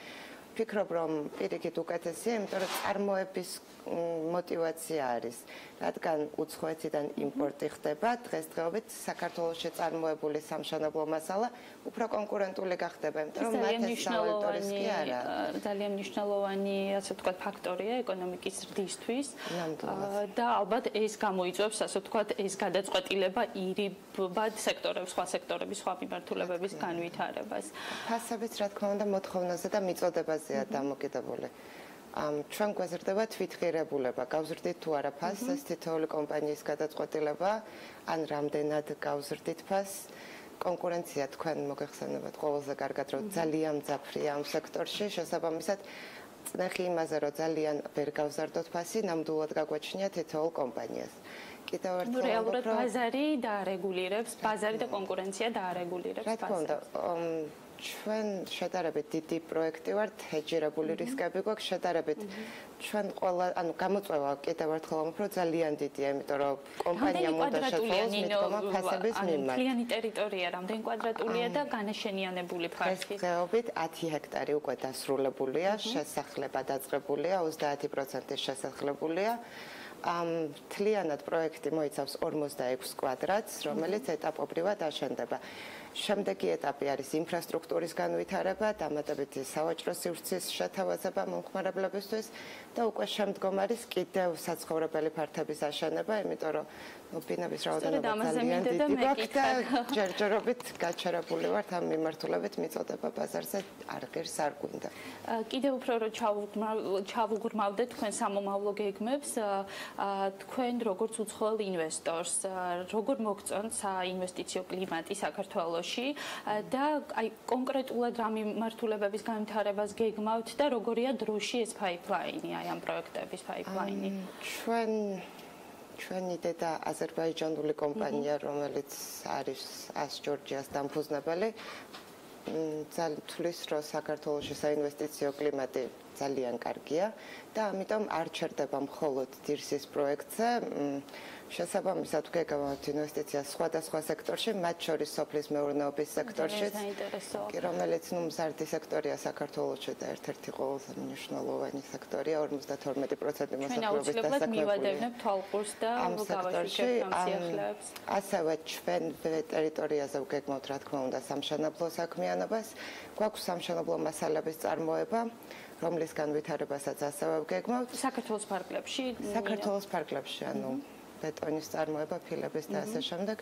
ვფიქრობ, რომ პირიქით უკეთესია, იმიტომ რომ წარმოების мотивация არის, რადგან უცხოეთიდან იმპორტი ხდება, დღესდღეობით საქართველოში წარმოებული სამშენებლო მასალა უფრო კონკურენტული გახდება, იმიტომ რომ მათ ეს სავალუტო რისკი არ აქვს. ძალიან მნიშვნელოვანი, ასე ვთქვათ, ფაქტორია ეკონომიკის ზრდისთვის და ალბათ ეს გამოიწვევს, ასე ვთქვათ, ეს გადაწყვეტილება ირიბად სექტორების, სხვა სექტორების, სხვა მიმართულებების განვითარებას. ფასებიც, რა თქმა უნდა, მოთხოვნაზე და მიწოდებაზეა დამოკიდებული. ჩვენ გვეზრდება თვითღირებულება, გავზრდით თუ არა ფასს, ეს თითოეული კომპანიის გადაწყვეტილება, ან რამდენად გავზრდით ფასს. კონკურენცია თქვენ მოგეხსენებათ ყველაზე კარგად, რომ ძალიან მძაფრია ამ სექტორში, შესაბამისად წნეხი იმაზე, რომ ძალიან ვერ გავზარდოთ ფასი, ნამდვილად გაგვაჩნია თითოეულ კომპანიას. კიდევ ერთხელ რეალურად ბაზარი დაარეგულირებს, ბაზარი და კონკურენცია დაარეგულირებს ფასს. რა თქმა უნდა, ჩვენ შედარებით დიდი პროექტი ვართ, ჰეჯირებული რისკები გვაქვს, შედარებით ჩვენ ყველა, ანუ გამოწვევა კიდევ ერთხელ ვამბობ, რომ ძალიან დიდია, იმიტომ რომ კომპანიამ უნდა შეძლოს მიდგომა ფასების მიმართ. მთლიანი ტერიტორია რამდენი კვადრატულია და განაშენიანებული ფარგლი? დღესდღეობით 10 ჰექტარი უკვე დასრულებულია, შესახლება დაწყებულია, 30% შესახლებულია. მთლიანად პროექტი მოიცავს 46 კვადრატს, რომელიც ეტაპობრივად აშენდება. შემდეგი ეტაპი არის ინფრასტრუქტურის განვითარება, დამატებითი სავაჭრო სივრცის შეთავაზება მომხმარებლებისთვის და უკვე შემდგომ არის კიდევ საცხოვრებელი ფართების აშენება, იმიტომ რომ ბინების რაოდენობა ძალიან დიდი გვაქვს და ჯერჯერობით გაჩერებული ვართ ამ მიმართულებით, მიწოდება ბაზარზე არ ღირს არ გვინდა. კიდევ უფრო რომ ჩავუღრმავდეთ თქვენ სამომავლო გეგმებს, თქვენ როგორც უცხოელ ინვესტორს, როგორ მოგწონთ საინვესტიციო კლიმატი საქართველოში და აი კონკრეტულად რა მიმართულებების განვითარებას გეგმავთ და როგორია დროში ეს ფაიფლაინი, აი ამ პროექტების ფაიფლაინი? ჩვენი დედა აზერბაიჯანული კომპანია, რომელიც არის ჟორჯიას დამფუძნებელი, თვლის, რომ საქართველოში საინვესტიციო კლიმატი ძალიან კარგია და ამიტომ არ ჩერდება მხოლოდ დირსის პროექტზე. შესაბამისად გეგმავთ ინვესტიციას სხვადასხვა სექტორში, მათ შორის სოფლის მეურნეობის სექტორშიც, რომელიც მზარდი სექტორია საქართველოში და ერთ-ერთი ყველაზე მნიშვნელოვანი სექტორია, 52% მოსახლეობის დასაქმებულია ამ სექტორში. ასევე ჩვენ ტერიტორიაზე ვგეგმავთ, რა თქმა უნდა, სამშენებლო საქმიანობას, გვაქვს სამშენებლო მასალების წარმოება, რომლის განვითარებასაც ასევე ვგეგმავთ. საქართველოს ფარგლებში? საქართველოს ფარგლებში, ანუ ბეტონის წარმოება, ფილების და ასე შემდეგ.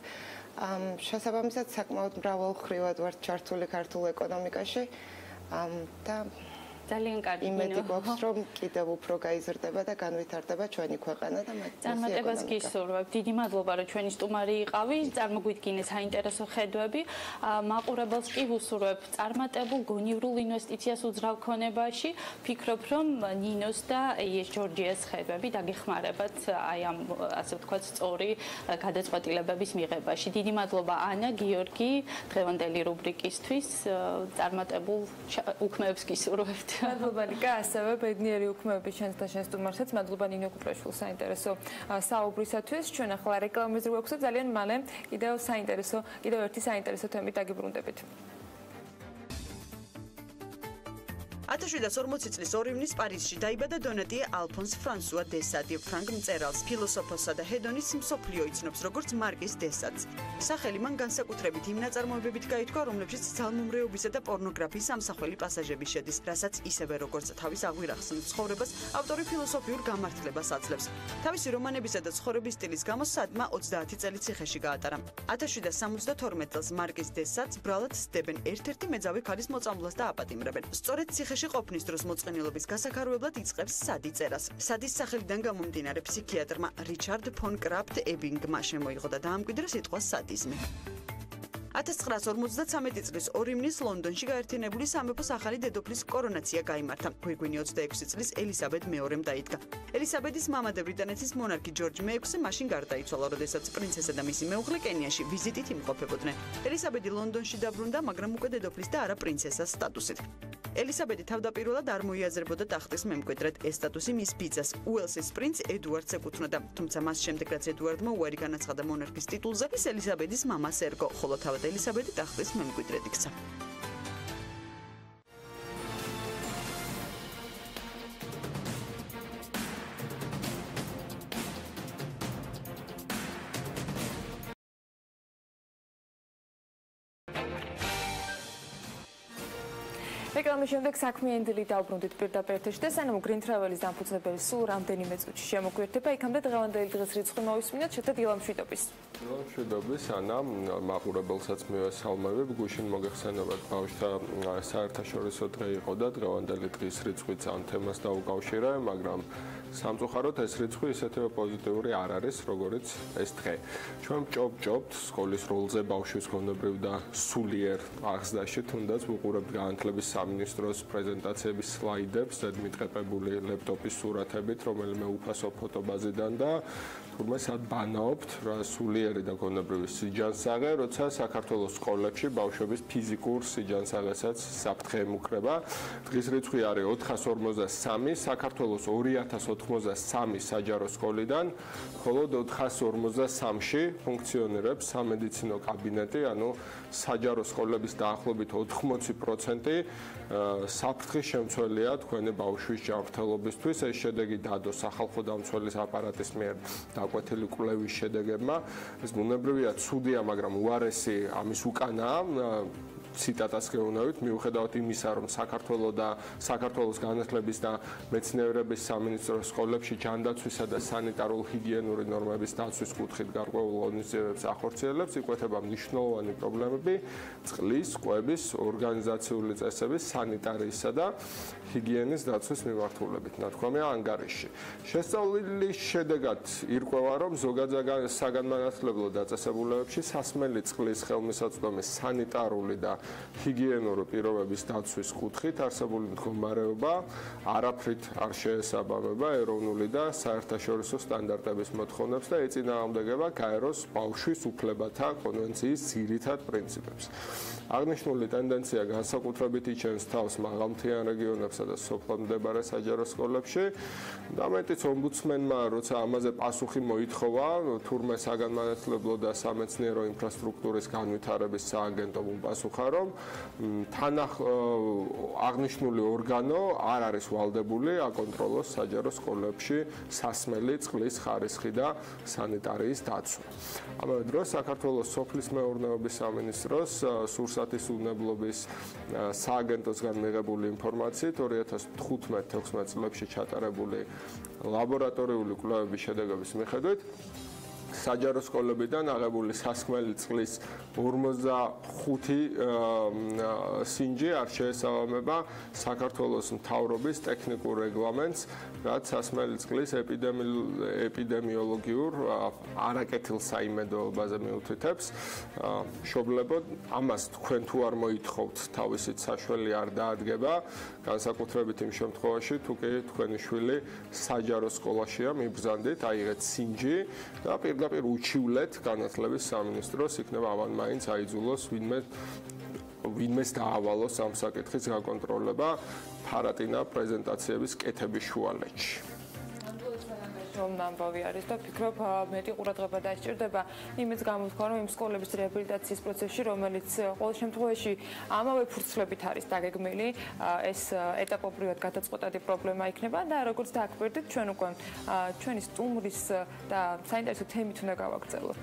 შესაბამისად, საკმაოდ მრავალმხრივად ვართ ჩართული ქართულ ეკონომიკაში და ძალიან კარგი იმედი გვაქვს, რომ კიდევ უფრო გაიზრდება და განვითარდება ჩვენი ქვეყანა და მათ წარმატებას გისურვებთ. დიდი მადლობა, რომ ჩვენი სტუმარი იყავი, წარმოგვიდგინეს საინტერესო ხედვები. მაყურებელს კი ვუსურვებ წარმატებულ გონივრულ ინვესტიციას უძრავ ქონებაში. ვფიქრობ, რომ ნინოს და ეს ჯორჯიას ხედვები დაგეხმარებათ აი ამ ასე ვთქვათ სწორი გადაწყვეტილებების მიღებაში. დიდი მადლობა ანა, გიორგი, დღევანდელი რუბრიკისთვის წარმატებულ უქმეებს გისურვებთ. მადლობა ნიკა, ასევე ბედნიერი უქმეები ჩვენს და შენ სტუმარსაც. მადლობა ნინო კუპრაშვილ საინტერესო საუბრისათვის. ჩვენ ახლა რეკლამის რო გვაქვს და ძალიან მალე კიდევ ერთი საინტერესო თემით დაგიბრუნდებით. 1740 წლის 2 ივნის პარიზში დაიბადა დონატიე ალფონს ფრანსუა დესადი, ფრანგ მწერალს, ფილოსოფოსსა და ჰედონის მსოფლიო იცნობს როგორც მარკიზ დესადს. სახელი მან განსაკუთრებით იმ ნაწარმოებებით გაითქვა, რომლებშიც ძალმომრეობისა და პორნოგრაფიის ამსახველი პასაჟები შედის, რასაც ისევე როგორც თავის აღვირახსნილ ცხოვრებას, ავტორი ფილოსოფიურ გამართლებას აძლევს. თავისი რომანებისა და ცხოვრების სტილის გამო სადმა 30 წელი ციხეში გაატარა. 1772 წელს მარკიზ დესადს ბრალად სდებენ, ერთ-ერთი მეძავი ქალის მოწამვლას და აპატიმრებენ. სწორედ ციხეში სოფელში ყოფნის დროს მოწყენილობის გასაქაროებლად იწყებს სადი წერას. სადის სახელიდან გამომდინარე ფსიქიატრმა რიჩარდ ფონ კრაფტ ებინგმა შემოიღო და დაამკვიდრა სიტყვა სადიზმი. 1953 წლის 2 ივნის ლონდონში გაერთიანებული სამეფოს ახალი დედოფლის კორონაცია გაიმართა. გვირგვინი 26 წლის ელისაბედ მეორემ დაიდგა. ელისაბედის მამადა ბრიტანეთის მონარქი ჯორჯ მე-6 მაშინ გარდაიცვალა, როდესაც პრინცესა და მისი მეუღლე კენიაში ვიზიტით იმყოფებოდნენ. ელისაბედი ლონდონში დაბრუნდა, მაგრამ უკვე დედოფლის და არა პრინცესას სტატუსით. ელისაბედი თავდაპირველად არ მოიაზრებოდა ტახტის მემკვიდრედ. ეს სტატუსი მის ბიძას, უელსის პრინც ედუარდს ეკუთვნოდა, თუმცა მას შემდეგ რაც ედუარდმა უარი განაცხადა მონარქის ტიტულზე, ის ელისაბედის მამას ერგო, ხოლო თავად ელისაბედი ტახტის მემკვიდრედ იქცა. რეკლამის შემდეგ საქმიანი დილით დავბრუნდით პირდაპირ ეთერში და სანამ Green Travel-ის დამფუძნებელი სულ რამდენიმე წუთში შემოგვიერთება, იქამდე დღევანდელი დღის რიცხვი მოვისმინოთ, შეთა დილა მშვიდობის. მშვიდობის, ანა, მაყურებელსაც მივესალმებით, გუშინ მოგეხსენებათ ბავშვთა საერთაშორისო დღე იყო და დღევანდელი დღის რიცხვიც ამ თემას დაუკავშირა, მაგრამ სამწუხაროდ ეს რიცხვი ისეთივე პოზიტიური არ არის, როგორც ეს დღე. ჩვენ ვჭობთ სკოლის როლზე ბავშვის გონებრივ და სულიერ აღზრდაში, თუნდაც ვუყურებთ განათლების სამინისტროს პრეზენტაციების სლაიდებს, ზედმიტყებებული ლეპტოპის სურათებით, რომელიმე უფასო ფოтобაზიდან და თურმე სად ბანაობთ რა სულიერი და გონებრივი სიჯანსაღე, როცა საქართველოს სკოლებში ბავშვების ფიზიკურ სიჯანსაღესაც საფრთხე ემუქრება. დღის რიცხვი არის 453, საქართველოს 2083 საჯარო სკოლიდან, მხოლოდ 453-ში ფუნქციონირებს სამედიცინო კაბინეტი, ანუ საჯარო სკოლების დაახლოებით 80% საფრთხის შემცველია თქვენი ბავშვის ჯანმრთელობისთვის. ეს შედეგი დადო სახალხო დამცველის აპარატის მიერ დაკვეთილი კვლევის შედეგებმა. ეს ბუნებრივია ცუდია, მაგრამ უარესი ამის უკანაა. ციტატას გეუნავით, მიუხედავად იმისა, რომ საქართველოს განათლების და მეცნიერების სამინისტროს სკოლებში ჯანდაცვისა და სანიტარულ-ჰიგიენური ნორმების დაცვის კუთხით გარკვეულ ღონისძიებებს ახორციელებს, იკვეთება მნიშვნელოვანი პრობლემები წყლის, კვების, ორგანიზაციული წესების, სანიტარიისა და ჰიგიენის დაცვის მიმართულებით, ნათქვამია ანგარიშში. შესწავლის შედეგად ირკვევა, რომ ზოგად საგანმანათლებლო დაწესებულებებში სასმელი წყლის ხელმისაწვდომის სანიტარული და ჰიგიენური პირობების დაცვის კუთხით არსებული მდგომარეობა არაფრით არ შეესაბამება ეროვნული და საერთაშორისო სტანდარტების მოთხოვნებს და ეწინააღმდეგება გაეროს ბავშვის უფლებათა კონვენციის ძირითად პრინციპებს. აღნიშნული ტენდენცია განსაკუთრებით იჩენს თავს მაღალმთიან რეგიონებსა და სოფლად მდებარე საჯარო სკოლებში. და მეტიც ომბუდსმენმა, როცა ამაზე პასუხი მოითხოვა, თურმე საგანმანათლებლო და სამეცნიერო ინფრასტრუქტურის განვითარების სააგენტომ უპასუხა, რომ აღნიშნული ორგანო არ არის ვალდებული აკონტროლოს საჯარო სკოლებში სასმელი წყლის ხარისხი და სანიტარიის დაცვა. ამავე დროს საქართველოს სოფლის მეურნეობის სამინისტროს სურსათის უნებლობის სააგენტოსგან მიღებული ინფორმაციით 2015-16 წლებში ჩატარებული ლაბორატორიული კვლევების შედეგების მიხედვით საჯარო სკოლებიდან აღებული სასმელი წყლის 45 სინჯი არ შეესაბამება საქართველოს მთავრობის ტექნიკურ რეგლამენტს, რაც სასმელი წყლის ეპიდემიოლოგიურ არაკეთილსაიმედოებაზე მიუთითებს. მშობლებო, ამას თქვენ თუ არ მოითხოვთ, თავისით საშველი არ დაადგება, განსაკუთრებით იმ შემთხვევაში, თუ კი თქვენი შვილი საჯარო სკოლაშია მიბრძანდით, აიღეთ სინჯი და პირდაპირ უჩივლეთ განათლების სამინისტროს, იქნება ამან მაინც აიძულოს ვინმეს დაავალოს ამ საკითხის გაკონტროლება ფარატინა პრეზენტაციების კეთების შუალედში. რომ ამბავი არის და ფიქრობ მეტი ყურადღება დაისჭირდება იმის გამოთქვა, რომ იმ სკოლების რეაბილიტაციის პროცესში, რომელიც ყოველ შემთხვევაში ამავე ფურცლებით არის დაგეგმილი, ეს ეტაპობრივად გადაწყვეტადი პრობლემა იქნება და როგორც დააკვირდით, ჩვენ უკვე ჩვენი სტუმრის და საინტერესო თემით უნდა გავაგრძელოთ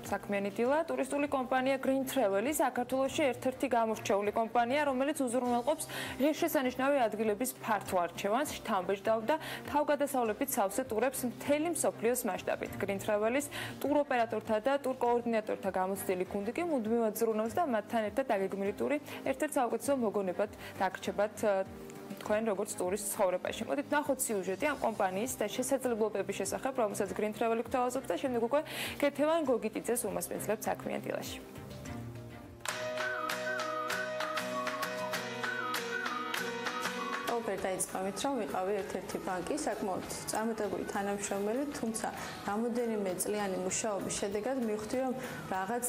საქმიანი დილა. ტურისტული კომპანია Green Pirveli საქართველოში ერთ-ერთი გამორჩეული კომპანია, რომელიც უზრუნველყოფს ღირსშესანიშნავი ადგილების ფართო არჩევანს, შთამბეჭდავ და თავგადასავლებით სავსე ტურებს მთელი მსოფლიოს მასშტაბით. Green Pirvelis ტუროპერატორთა და ტურკოორდინატორთა გამოცდილი გუნდი კი მუდმივად ზრუნავს და მათთან ერთად დაგეგმილი ტური ერთ-ერთ საუკეთესო მოგონებად დაგრჩებათ თქვენ როგორც ტურისტ ცხოვრებაში. მოდით ნახოთ სიუჟეტი ამ კომპანიის და შესაძლებლობების შესახებ, რომელსაც Green Travel გვთავაზობს და შემდეგ უკვე კეთევან გოგიტიძეს უმასპინძლებთ საქმიან დილაში. დაიწყამით, რომ ვიყავი ერთ-ერთი ბანკის საკმაოდ წარმატებული თანამშრომელი, თუმცა რამოდენიმე წლიანი მუშაობის შედეგად მივხვდი, რომ რაღაც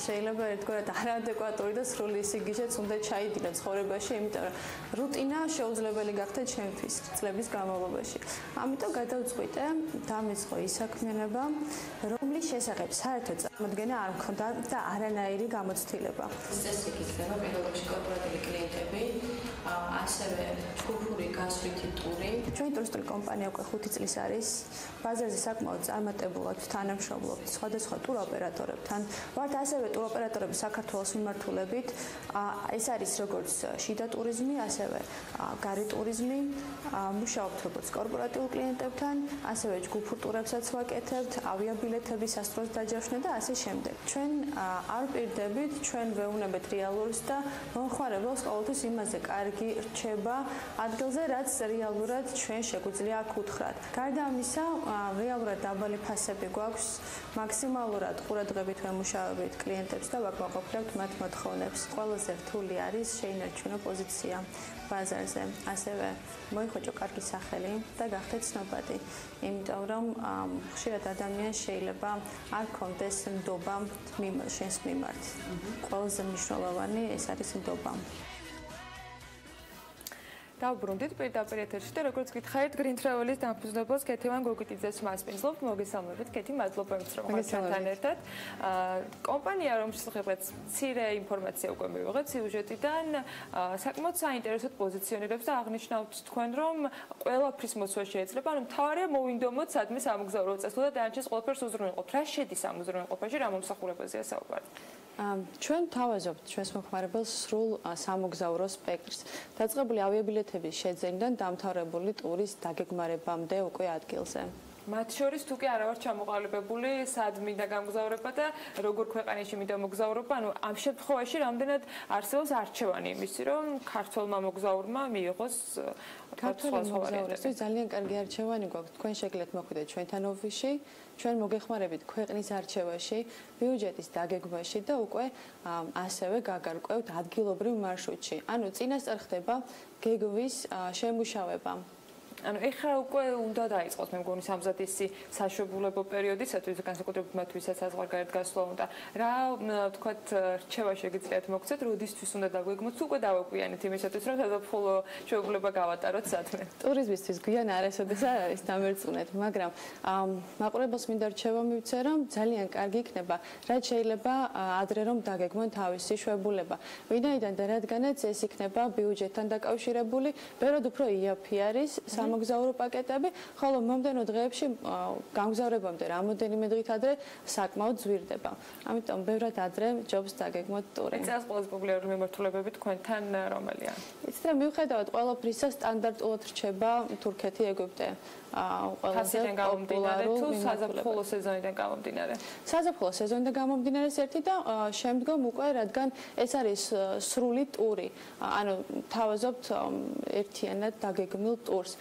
შეიძლება ერთგვარად არაადეკვატური და სრული სიგიჟეც უნდა ჩაიდინა ცხოვრებაში, იმიტომ რომ რუტინა შეუძლებელი გახდა ჩემთვის წლების განმავლობაში. ამიტომ გადავწყვიტე დამეწყო ის საქმიანობა, რომლის შესახებ საერთოდ წარმოდგენა არ მქონდა და არანაირი გამოცდილება. წესი იქნება პირველში კორპორატული klientები, ასევე ჯგუფური გასვლითი ტური. ჩვენი ტურისტული კომპანია უკვე 5 წლის არის. ბაზარზე საკმაოდ წარმატებულად თანამშრომლობთ სხვადასხვა ტუროპერატორებთან. ვართ ასევე ტუროპერატორები საქართველოს მიმართულებით. ეს არის როგორც შიდა ტურიზმი, ასევე გარე ტურიზმი. მუშაობთ როგორც კორპორატიულ კლიენტებთან, ასევე ჯგუფურ ტურებსაც ვაკეთებთ, ავიაბილეთების სასტროს დაჯავშნა და ასე შემდეგ. ჩვენ არ პირდებით, ჩვენ ვეუბნებით რეალურს და მომხმარებელს ყოველთვის იმაზე კარგი რჩება ადგილზე, რაც რეალურად ჩვენ შეგვიძლია აქ უთხრათ. გარდა ამისა, რეალურად დაბალი ფასები გვაქვს, მაქსიმალურად ყურადღებით ვემუშავებით კლიენტებს და ვაკმაყოფილებთ მათ მოთხოვნებს. ყველაზე რთული არის შეინარჩუნო პოზიცია ბაზარზე, ასევე მოიხოჭო კარგი სახელი და გახდეთ ცნობადი. იმიტომ რომ ხშირად ადამიანს შეიძლება არ კონდეს ნდობა შენს მიმართ. ყველაზე მნიშვნელოვანი ეს არის ნდობა. დავბრუნდით პირდაპირ ეთერში და როგორც გითხარით Green Travel-ის დამფუძნებელს კეთევან გოგიტიძეს მასპინძლობთ. მოგესალმებით, კეთი, მადლობა იმის რომ ხართ ერთად. კომპანია რომელშიც მცირე ინფორმაცია უკვე მივიღეთ სიუჟეტიდან, საკმაოდ საინტერესოდ პოზიციონირებს და აღნიშნავთ თქვენ რომ ყველაფრის მოსვლა შეიძლება, ანუ მთავარია მოვინდომოთ სადმე სამოგზაურო წესრილა და დანარჩენს ყველაფერს უზრუნველყოფ. რა შედის ამ უზრუნველყოფაში, რა მომსახურებაზეა საუბარი? ჩვენ თავაზობთ ჩვენს მომხმარებელს სრულ სამოგზაურო სპექტრს. დაწყებული ავიაბილეთების შეძენიდან დამთავრებული ტურის დაგეგმარებამდე უკვე ადგილზე. მათ შორის თუ კი არა ვარ ჩამოყალიბებული სად მინდა გამგზავრება და როგორ ქვეყანაში მინდა მოგზაურობა, ანუ ამ შემთხვევაში რამდენად არსებობს არჩევანი იმისი, რომ ქართველმა მოგზაურმა მიიღოს ქართველი მოგზაურისთვის ძალიან კარგი არჩევანი გვაქვს. თქვენ შეგიძლიათ მოხვიდეთ ჩვენთან ოფისში, ჩვენ მოგეხმარებით ქვეყნის არჩევაში, ბიუჯეტის დაგეგმვაში და უკვე ასევე გაგარკვევთ ადგილობრივ მარშრუტში. ანუ წინასწარ ხდება გეგმის შემუშავება. ანუ ეხლა უკვე უნდა დაიწყოს მე მგონი სამზადისი საშვებულებო პერიოდისათვის განსაკუთრებით მათ ვისაც საზღვარგარეთ გასვლა უნდა. რა ვთქვათ, რჩევა შეგიძლიათ მოგცეთ, როდისთვის უნდა დაგვეგმოთ, უკვე დავაკვიანეთ იმისათვის, რომ საზაფხულო ჩვეულებრივება გავატაროთ სადმე. ტურიზმისთვის გვიან არასოდეს არ არის დამერწმუნეთ, მაგრამ მაყურებელს მინდა რჩევა მივცე, რომ ძალიან კარგი იქნება, რაც შეიძლება ადრე რომ დაგეგმონ თავისი შვებულება. ვინაიდან და რადგანაც ეს იქნება ბიუჯეტთან დაკავშირებული, ბევრად უფრო იაფი არის სამოგზაურო პაკეტები, ხოლო მომდენო დღეებში გამგზავრებამდე რამოდენიმე დღით ადრე საკმაოდ ზვირდება. ამიტომ ბევრად ადრე ჯობს დაგეგმოთ ტური. წელს ყველაზე პოპულარული მიმართულებები თქვენთან რომელია? იცით რა, მიუხედავად ყველაფრისა სტანდარტულად რჩება თურქეთი, ეგვიპტე. ფასიდან გამომდინარე თუ საზაფხულო სეზონიდან გამომდინარე? საზაფხულო სეზონიდან გამომდინარე ერთი და შემდგომ უკვე რადგან ეს არის სრული ტური, ანუ თავაზობთ ერთიანად დაგეგმილ ტურს.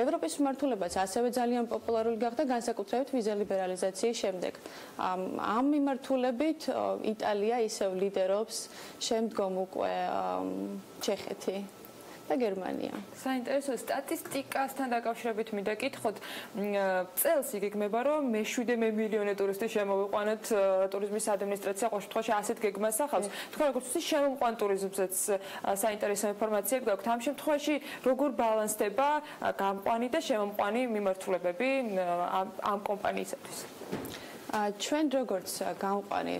ევროპის მიმართულებაც ასევე ძალიან პოპულარული გახდა განსაკუთრებით ვიზა ლიბერალიზაციის შემდეგ. ამ მიმართულებით იტალია ისევ ლიდერობს, შემდგომ უკვე ჩეხეთი და გერმანია. საინტერესო სტატისტიკასთან დაკავშირებით მინდა გითხოთ, წელს იგეგმება რომ მე-7 მილიონი ტურისტი შემოვიყვანოთ ტურიზმის ადმინისტრაცია ყოველ შემთხვევაში ასეთ გეგმას ახავს. თქვენ როგორც ვთქვით, შემომყვან ტურიზმზეც საინტერესო ინფორმაციები გაქვთ. ამ შემთხვევაში როგორ ბალანსდება გამყვანი და შემომყვანი მიმართულებები ამ კომპანიისათვის? ჩვენ როგორც გამყვანი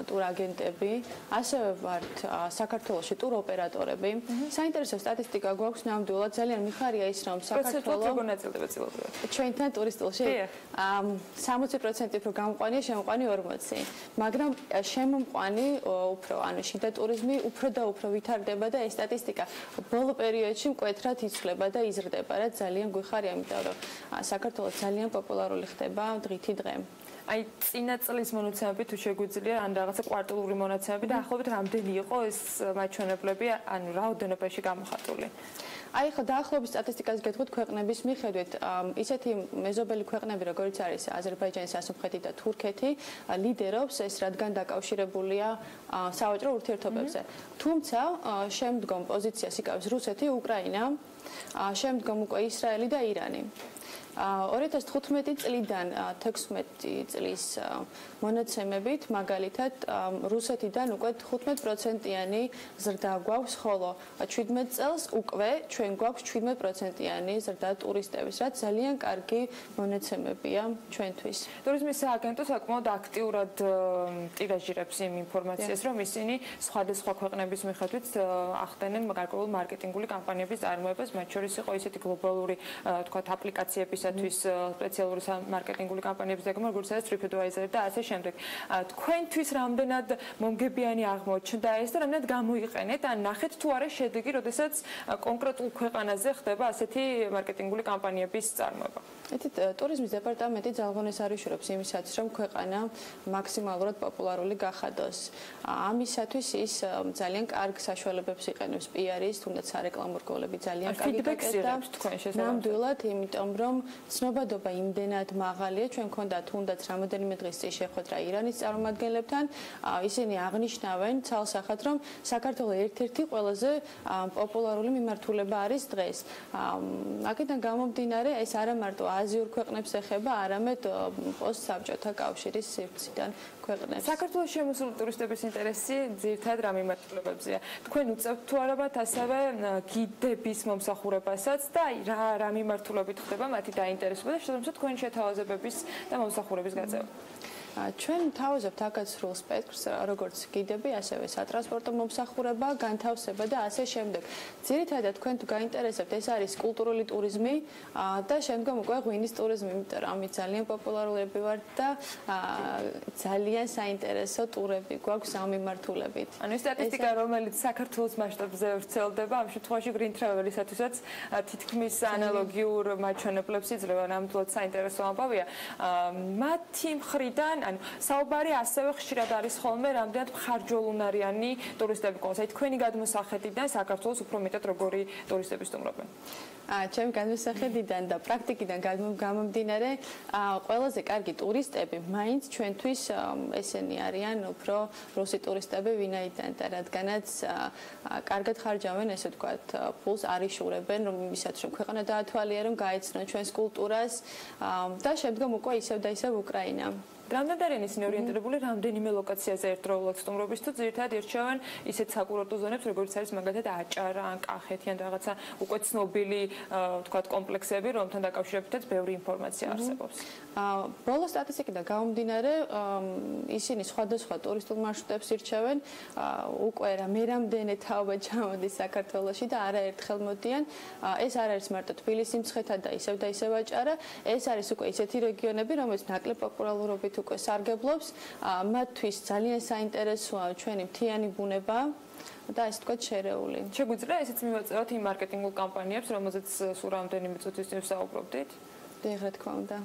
ტურაგენტები, ასევე ვართ საქართველოში ტუროპერატორები. საინტერესო სტატისტიკა გვაქვს ნამდვილად, ძალიან მიხარია ის, რომ საქართველოს როგორ ნაწილდება წილობრივად? ჩვენთან ტურისტულში 60% უფრო გამყვანია, შემომყვანი 40%. მაგრამ შემომყვანი უფრო, ანუ შიდა ტურიზმი უფრო და უფრო ვითარდება და ეს სტატისტიკა ბოლო პერიოდში მკვეთრად იცვლება და იზრდება, რაც ძალიან გვიხარია, იმიტომ რომ საქართველოს ძალიან პოპულარული ხდება დღითი დღე. აი წინა წლის მონაცემები თუ შეგვიძლია ან რაღაცა კვარტალური მონაცემები და ახლობით რამდენი იყო ეს მაჩვენებლები, ანუ რაოდენობაში გამოხატული? აი ხო დაახლოებით სტატისტიკას გეტყვით ქვეყნების მიხედვით ისეთი მეზობელი ქვეყნები როგორიც არის აზერბაიჯანი, სასუნთქეთი და თურქეთი ლიდერობს ეს რადგან დაკავშირებულია სავაჭრო ურთიერთობებზე. თუმცა შემდგომ პოზიციას იკავებს რუსეთი, უკრაინა, შემდგომ უკვე ისრაელი და ირანი. 2015 წლიდან 16 წლის მონაცემებით მაგალითად რუსეთიდან უკვე 15%-იანი ზრდა გვაქვს, ხოლო 17 წელს უკვე ჩვენ გვაქვს 17%-იანი ზრდა ტურისტების, რაც ძალიან კარგი მონაცემებია ჩვენთვის. ტურიზმის სააგენტო საკმაოდ აქტიურად ტირაჟირებს იმ ინფორმაციას, რომ ისინი სხვადასხვა ქვეყნების მიხედვით ახდენენ გარკვეულ მარკეტინგული კამპანიების წარმოებას, მათ შორის იყო ისეთი გლობალური თქვათ აპლიკაციების სპეციალური მარკეტინგული კამპანიების დაგეგმა, როგორც არის TripAdvisor და ასე შემდეგ. თქვენთვის რამდენად მომგებიანი აღმოჩნდა ეს და რამდენად გამოიყენეთ, ან ნახეთ თუ არა შედეგი, როდესაც კონკრეტულ ქვეყანაზე ხდება ასეთი მარკეტინგული კამპანიების წარმოება? ტურიზმის დეპარტამენტი ძალღონეს არიშურებს იმისაც, რომ ქვეყანა მაქსიმალურად პოპულარული გახადოს. ამისათვის ის ძალიან კარგ საშუალებებს იყენებს PR-ის, თუნდაც სარეკლამო რგოლები ძალიან კარგი გაკეთდა. ნამდვილად, იმიტომ რომ ცნობადობა იმდენად მაღალია, ჩვენ გქონდა თუნდაც რამოდენიმე დღის წინ შეხვედრა ირანის წარმომადგენლებთან, ისინი აღნიშნავენ ცალსახად, რომ საქართველოს ერთ-ერთი ყველაზე პოპულარული მიმართულება არის დღეს. აქედან გამომდინარე, ეს არა მარტო აზიურ ქვეყნებს ეხება, არამედ პოსტსაბჭოთა კავშირის სივრციდან ქვეყნებს. საქართველოს შემოსული ტურისტების ინტერესი ძირითადად რა მიმართულებებზეა? თქვენ უწევთ თუ არა მათ ასევე გიდების მომსახურებასაც და რა მიმართულებით ხდება მათი დაინტერესება და შესაბამისად თქვენი შეთავაზებების და მომსახურების გაწევა? ჩვენ თავაზობთ აქაც სრულ სპექტრს, როგორც გიდები, ასევე სატრანსპორტო მომსახურება, განთავსება და ასე შემდეგ. ძირითადად თქვენ თუ გაინტერესებთ, ეს არის კულტურული ტურიზმი და შემდგომ უკვე ღვინის ტურიზმი, იმიტომ რომ ამით ძალიან პოპულარულები ვართ და ძალიან საინტერესო ტურები გვაქვს ამ მიმართულებით. ანუ ეს სტატისტიკა, რომელიც საქართველოს მასშტაბზე ვრცელდება, ამ შემთხვევაში Green Travel-ისათვისაც თითქმის ანალოგიურ მაჩვენებლებს იძლევა, ნამდვილად საინტერესო ამბავია. მათი მხრიდან ანუ საუბარი ასევე ხშირად არის ხოლმე რამდენად მხარჯველუნარიანი ტურისტები ყავს. აი თქვენი გადმოსახედიდან საქართველოს უფრო მეტად როგორი ტურისტები სტუმრობენ? ჩემი გადმოსახედიდან და პრაქტიკიდან გამომდინარე, ყველაზე კარგი ტურისტები მაინც ჩვენთვის ესენი არიან უფრო რუსი ტურისტები, ვინაიდან და რადგანაც კარგად ხარჯავენ, ესე ვთქვათ, ფულს არიშურებენ, რომ იმისაც რომ ქვეყანა დაათვალია, რომ გაეცნონ ჩვენს კულტურას და შემდგომ უკვე ისევ და ისევ უკრაინა. რამდენად არიან ისინი ორიენტირებული რამდენიმე ლოკაციაზე ერთდროულად სტუმრობის თუ ძირითადად ირჩევენ ისეთ საკურორტო ზონებს, როგორც არის მაგალითად აჭარა ან კახეთი ან რაღაცა უკვე ცნობილი ვთქვათ კომპლექსები, რომთან დაკავშირებითაც ბევრი ინფორმაცია არსებობს. ბოლო სტატისტიკიდან გამომდინარე, ისინი სხვადასხვა ტურისტულ მარშრუტებს ირჩევენ, უკვე მერამდენე თაობა ჩამოდის საქართველოში და არაერთხელ მოდიან. ეს არ არის მარტო თბილისი, მცხეთა და ისევ აჭარა, ეს არის უკვე ისეთი რეგიონები, რომელიც ნაკლებ პოპულარობით უკვე სარგებლობს, მათთვის ძალიან საინტერესოა ჩვენი მთიანი ბუნება და ასე თქვა შერეული. შეგვიძლია ესეც მივაწევათ იმ მარკეტინგულ კამპანიებს, რომელზეც სულ რამდენიმე წუთის წინ ვსაუბრობდით? დიახ, რა თქმა უნდა.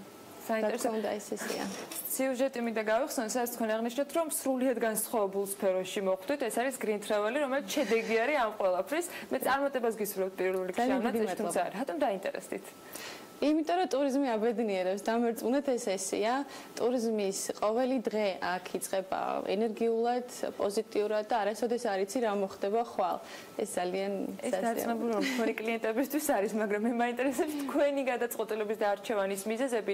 საინტერესო და ისესია. სიუჟეტი მინდა გავიხსენოთ, სადაც თქვენ აღნიშნეთ, რომ სრულიად განსხვავებულ სფეროში მოხვდით, ეს არის Green Travel-ი, რომელიც შედეგი არის ამ ყველაფრის. მე წარმატებას გისურვებთ პირველ რიგში ამ ნაწილში, თუმცა რატომ დაინტერესდით? იმიტომ რომ ტურიზმი აბედნიერებს, დამერწმუნეთ ეს ესეა. ტურიზმის ყოველი დღე აქ იწყება ენერგიულად, პოზიტიურად და არასოდეს არ იცი რა მოხდება ხვალ. ეს ძალიან დარწმუნებული რომ თქვენი კლიენტებისთვის არის, მაგრამ მე მაინტერესებს თქვენი გადაწყვეტილების და არჩევანის მიზეზები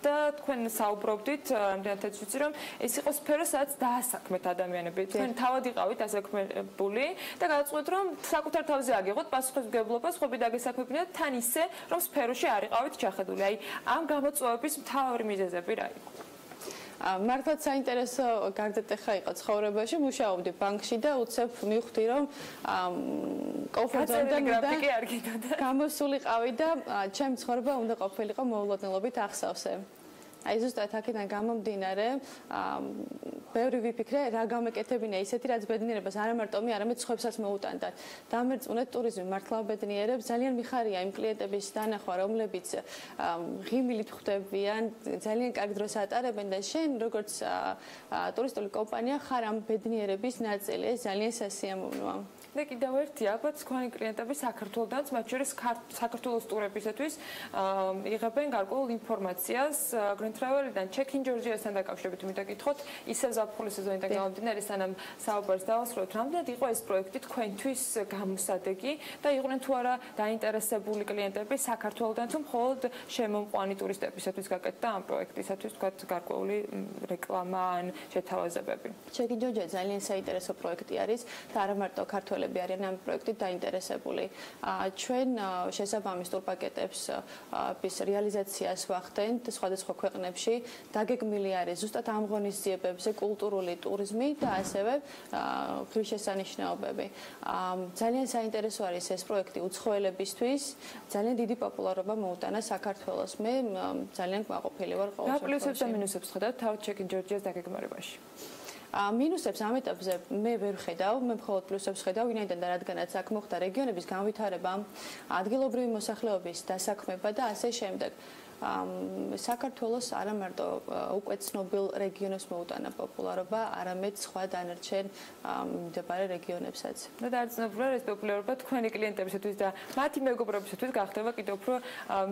და თქვენ საუბრობდით რამდენადაც ვიცი რომ ეს იყო სფერო, სადაც დაასაქმეთ ადამიანები. თქვენ თავად იყავით ასაქმებული და გადაწყვეტეთ რომ საკუთარ თავზე აგიღოთ პასუხისმგებლობა, სხვები დაგესაქმებინათ თან ისე რომ სფეროში არ იყავით ჩახედული. აი ამ გამოწვევების მთავარი მიზეზები რა იყო? მართლაც საინტერესო გარდატეხა იყო ცხოვრებაში, მუშაობდი ბანკში და უცებ მივხვდი რომ კომფორტზონიდან გამოსულიყავი და ჩემი ცხოვრება უნდა ყოფილიყო მოულოდნელობით ახსავსე. აი ზუსტად აქედან გამომდინარე, ბევრი ვიფიქრე, რა გამეკეთებინა ისეთი, რაც ბედნიერებას არა მარტო მე, არამედ სხვებსაც მოუტანდათ. დამერწმუნეთ ტურიზმი მართლა ბედნიერებს, ძალიან მიხარია იმ კლიენტების დანახვა, რომლებიც ღიმილით ხვდებიან, ძალიან კარგ დროს ატარებენ და შენ როგორც ტურისტული კომპანია ხარ ამ ბედნიერების ნაწილი, ეს ძალიან სასიამოვნოა. და კიდევ ერთი ალბათ თქვენი კლიენტები საქართველოდანაც, მათ შორის საქართველოს ტურებისათვის იღებენ გარკვეულ ინფორმაციას Pirveli-დან ფასკუნჯრესთან დაკავშირებით მინდა გითხოთ, ისევ ზაფხულის სეზონიდან გამომდინარე, სანამ საუბარს დავასრულებთ, რამდენად იყო ეს პროექტი თქვენთვის გამოსადეგი და იყვნენ თუ არა დაინტერესებული კლიენტები საქართველოდან თუ მხოლოდ შემომყვანი ტურისტებისათვის გაკეთდა ამ პროექტისათვის თქვათ გარკვეული რეკლამა ან შეთავაზებები. ჩეკინჯორჯე ძალიან საინტერესო პროექტი არის და არა მარტო ქართველები არიან ამ პროექტით დაინტერესებული. ჩვენ შესაბამის ტურპაკეტებს რეალიზაციას ვახდენთ სხვადასხვა ქვეყნებში, დაგეგმილი არის ზუსტად ამ ღონისძიებებზე კულტურული ტურიზმი და ასევე ღირსშესანიშნაობები. ძალიან საინტერესო არის ეს პროექტი უცხოელებისთვის, ძალიან დიდი პოპულარობა მოუტანა საქართველოს. მე ძალიან კმაყოფილი ვარ ყოველ შემთხვევაში. რა პლუსებს და მინუსებს ხედავთ თავ ჩეკინჯორჯეს დაგეგმარებაში? მინუსებს ამ ეტაპზე მე ვერ ხედავ, მე მხოლოდ პლუსებს ხედავ, ვინაიდან და რადგანაც აქ მოხდა რეგიონების განვითარება, ადგილობრივი მოსახლეობის დასაქმება და ასე შემდეგ. საქართველოს არა მარტო უკვე ცნობილ რეგიონებს მოუტანა პოპულარობა, არამედ სხვა დანარჩენ მდებარე რეგიონებსაც. და დაარწმუნებულა ეს პოპულარობა თქვენი კლიენტებისათვის და მათი მეგობრებისათვის გახდება კიდევ უფრო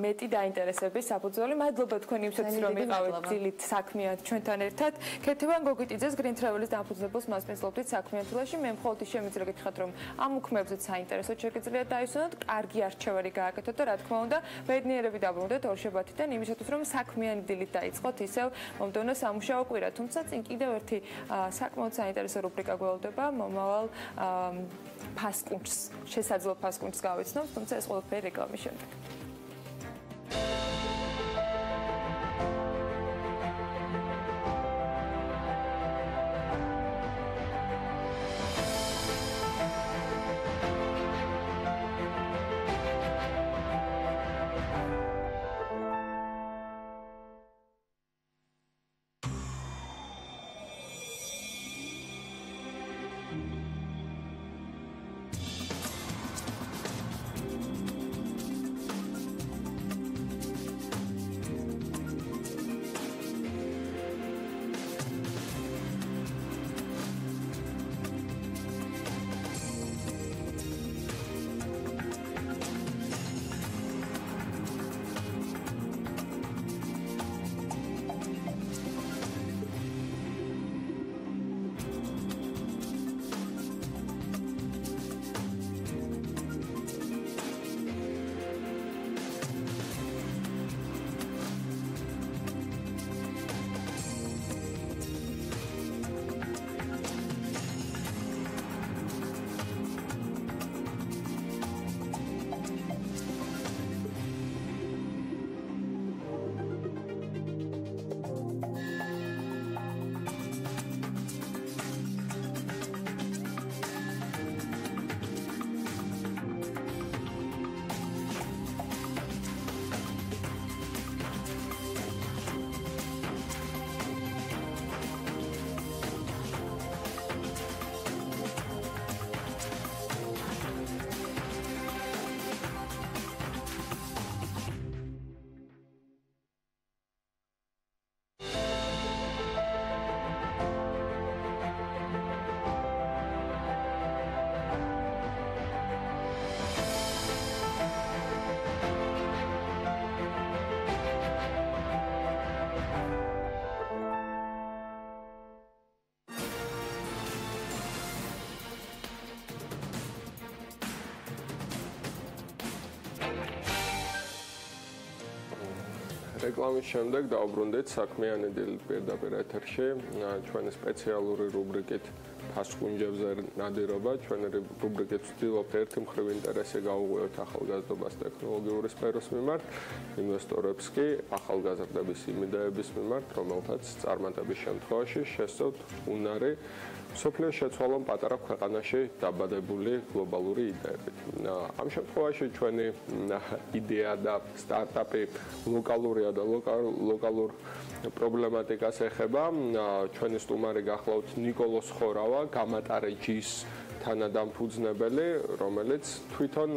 მეტი დაინტერესების საფუძველი. მადლობა თქვენი იმისათვის, რომ იყავით დილით საქმიანად ჩვენთან ერთად. ქეთევან გოგიტიძეს Pirveli-ის დამფუძნებელს მასპინძლობდით საქმიანობაში. მე მხოლოდ ის შემიძლია გითხრათ, რომ ამ უქმებზეც საინტერესოდ შეგიძლიათ დაისვენოთ, კარგი არჩევანი გააკეთოთ და რა თქმა უნდა, ბედნიერები დაბრუნდეთ ორშაბათიდან იმისათვის, რომ საქმიანი დილით დაიწყოთ ისევ მომდევნო სამუშაო კვირა. თუმცა წინ კიდევ ერთი საკმაოდ საინტერესო რუბრიკა გველოდება მომავალ ფასკუნჯს, შესაძლო ფასკუნჯს გავიცნობთ, თუმცა ეს ყველაფერი რეკლამის შემდეგ. რეკლამის შემდეგ დავბრუნდეთ საქმიანი დილით პირდაპირ ეთერში ჩვენი სპეციალური რუბრიკით ფასკუნჯებზე ნადირობა. ჩვენი რუბრიკით ვცდილობთ ერთი მხრივ ინტერესი გაუღვიოთ ახალგაზრდობას ტექნოლოგიური სფეროს მიმართ, ინვესტორებს კი ახალგაზრდების იმ იდეების მიმართ, რომელთაც წარმატების შემთხვევაში შესწევთ უნარი სოფლიოს შეცვალონ პატარა ქვეყანაში დაბადებული გლობალური იდეებით. ამ შემთხვევაში ჩვენი იდეა და სტარტაპი ლოკალურია და ლოკალურ პრობლემატიკას ეხება. ჩვენი სტუმარი გახლავთ ნიკოლოს ხორავა, გამატარე ჯის თანადამფუძნებელი, რომელიც თვითონ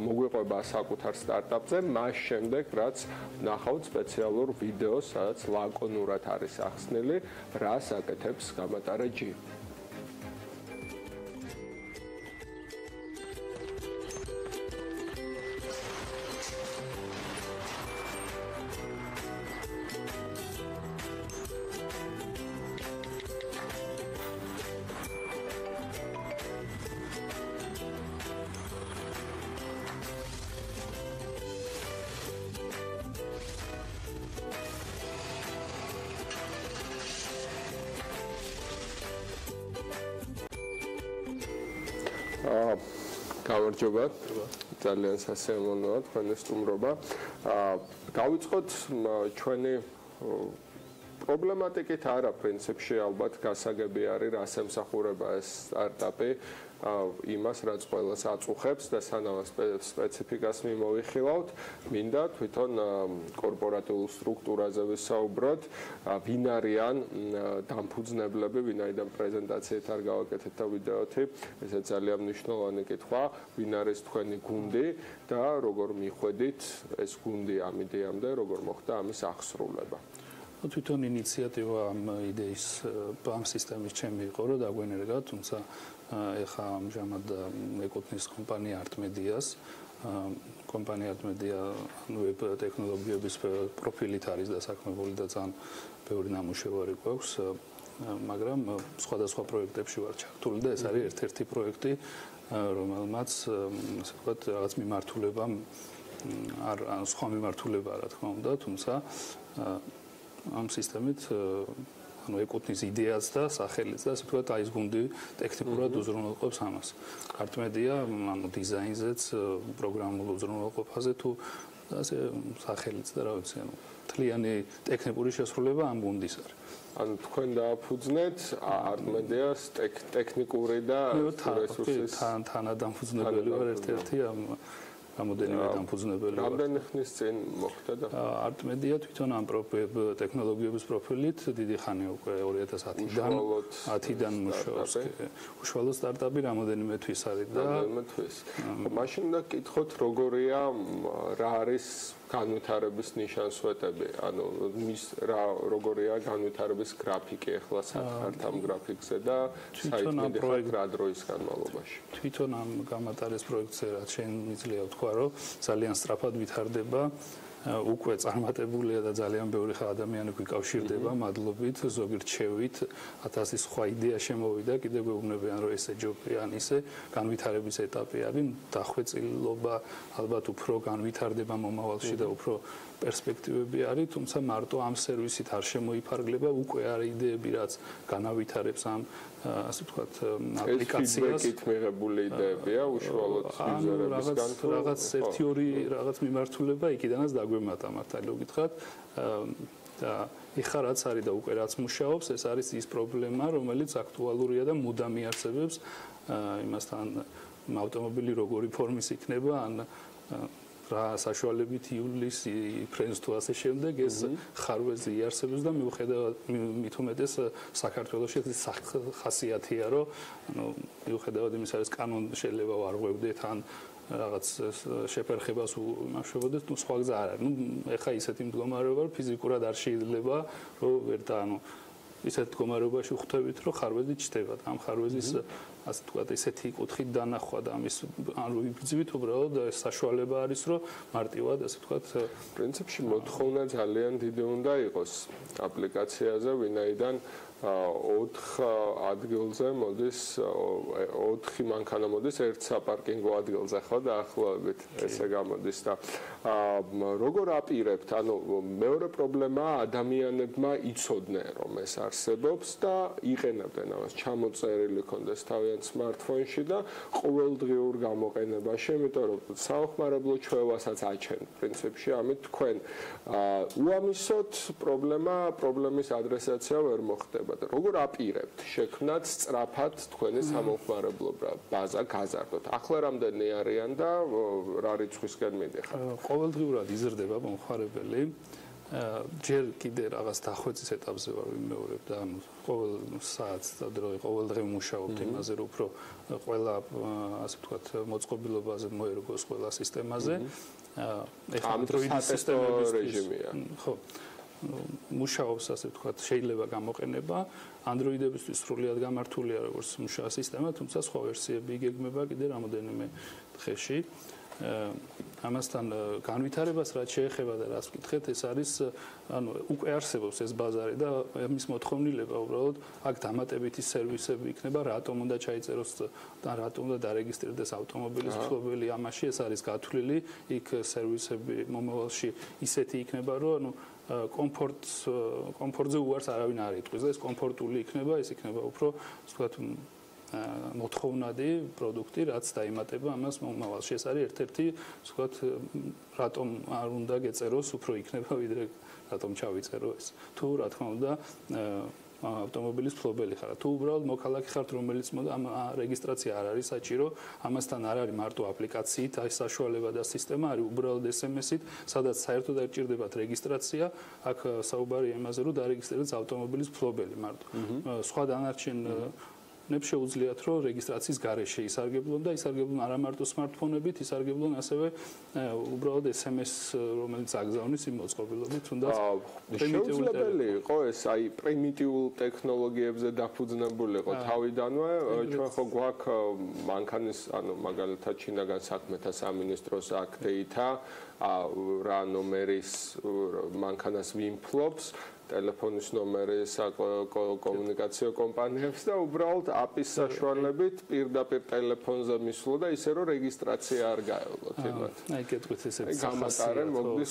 მოგვიყვება საკუთარ სტარტაპზე, მას შემდეგ, რაც ნახავთ სპეციალურ ვიდეოს, სადაც ლაკონურად არის ახსნილი, რას აკეთებს გამატარე ჯი. გამარჯობა. ძალიან სასიამოვნოა თქვენი სტუმრობა. დავიწყოთ ჩვენი პრობლემატიკით არა, პრინციპში ალბათ გასაგები არის, რას ემსახურება ეს სტარტაპი, იმას, რაც ყველას აწუხებს და სანამ სპეციფიკას მიმოვიხილავთ, მინდა თვითონ კორპორატიულ სტრუქტურაზე ვისაუბროთ, ვინ არიან დამფუძნებლები, ვინაიდან პრეზენტაციით არ გავაკეთეთ და ვიდეოთი, ესეც ძალიან მნიშვნელოვანი კითხვა, ვინ არის თქვენი გუნდი და როგორ მიხვედით ეს გუნდი ამ იდეამდე, როგორ მოხდა ამის აღსრულება. თვითონ ინიციატივა ამ იდეის ამ სისტემის ჩემი იყო, რომ დაგვენერგა, თუმცა ეხა ამჟამად ეკუთვნის კომპანია არტმედიას. კომპანია არტმედია ვებ ტექნოლოგიების პროფილით არის დასაქმებული და ძალიან ბევრი ნამუშევარი გვაქვს, მაგრამ სხვადასხვა პროექტებში ვარ ჩართული და ეს არის ერთ-ერთი პროექტი, რომელმაც ასე ვთქვათ, რაღაც მიმართულება არ სხვა მიმართულება რა თქმა უნდა, თუმცა ამ სისტემით ანუ ეკუთვნის იდეას და სახელიც და ასე ვთქვათ, აი ეს გუნდი ტექნიკურად უზრუნველყოფს ამას. არტმედია ანუ დიზაინზეც, პროგრამულ უზრუნველყოფაზე თუ ასე სახელიც და რა ვიცი, ანუ მთლიანი ტექნიკური შესრულება ამ გუნდის არის. ანუ თქვენ დააფუძნეთ არტმედიას ტექნიკური და რესურსის თანადამფუძნებელი ვარ ერთ-ერთი ამ გამოდენიმე დამფუძნებელი ვარ. რამდენი ხნის წინ მოხდა და არტმედია თვითონ ამ ტექნოლოგიების პროფილით დიდი ხანია უკვე 2010-დან მუშაობს. უშუალო სტარტაპი რამდენიმე თვის არის და რამდენიმე თვის. მაშინ უნდა გკითხოთ როგორია რა არის განვითარების ნიშანსვეტები, ანუ მის როგორია განვითარების გრაფიკი ახლა საერთოდ ამ გრაფიკზე და საერთოდ რა დროის განმავლობაში. თვითონ ამ გამატარების პროექტზე რაც შეიძლება ვთქვა, რომ ძალიან სწრაფად ვითარდება, უკვე წარმატებულია და ძალიან ბევრი ადამიანი გვიკავშირდება მადლობით, ზოგი რჩევით, 1000 სხვა იდეა შემოვიდა, კიდევ გვეუბნებიან, რომ ესე ჯობია, ან ისე განვითარების ეტაპი არის, დახვეწილობა ალბათ უფრო განვითარდება მომავალში და უფრო პერსპექტივები არის, თუმცა მარტო ამ სერვისით არ შემოიფარგლება, უკვე არის იდეები, რაც განავითარებს ამ ასე ვთქვათ, აპლიკაციას. ფიდბექით მიღებული იდეებია უშუალოდ იუზერებისგან თუ რაღაც 1-2 რაღაც მიმართულება იქიდანაც დაგვემატა მართალი გითხრათ და ეხლა რაც არის და უკვე რაც მუშაობს, ეს არის ის პრობლემა, რომელიც აქტუალურია და მუდამ იარსებებს იმასთან ავტომობილი როგორი ფორმის იქნება, ან რა საშუალებით ივლისი ფრენს თუ ასე შემდეგ ეს ხარვეზი იარსებებს და მიუხედავად მით უმეტეს საქართველოში ეს ხასიათია, რომ ანუ მიუხედავად იმისა, რომ კანონ შეიძლება ვარღვევდეთ ან რაღაც შეფერხებას უმაშობოდეთ, თუ სხვა გზა არ არის. ნუ ეხა ისეთი მდგომარეობა, რომ ფიზიკურად არ შეიძლება, რომ ვერ და ანუ ისეთ მდგომარეობაში ხვდებით, რომ ხარვეზი ჩდება და ამ ხარვეზის ასე ვთქვათ, ესეთი კუთხით დანახვა და ამის ანუ იბრძვით უბრალოდ საშუალება არის, რომ მარტივად ასე ვთქვათ, პრინციპში მოთხოვნა ძალიან დიდი უნდა იყოს აპლიკაციაზე, ვინაიდან 4 ადგილზე მოდის 4 მანქანა მოდის ერთ საპარკინგო ადგილზე, ხო და ახლობებით ესე გამოდის და როგორ აპირებთ, ანუ მეორე პრობლემაა ადამიანებმა იცოდნენ რომ ეს არსებობს და იყენებდნენ ამას, ჩამოწერილი ქონდეს თავიანთ smartphone-ში და ყოველდღიურ გამოყენებაში, იმიტომ რომ საახმარებლო ჩვევასაც აჩენ პრინციპში, ამით თქვენ უამისოდ პრობლემის ადრესაცია ვერ მოხდება. გაგრძელებათ. როგორ აპირებთ შექმნათ სწრაფად თქვენი სამომხმარებლო ბაზა გაზარდოთ? ახლა რამდენი არიან და რა რიცხვისკენ მიდიხართ? ყოველდღიურად იზრდება მომხმარებელი. ჯერ კიდე რაღაც დახვეწის ეტაპზე ვარ ვიმეორებ და ანუ ყოველ საათს და ყოველ დღე ვმუშაობთ იმაზე, რომ უფრო ყველა ასე ვთქვათ მოწყობილობაზე მოერგოს ყველა სისტემაზე. ეხლა Android-ის სისტემების რეჟიმია. ხო. მუშაობს ასე ვთქვათ, შეიძლება გამოყენება. Android-ებისთვის სრულიად გამართულია როგორც მუშაობა სისტემა, თუმცა სხვა ვერსიები იგეგმება კიდე რამოდენიმე დღეში. ამასთან განვითარებას რაც შეეხება და რას ვკითხეთ, ეს არის ანუ უკვე არსებობს ეს ბაზარი და მის მოთხოვნილება უბრალოდ აქ დამატებითი სერვისები იქნება, რატომ უნდა ჩაიწეროს და რატომ უნდა დარეგისტრირდეს ავტომობილის მფლობელი, ამაში ეს არის გათვლილი, იქ სერვისები მომავალში ისეთი იქნება, რომ ანუ კომფორტზე უარს არავინ არ იტყვის და ეს კომფორტული იქნება, ეს იქნება უფრო ვთქვათ მოთხოვნადი პროდუქტი, რაც დაიმატება ამას მომავალში. ეს არის ერთ-ერთი, ვთქვათ, რატომ არ უნდა გეწეროს, უფრო იქნება ვიდრე რატომ ჩავიწერო ეს. თუ რა თქმა უნდა ავტომობილის მფლობელი ხარ, თუ უბრალოდ მოქალაქე ხართ, რომელიც ამ რეგისტრაცია არ არის საჭირო, ამასთან არ არის მარტო აპლიკაციით, აი საშუალება და სისტემა არის უბრალოდ SMS-ით, სადაც საერთოდ არ ჭირდებათ რეგისტრაცია, აქ საუბარია იმაზე, რომ დარეგისტრირდეს ავტომობილის მფლობელი მარტო. სხვა დანარჩენ შეუძლიათ რომ რეგისტრაციის გარეშე ისარგებლონ და ისარგებლონ არა მარტო smartphone-ებით, ისარგებლონ ასევე უბრალოდ SMS, რომელიც აგზავნის იმ მოწყობილობით, თუნდაც შეუძლებელი იყო ეს აი პრიმიტიულ ტექნოლოგიებზე დაფუძნებული იყო თავიდანვე, ჩვენ ხო გვაქვს მანქანის, ანუ მაგალითად ჩინაგან საქმეთა სამინისტროს აქ data, რა ნომერის მანქანას ვიმფლობს, ტელეფონის ნომერი საკომუნიკაციო კომპანიებს და უბრალოდ API-ის საშუალებით პირდაპირ ტელეფონზე მისვლა და ისე რომ რეგისტრაცია არ გაევლოთ იმათ. აი გეტყვით ესეც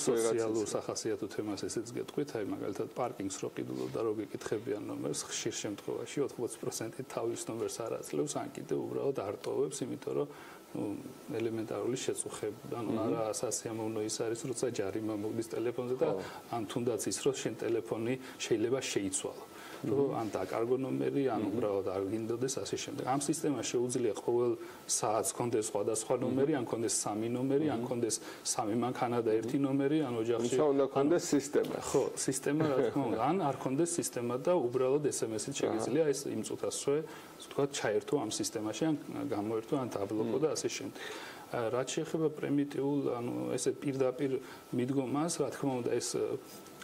სოციალურ სახასიათო თემას ესეც გეტყვით, აი მაგალითად პარკინგს რო ყიდულობ და რო გეკითხებიან ნომერს, ხშირ შემთხვევაში 80% თავის ნომერს არ აძლევს, ან კიდე უბრალოდ არ ტოვებს, იმიტომ რომ ელემენტარული შეწუხება, ანუ არა სასიამოვნო ის არის, როცა ჯარიმა მოგდის ტელეფონზე და ან თუნდაც ის, რომ შენ ტელეფონი შეიძლება შეიცვალო. რომ ან დაკარგო ნომერი, ან უბრალოდ არ გინდოდეს ასე შემდეგ. ამ სისტემას შეუძლია ყოველ საათს კონდეს სხვადასხვა ნომერი, ან კონდეს სამი ნომერი, ან კონდეს სამი მანქანა და ერთი ნომერი, ან ოჯახში. უნდა კონდეს სისტემა. ხო, სისტემა რა თქმა უნდა, ან არ კონდეს სისტემა და უბრალოდ SMS-ით შეგიძლია ეს იმ წუთასვე, ვთქვათ, ჩაერთო ამ სისტემაში, ან გამოერთო, ან დაბლოკო და ასე შემდეგ. რაც შეეხება პრიმიტიულ, ანუ ესე პირდაპირ მიდგომას, რა თქმა უნდა, ეს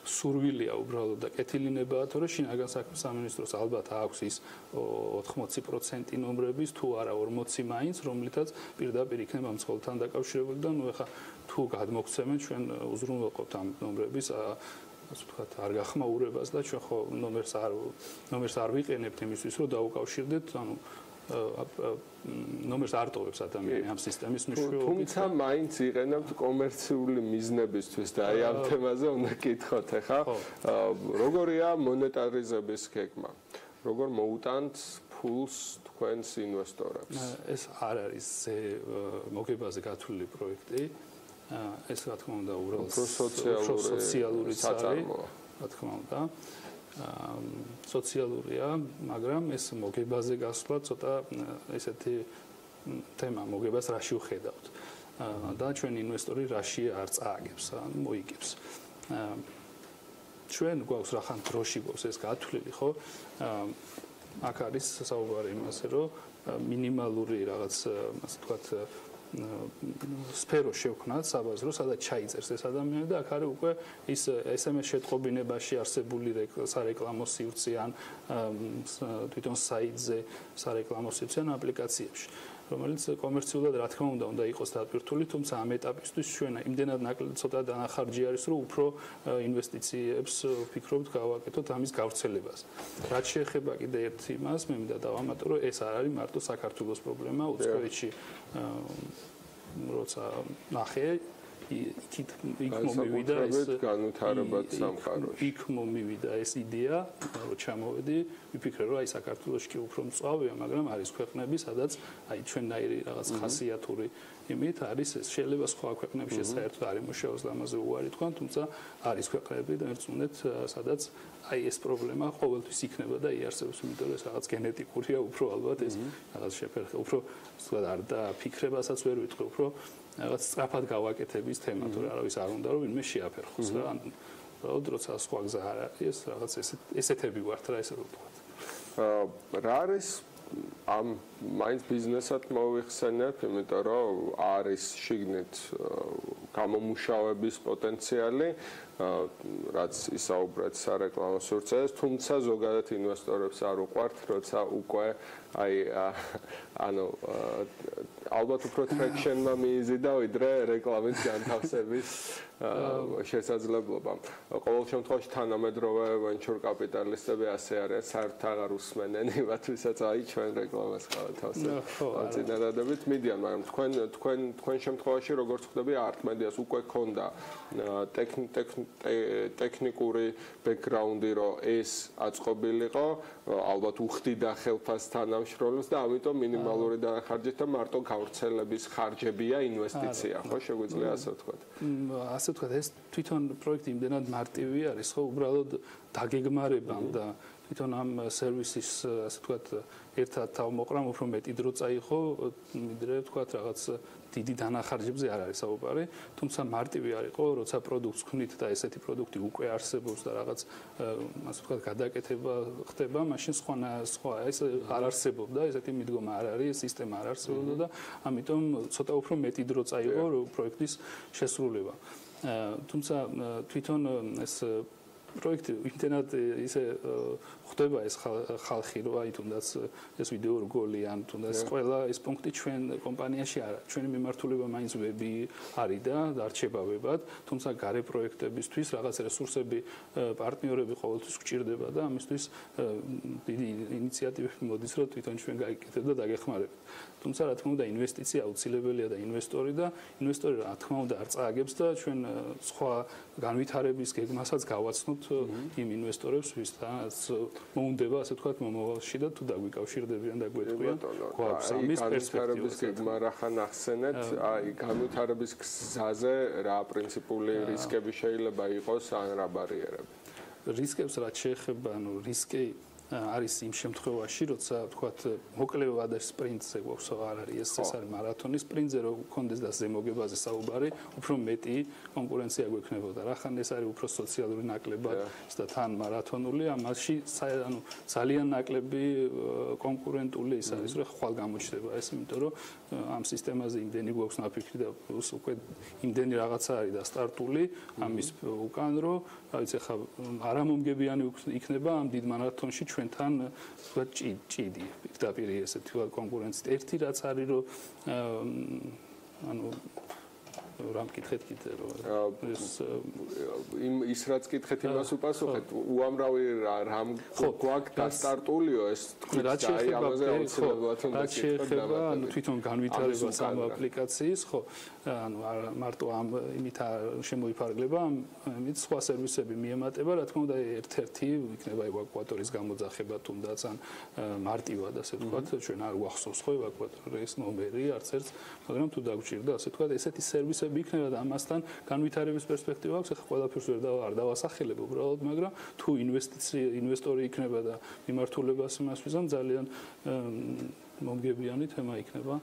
სურვილია უბრალოდ და კეთილინებაა, თორე შინაგან საქმეთა სამინისტროს ალბათ აქვს ის 80% ნომრების, თუ არა 40 მაინც, რომლითაც პირდაპირ იქნება მცხოვრებთან დაკავშირებული და ნუ ეხა თუ გადმოგცემენ ჩვენ უზრუნველყოფთ ამ ნომრების ასე ვთქვათ, არ გახმაურებას და ჩვენ ხო ნომერს არ ვიყენებთ იმისთვის, რომ დაუკავშირდეთ, ანუ ნომერს არ ტოვებს ადამიანი ამ სისტემის მნიშვნელობით. თუმცა მაინც იყენებთ კომერციული მიზნებისთვის და აი ამ თემაზე უნდა გითხოთ ახლა. როგორია მონეტარიზების გეგმა? როგორ მოუტანთ ფულს თქვენს ინვესტორებს? ეს არ არის მოგებაზე გათვლილი პროექტი. ეს რა თქმა უნდა უბრალოდ სოციალური საწარმოა, რა თქმა უნდა. სოციალურია, მაგრამ ეს მოგებაზე გასვლა ცოტა ესეთი თემა მოგებას რაში ვხედავთ. და ჩვენ ინვესტორი რაში არ წააგებს, ან მოიგებს. ჩვენ გვაქვს რახან დროში გვაქვს ეს გათვლილი, ხო? აქ არის საუბარი იმაზე, რომ მინიმალური რაღაც, ასე ვთქვათ, სფერო შევქნათ საბაზრო, სადაც ჩაიწერს ეს ადამიანი და აქ არის უკვე ის SMS შეტყობინებაში არსებული სარეკლამო სივრცე ან თვითონ საიტზე სარეკლამო სივრცე ან აპლიკაციებში, რომელიც კომერციულად რა თქმა უნდა იყოს დატვირთული, თუმცა ამ ეტაპისთვის ჩვენ იმდენად ცოტა დანახარჯი არის, რომ უფრო ინვესტიციებს ვფიქრობთ გავაკეთოთ ამის გავრცელებას. რაც შეეხება კიდე ერთ იმას, მე მინდა დავამატო, რომ ეს არ არის მარტო საქართველოს პრობლემა, უცხოეთში როცა ნახე იქ მომივიდა ეს განვითარებად სამყაროში. იქ მომივიდა ეს იდეა, რომ ჩამოვედი, ვიფიქრე, რომ აი საქართველოში კი უფრო მწვავეა, მაგრამ არის ქვეყნები, სადაც აი ჩვენნაირი რაღაც ხასიათური იმით არის ეს. შეიძლება სხვა ქვეყნებში საერთოდ არ იმუშაოს და ამაზე უარი თქვა, თუმცა არის ქვეყნები და ერთხელ სადაც აი ეს პრობლემა ყოველთვის იქნება და იარსებს, იმიტომ რომ ეს რაღაც გენეტიკურია უფრო ალბათ ეს რაღაც შეფერხება, უფრო თქვა არ და ფიქრებასაც ვერ ვიტყვი, უფრო რაღაც სწრაფად გავაკეთების თემა, თუ არავის არ უნდა რომ ვინმე შეაფერხოს რა. ანუ როცა სხვა გზა არ არის, რაღაც ესეთები ვართ რა, ესე რომ ვთქვა. რა არის ამ მაინც ბიზნესად მოვიხსენებ, იმიტომ რომ არის შიგნით გამომუშავების პოტენციალი, რაც ისაუბრეთ სარეკლამო სივრცეზე, თუმცა ზოგადად ინვესტორებს არ უყვართ, როცა უკვე აი ანუ ალბათ უფრო ტრექშენმა მიიზიდა ვიდრე რეკლამის განთავსების შესაძლებლობა. ყოველ შემთხვევაში თანამედროვე venture კაპიტალისტები ასე არიან, საერთოდ აღარ უსმენენ იმათვისაც აი ჩვენ რეკლამას გავათავსებთ. წინადადებით მიდიან, მაგრამ თქვენ შემთხვევაში როგორც ხვდები art media-ს უკვე ქონდა ტექნიკური ბექგრაუნდი, რომ ეს აწყობილიყო, ალბათ უხდიდა ხელფას თანამშრომლებს და ამიტომ მინიმალური დანახარჯით და მარტო გავრცელების ხარჯებია ინვესტიცია, ხო შეგვიძლია ასე ვთქვათ. ასე ვთქვათ, ეს თვითონ პროექტი იმდენად მარტივი არის, ხო, უბრალოდ დაგეგმარებამ და თვითონ ამ სერვისის ასე ვთქვათ ერთად თავმოყრამ უფრო მეტი დრო წაიღო, ვიდრე ვთქვათ რაღაც დიდი დანახარჯებზე არ არის საუბარი, თუმცა მარტივი არისო, როცა პროდუქტს ქმნით და ესეთი პროდუქტი უკვე არსებობს და რაღაც ასე ვთქვათ გადაკეთება ხდება, მაშინ სხვა ეს არ არსებობდა, ესეთი მიდგომა არ არის, სისტემა არ არსებობდა და ამიტომ ცოტა უფრო მეტი დრო წაიღო პროექტის შესრულება. თუმცა თვითონ ეს პროექტი იმდენად ისე ხდება ეს ხალხი, რომ აი თუნდაც ეს ვიდეო რგოლი ან თუნდაც ყველა ეს პუნქტი ჩვენ კომპანიაში არა, ჩვენი მიმართულება მაინც ვები არის და დარჩება ვებად, თუმცა გარე პროექტებისთვის რაღაც რესურსები, პარტნიორები ყოველთვის გვჭირდება და ამისთვის დიდი ინიციატივები მოდის, რომ თვითონ ჩვენ გაიკეთებთ და დაგეხმარებთ. თუმცა რა თქმა უნდა ინვესტიცია აუცილებელია და ინვესტორი რა თქმა უნდა არ წააგებს და ჩვენ სხვა განვითარების გეგმასაც გავაცნობთ იმ ინვესტორებს, ვისთანაც მოუნდება ასე ვთქვათ მომავალში და თუ დაგვიკავშირდებიან და გვეტყვიან გვაქვს ამის პერსპექტივას გეგმა რახან ახსენეთ, აი განვითარების გზაზე რა პრინციპული რისკები შეიძლება იყოს ან რა ბარიერები? რისკებს რაც შეეხება, ანუ რისკი არის იმ შემთხვევაში, როცა ვთქვათ მოკლევა და სპრინტზე გვაქვს არ არის ეს არის მარათონის სპრინტზე რომ გქონდეს და ზემოგებაზე საუბარი, უფრო მეტი კონკურენცია გვექნებოდა. რახან ეს არის უფრო სოციალური ნაკლებად და თან მარათონული, ამაში ანუ ძალიან ნაკლები კონკურენტული ის არის, რომ ხვალ გამოჩნდება ეს, იმიტომ რომ ამ სისტემაზე იმდენი გვაქვს ნაფიქრი და უკვე იმდენი რაღაცა არის და სტარტული ამის უკან, რომ რა ვიცი ხა არამომგებიანი იქნება ამ დიდ მარათონში ჩვენთან ვთქვათ ჭიდი პირდაპირ ესეთი კონკურენცია. ერთი რაც არის რომ ანუ რა მკითხეთ კიდე რომ ის რაც კითხეთ იმას უპასუხეთ უამრავი რამ გვაქვს დასტარტულიო ეს თქვით და აი ამაზე აუცილებლად უნდა შეეხება ანუ თვითონ განვითარებას ამ აპლიკაციის ხო ანუ მარტო ამ იმით შემოიფარგლება ამით სხვა სერვისები მიემატება რა თქმა უნდა ერთ-ერთი იქნება ევაკუატორის გამოძახება თუნდაც ან მარტივად ასე ვთქვათ ჩვენ არ გვახსოვს ხო ევაკუატორის ნომერი არც ერთ მაგრამ თუ დაგვჭირდა ასე ვთქვათ ესეთი სერვისები იქნება და ამასთან განვითარების პერსპექტივა აქვს ახლა ყველაფერს არ დავასახელებ უბრალოდ მაგრამ თუ ინვესტორი იქნება და მიმართულებას იმას ვიზამ ძალიან მომგებიანი თემა იქნება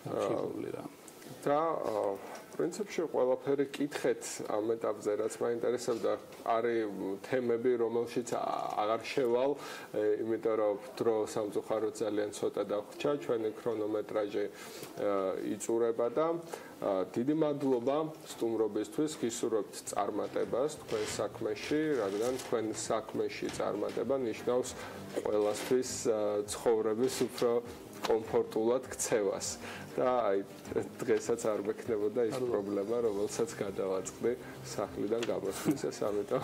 აღებული რა და პრინციპში ყველაფერი კითხეთ ამ ეტაპზე რაც მაინტერესებდა არის თემები რომელშიც აღარ შევალ იმიტომ რომ დრო სამწუხაროდ ძალიან ცოტა დაგვჭა ჩვენი ქრონომეტრაჟი იწურება და დიდი მადლობა სტუმრობისთვის გისურვებთ წარმატებას თქვენ საქმეში რადგან თქვენ საქმეში წარმატება ნიშნავს ყველასთვის ცხოვრების უფრო კომფორტულად ქცევას და აი დღესაც არ მექნებოდა ის პრობლემა, რომელსაც გადავაწყდი სახლიდან გამოსვლისას, ამიტომ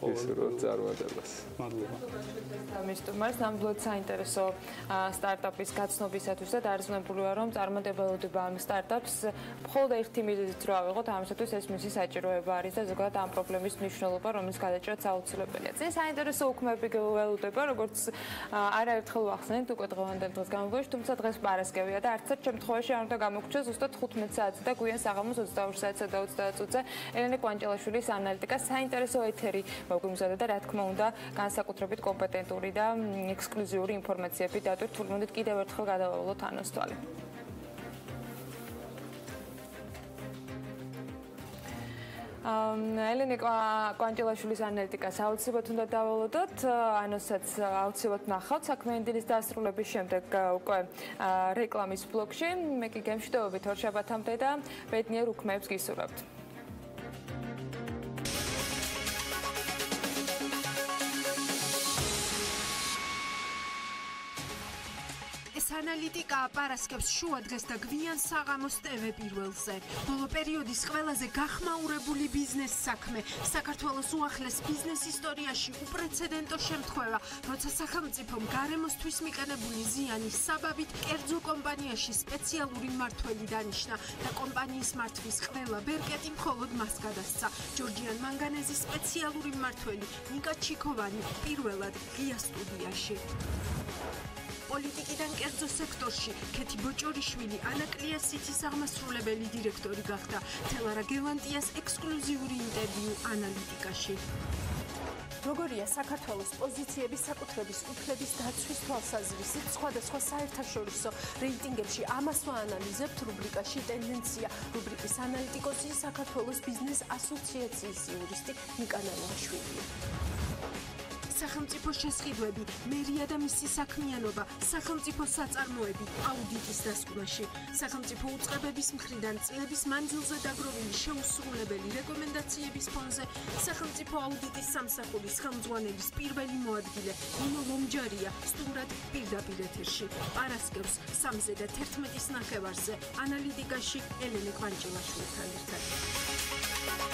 ვისურვებ წარმატებას. მადლობა. ამის თუმცა ნამდვილად საინტერესო სტარტაპის გაცნობისათვის და დარწმუნებული ვარ, რომ წარმატებელდება ამ სტარტაპს მხოლოდ ერთი მიზეზით რო ავიღოთ, ამისათვის ეს მისი საჭიროება არის და ზოგადად ამ პრობლემის მნიშვნელობა, რომელიც გადაჭრაც აუცილებელია. წინ საინტერესო უქმები გველოდება, როგორც არაერთხელ ვახსენეთ უკვე დღევანდელ დღეს გამოვიდეს, თუმცა დღეს პარასკევია და არც ერთ შემთხვევაში არ უნდა გამოგჩნდეს ზუსტად 15 საათზე და გვიან საღამოს 22 საათსა და 30 წუთზე ელენე კვანჭელაშვილის ანალიტიკა საინტერესო ეთერი მოგვიმზადა და რა თქმა უნდა განსაკუთრებით კომპეტენტური და ექსკლუზიური ინფორმაციები დატვირთ. თურმოდით კიდევ ერთხელ გადავავალოთ ანას თვალი. ელენე კვანჭელაშვილის ანალიტიკას აუცილებლად უნდა დავალოდოთ, ანოსაც აუცილებლად ნახავთ საქმიანი დილის დასრულების შემდეგ უკვე რეკლამის ბლოკში. მე კი გემშვიდობებით ორშაბათამდე და ბედნიერ უქმეებს გისურვებთ. ანალიტიკა პარასკევს შუადღეს და გვიან საღამოს TV პირველზე. ბოლო პერიოდის ყველაზე გახმაურებული ბიზნეს საქმე, საქართველოს უახლეს ბიზნეს ისტორიაში უპრეცედენტო შემთხვევა, როცა სახელმწიფომ გარემოსთვის მიყენებული ზიანის საბაბით კერძო კომპანიაში სპეციალური მმართველი დანიშნა და კომპანიის მართვის ყველა ბერკეტი მხოლოდ მას გადასცა. ჯორჯიან მანგანეზის სპეციალური მმართველი ნიკა ჩიქოვანი პირველად ღია სტუდიაში. პოლიტიკიდან კერძო სექტორში ქეთი ბოჭორიშვილი ანაკლიასიცის აღმასრულებელი დირექტორი გახდა. თელარა გელანტიას ექსკლუზიური ინტერვიუ ანალიტიკაში. როგორია საქართველოს პოზიციები საკუთრების უფლების დაცვის თვალსაზრისით სხვადასხვა საერთაშორისო რეიტინგებში ამას ვაანალიზებთ რუბრიკაში ტენდენცია. რუბრიკის ანალიტიკოსი საქართველოს ბიზნეს ასოციაციის იურისტი ნიკა ნალიაშვილი. სახელმწიფო შესყიდვები, მერია და მისი საქმიანობა, სახელმწიფო საწარმოები აუდიტის დასკვნაში. სახელმწიფო უწყებების მხრიდან წლების მანძილზე დაგროვილი შეუსრულებელი რეკომენდაციების ფონზე სახელმწიფო აუდიტის სამსახურის ხელმძღვანელის პირველი მოადგილე ნინო ლომჯარია სტუმრად პირდაპირ ეთერში. პარასკევს 3 და 11-ის ნახევარზე ანალიტიკაში ელენე კვანჭელაშვილთან ერთად.